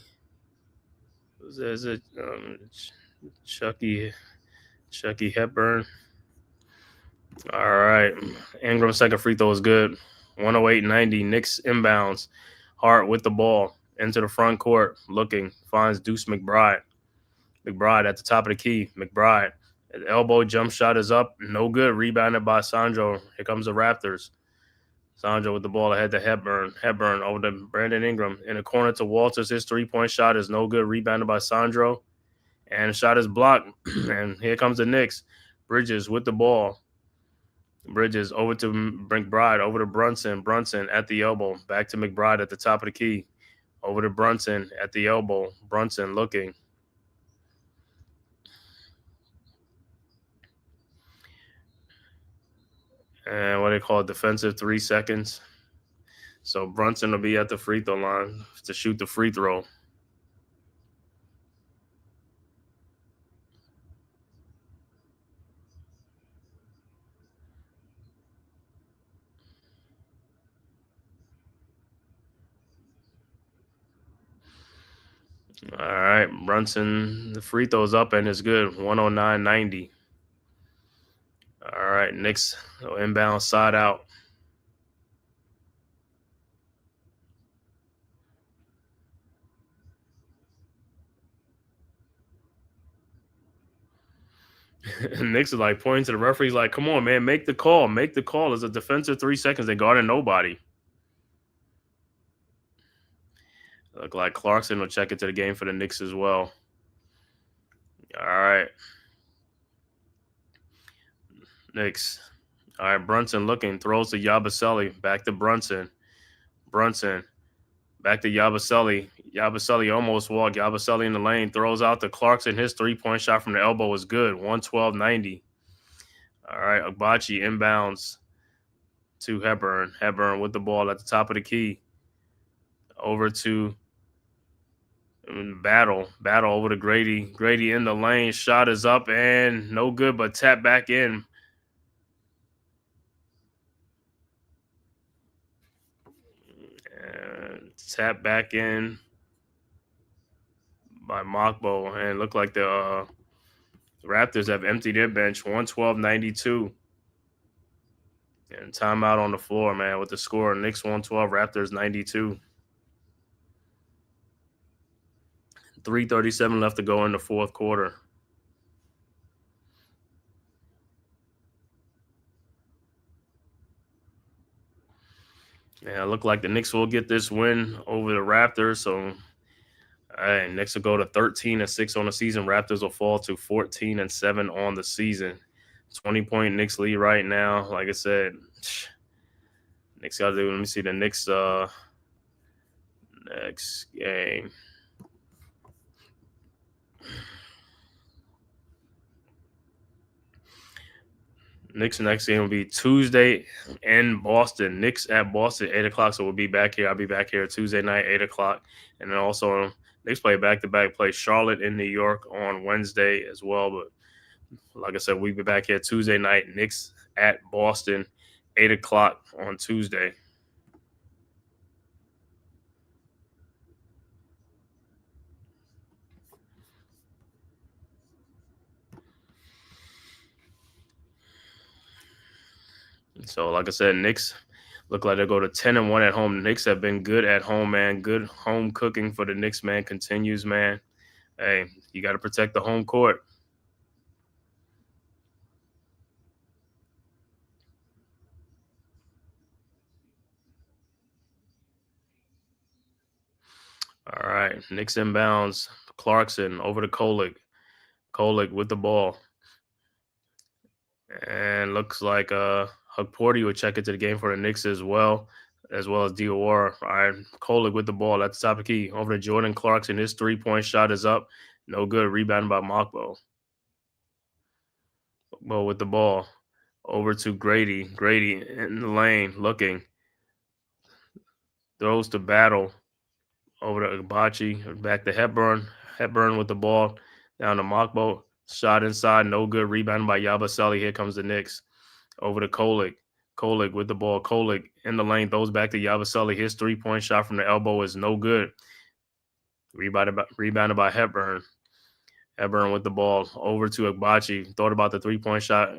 [SPEAKER 4] is it Chucky Hepburn. All right. Ingram's second free throw is good. 108-90. Knicks inbounds. Hart with the ball into the front court. Looking. Finds Deuce McBride. McBride at the top of the key. McBride. His elbow jump shot is up. No good. Rebounded by Sandro. Here comes the Raptors. Sandro with the ball ahead to Hepburn. Hepburn over to Brandon Ingram. In the corner to Walters. His three-point shot is no good. Rebounded by Sandro. And the shot is blocked. And here comes the Knicks. Bridges with the ball. Bridges over to McBride, over to Brunson. Brunson at the elbow. Back to McBride at the top of the key. Over to Brunson at the elbow. Brunson looking. And what they call it, defensive 3 seconds. So Brunson will be at the free throw line to shoot the free throw. All right, Brunson, the free throw's up and it's good. 109.90. All right, Knicks inbound side out. Knicks is like pointing to the referee. He's like, come on, man, make the call. Make the call. It's a defensive 3 seconds. They guarded nobody. Look like Clarkson will check into the game for the Knicks as well. All right. Knicks. All right, Brunson looking. Throws to Yabusele. Back to Brunson. Brunson. Back to Yabusele. Yabusele almost walked. Yabusele in the lane. Throws out to Clarkson. His 3-point shot from the elbow was good. 112.90. All right, Agbachi inbounds to Hepburn. Hepburn with the ball at the top of the key. Over to Battle over to Grady. Grady in the lane. Shot is up and no good, but tap back in. And tap back in by Mokbo. And look like the Raptors have emptied their bench. 112.92. And timeout on the floor, man, with the score. Knicks 112, Raptors 92. 3:37 left to go in the fourth quarter. Yeah, it looked like the Knicks will get this win over the Raptors. So, Knicks will go to 13-6 on the season. Raptors will fall to 14-7 on the season. 20-point Knicks lead right now. Like I said, Knicks got to do. Let me see the Knicks next game. Knicks next game will be Tuesday in Boston. Knicks at Boston, 8 o'clock. So we'll be back here. I'll be back here Tuesday night, 8 o'clock. And then also Knicks play back-to-back, play Charlotte in New York on Wednesday as well. But like I said, we'll be back here Tuesday night. Knicks at Boston, 8 o'clock on Tuesday. So, like I said, Knicks look like they'll go to 10-1 at home. The Knicks have been good at home, man. Good home cooking for the Knicks, man. Continues, man. Hey, you got to protect the home court. All right, Knicks inbounds. Clarkson over to Kolick. Kolick with the ball. And looks like Hugporty would check into the game for the Knicks as well as Dior. All right, Kolick with the ball at the top of the key. Over to Jordan Clarkson. His 3-point shot is up. No good. Rebounded by Mokbo. Mokbo with the ball. Over to Grady. Grady in the lane looking. Throws to Battle. Over to Agbachi. Back to Hepburn. Hepburn with the ball. Down to Mokbo. Shot inside. No good. Rebounded by Yabusele. Here comes the Knicks. Over to Kolick. Kolick with the ball. Kolick in the lane. Throws back to Yabusele. His 3-point shot from the elbow is no good. Rebounded by Hepburn. Hepburn with the ball. Over to Agbachi. Thought about the 3-point shot.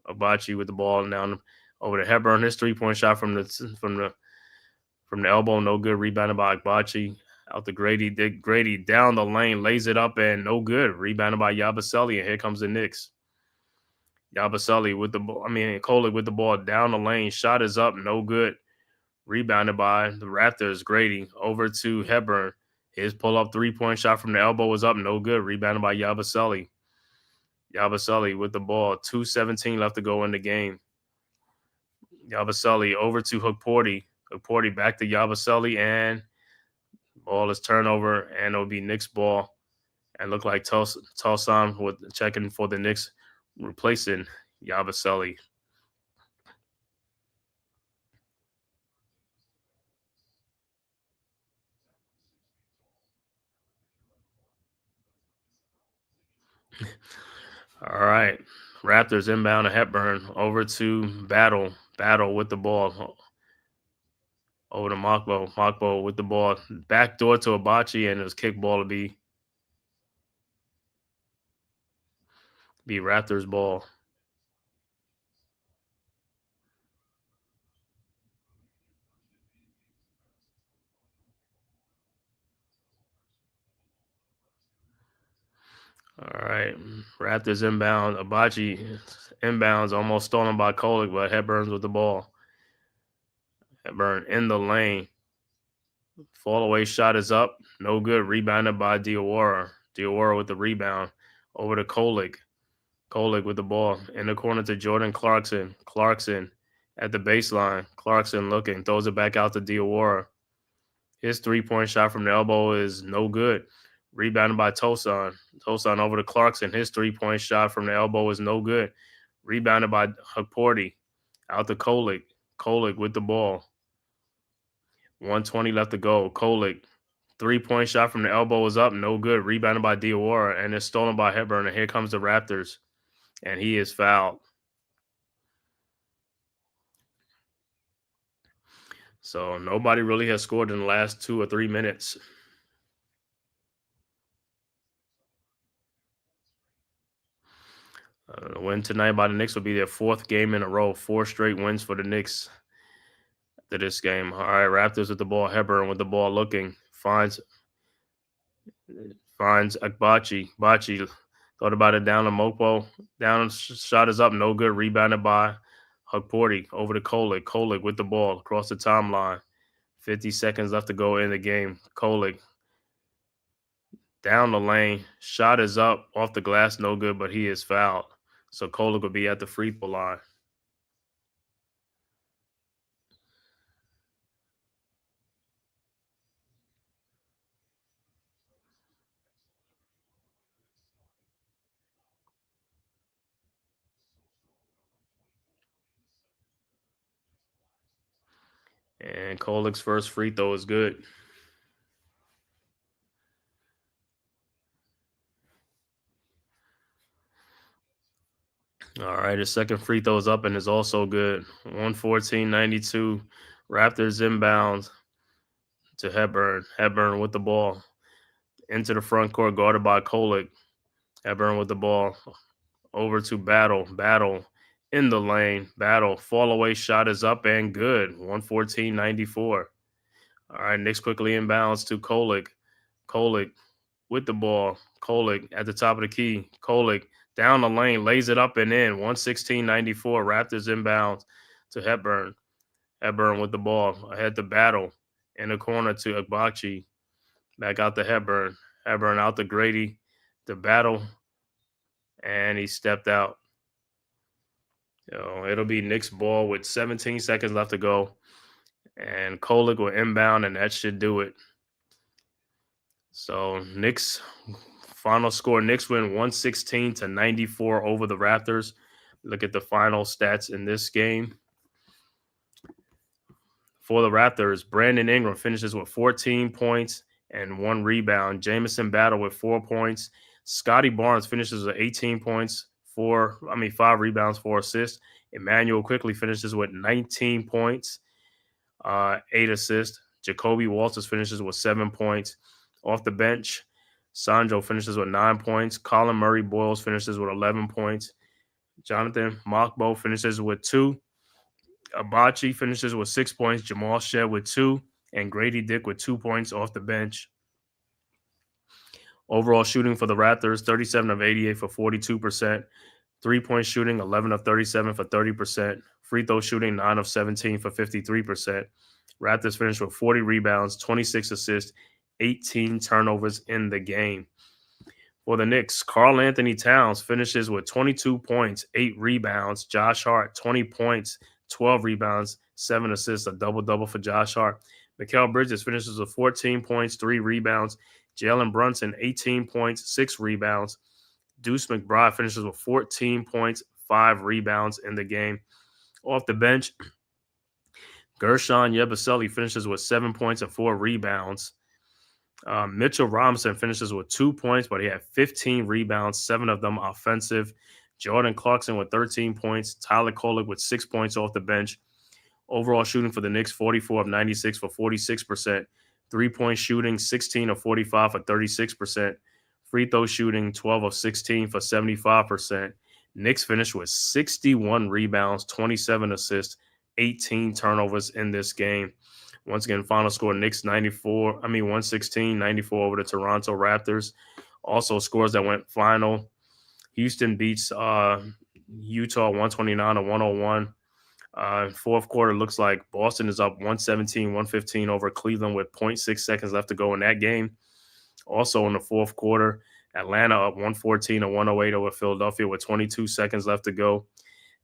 [SPEAKER 4] Agbachi with the ball. Down over to Hepburn. His 3-point shot from the elbow. No good. Rebounded by Agbachi. Out to Grady. Grady down the lane. Lays it up and no good. Rebounded by Yabusele. And here comes the Knicks. Yabusele with the ball. Kolick with the ball down the lane. Shot is up. No good. Rebounded by the Raptors. Grady over to Hepburn. His pull-up 3-point shot from the elbow was up. No good. Rebounded by Yabusele. Yabusele with the ball. 2:17 left to go in the game. Yabusele over to Hugporty. Hugporty back to Yabusele, and ball is turnover, and it'll be Knicks ball. And look like Tulsan with checking for the Knicks, replacing Yabusele. All right. Raptors inbound to Hepburn. Over to Battle. Battle with the ball. Over to Mokbo. Mokbo with the ball. Back door to Agbachi, and it was kick ball to be Be Raptors ball. All right. Raptors inbound. Abachi inbounds, almost stolen by Kolek, but Hepburns with the ball. Hepburn in the lane. Fall away shot is up. No good. Rebounded by Diawara. Diawara with the rebound. Over to Kolek. Kolek with the ball. In the corner to Jordan Clarkson. Clarkson at the baseline. Clarkson looking. Throws it back out to Diawara. His three-point shot from the elbow is no good. Rebounded by Tosan. Tosan over to Clarkson. His three-point shot from the elbow is no good. Rebounded by Hukporti. Out to Kolek. Kolek with the ball. 1:20 left to go. Kolek. Three-point shot from the elbow is up. No good. Rebounded by Diawara. And it's stolen by Hepburn. And here comes the Raptors. And he is fouled. So nobody really has scored in the last 2 or 3 minutes. The win tonight by the Knicks will be their 4th game in a row. 4 straight wins for the Knicks after this game. All right, Raptors with the ball. Hepburn with the ball looking. Finds Akbachi. Bachi thought about it down to Mokpo. Down, shot is up. No good. Rebounded by Hukporti. Over to Kolek. Kolek with the ball across the timeline. 50 seconds left to go in the game. Kolek down the lane. Shot is up. Off the glass. No good, but he is fouled. So Kolek will be at the free throw line. And Kolek's first free throw is good. All right, his second free throw is up and is also good. 114-92. Raptors inbound to Hepburn. Hepburn with the ball. Into the front court, guarded by Kolek. Hepburn with the ball. Over to Battle. Battle in the lane. Battle. Fall away shot is up and good. 114-94. All right, Knicks quickly inbounds to Kolek. Kolek with the ball. Kolek at the top of the key. Kolek down the lane, lays it up and in. 116-94. Raptors inbounds to Hepburn. Hepburn with the ball. Ahead to Battle. In the corner to Akbachi. Back out to Hepburn. Hepburn out to Grady. To Battle. And he stepped out. So it'll be Knicks ball with 17 seconds left to go. And Kolek will inbound, and that should do it. So Knicks final score, Knicks win 116-94 over the Raptors. Look at the final stats in this game. For the Raptors, Brandon Ingram finishes with 14 points and 1 rebound. Jamison Battle with 4 points. Scotty Barnes finishes with 18 points, 5 rebounds, 4 assists. Emmanuel quickly finishes with 19 points, 8 assists. Jacoby Walters finishes with 7 points. Off the bench, Sandro finishes with 9 points. Colin Murray Boyles finishes with 11 points. Jonathan Mokbo finishes with 2. Abachi finishes with 6 points. Jamal Shed with 2. And Grady Dick with 2 points off the bench. Overall shooting for the Raptors, 37 of 88 for 42%. 3-point shooting, 11 of 37 for 30%. Free throw shooting, 9 of 17 for 53%. Raptors finished with 40 rebounds, 26 assists, 18 turnovers in the game. For the Knicks, Karl Anthony Towns finishes with 22 points, 8 rebounds. Josh Hart, 20 points, 12 rebounds, 7 assists, a double-double for Josh Hart. Mikal Bridges finishes with 14 points, 3 rebounds. Jalen Brunson, 18 points, 6 rebounds. Deuce McBride finishes with 14 points, 5 rebounds in the game. Off the bench, Gershon Yabusele finishes with 7 points and 4 rebounds. Mitchell Robinson finishes with 2 points, but he had 15 rebounds, 7 of them offensive. Jordan Clarkson with 13 points. Tyler Kolek with 6 points off the bench. Overall shooting for the Knicks, 44 of 96 for 46%. 3-point shooting, 16 of 45 for 36%. Free throw shooting, 12 of 16 for 75%. Knicks finished with 61 rebounds, 27 assists, 18 turnovers in this game. Once again, final score, Knicks 116, 94 over the Toronto Raptors. Also, scores that went final. Houston beats Utah 129-101. Fourth quarter looks like Boston is up 117-115 over Cleveland with 0.6 seconds left to go in that game. Also in the fourth quarter, Atlanta up 114-108 over Philadelphia with 22 seconds left to go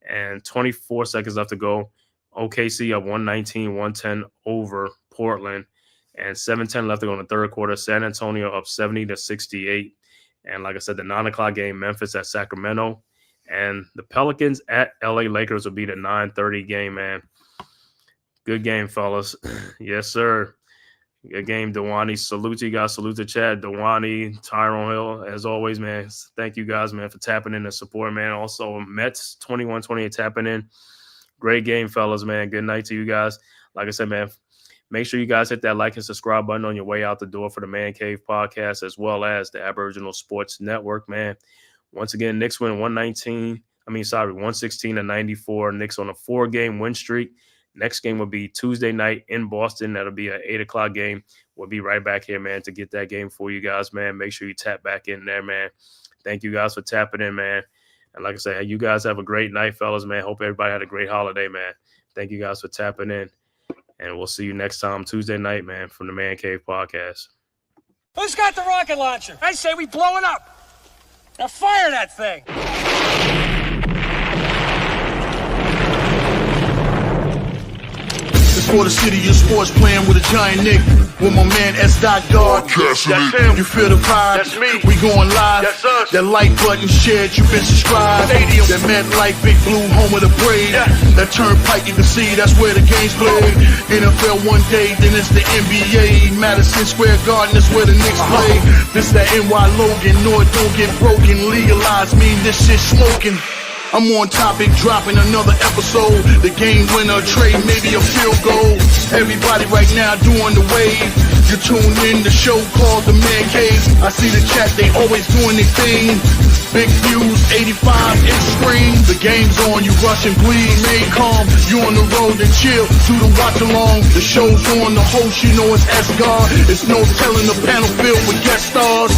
[SPEAKER 4] and 24 seconds left to go. OKC up 119-110 over Portland and 7:10 left to go in the third quarter. San Antonio up 70-68. And like I said, the 9 o'clock game, Memphis at Sacramento. And the Pelicans at LA Lakers will be the 9:30 game, man. Good game, fellas. Yes, sir. Good game, Dewani. Salute to you guys. Salute to Chad, Dewani, Tyrone Hill. As always, man, thank you guys, man, for tapping in and support, man. Also, Mets 21-28 tapping in. Great game, fellas, man. Good night to you guys. Like I said, man, make sure you guys hit that like and subscribe button on your way out the door for the Man-Cave podcast, as well as the Aboriginal Sports Network, man. Once again, Knicks win 116-94. Knicks on a 4-game win streak. Next game will be Tuesday night in Boston. That'll be an 8 o'clock game. We'll be right back here, man, to get that game for you guys, man. Make sure you tap back in there, man. Thank you guys for tapping in, man. And like I said, you guys have a great night, fellas, man. Hope everybody had a great holiday, man. Thank you guys for tapping in. And we'll see you next time, Tuesday night, man, from the Man-Cave podcast.
[SPEAKER 1] Who's got the rocket launcher? I say we blow it up. Now fire that thing.
[SPEAKER 2] It's for the city of sports, playing with a giant Nick. With my man S. God.
[SPEAKER 3] That's him.
[SPEAKER 2] You feel the vibe?
[SPEAKER 3] That's me.
[SPEAKER 2] We going live.
[SPEAKER 3] That's us.
[SPEAKER 2] That like button shared, you been subscribed.
[SPEAKER 3] Stadium.
[SPEAKER 2] That MetLife, Big Blue, home of the Braves.
[SPEAKER 3] Yeah.
[SPEAKER 2] That turnpike, you can see that's where the game's played. NFL one day, then it's the NBA. Madison Square Garden, that's where the Knicks play. This that NY Logan, North don't get broken. Legalized mean this shit smoking. I'm on topic, dropping another episode. The game winner, trade, maybe a field goal. Everybody right now doing the wave. You tune in, the show called The-Man-Cave. I see the chat, they always doing their thing. Big views, 85-inch screen. The game's on, you rush and bleed. Stay calm, you on the road and chill. Do the watch along. The show's on, the host, you know it's S-God. It's no telling the panel filled with guest stars.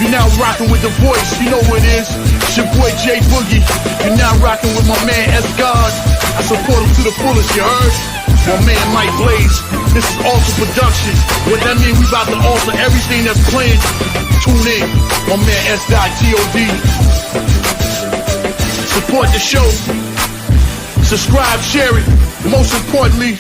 [SPEAKER 2] You're now rocking with the voice, you know what it is. It's your boy J Boogie. You're now rocking with my man S-God. I support him to the fullest, you heard? My man Mike Blaze. This is Alter Production. What that mean, we about to alter everything that's playing. Tune in. My man S.God. Support the show. Subscribe, share it. Most importantly,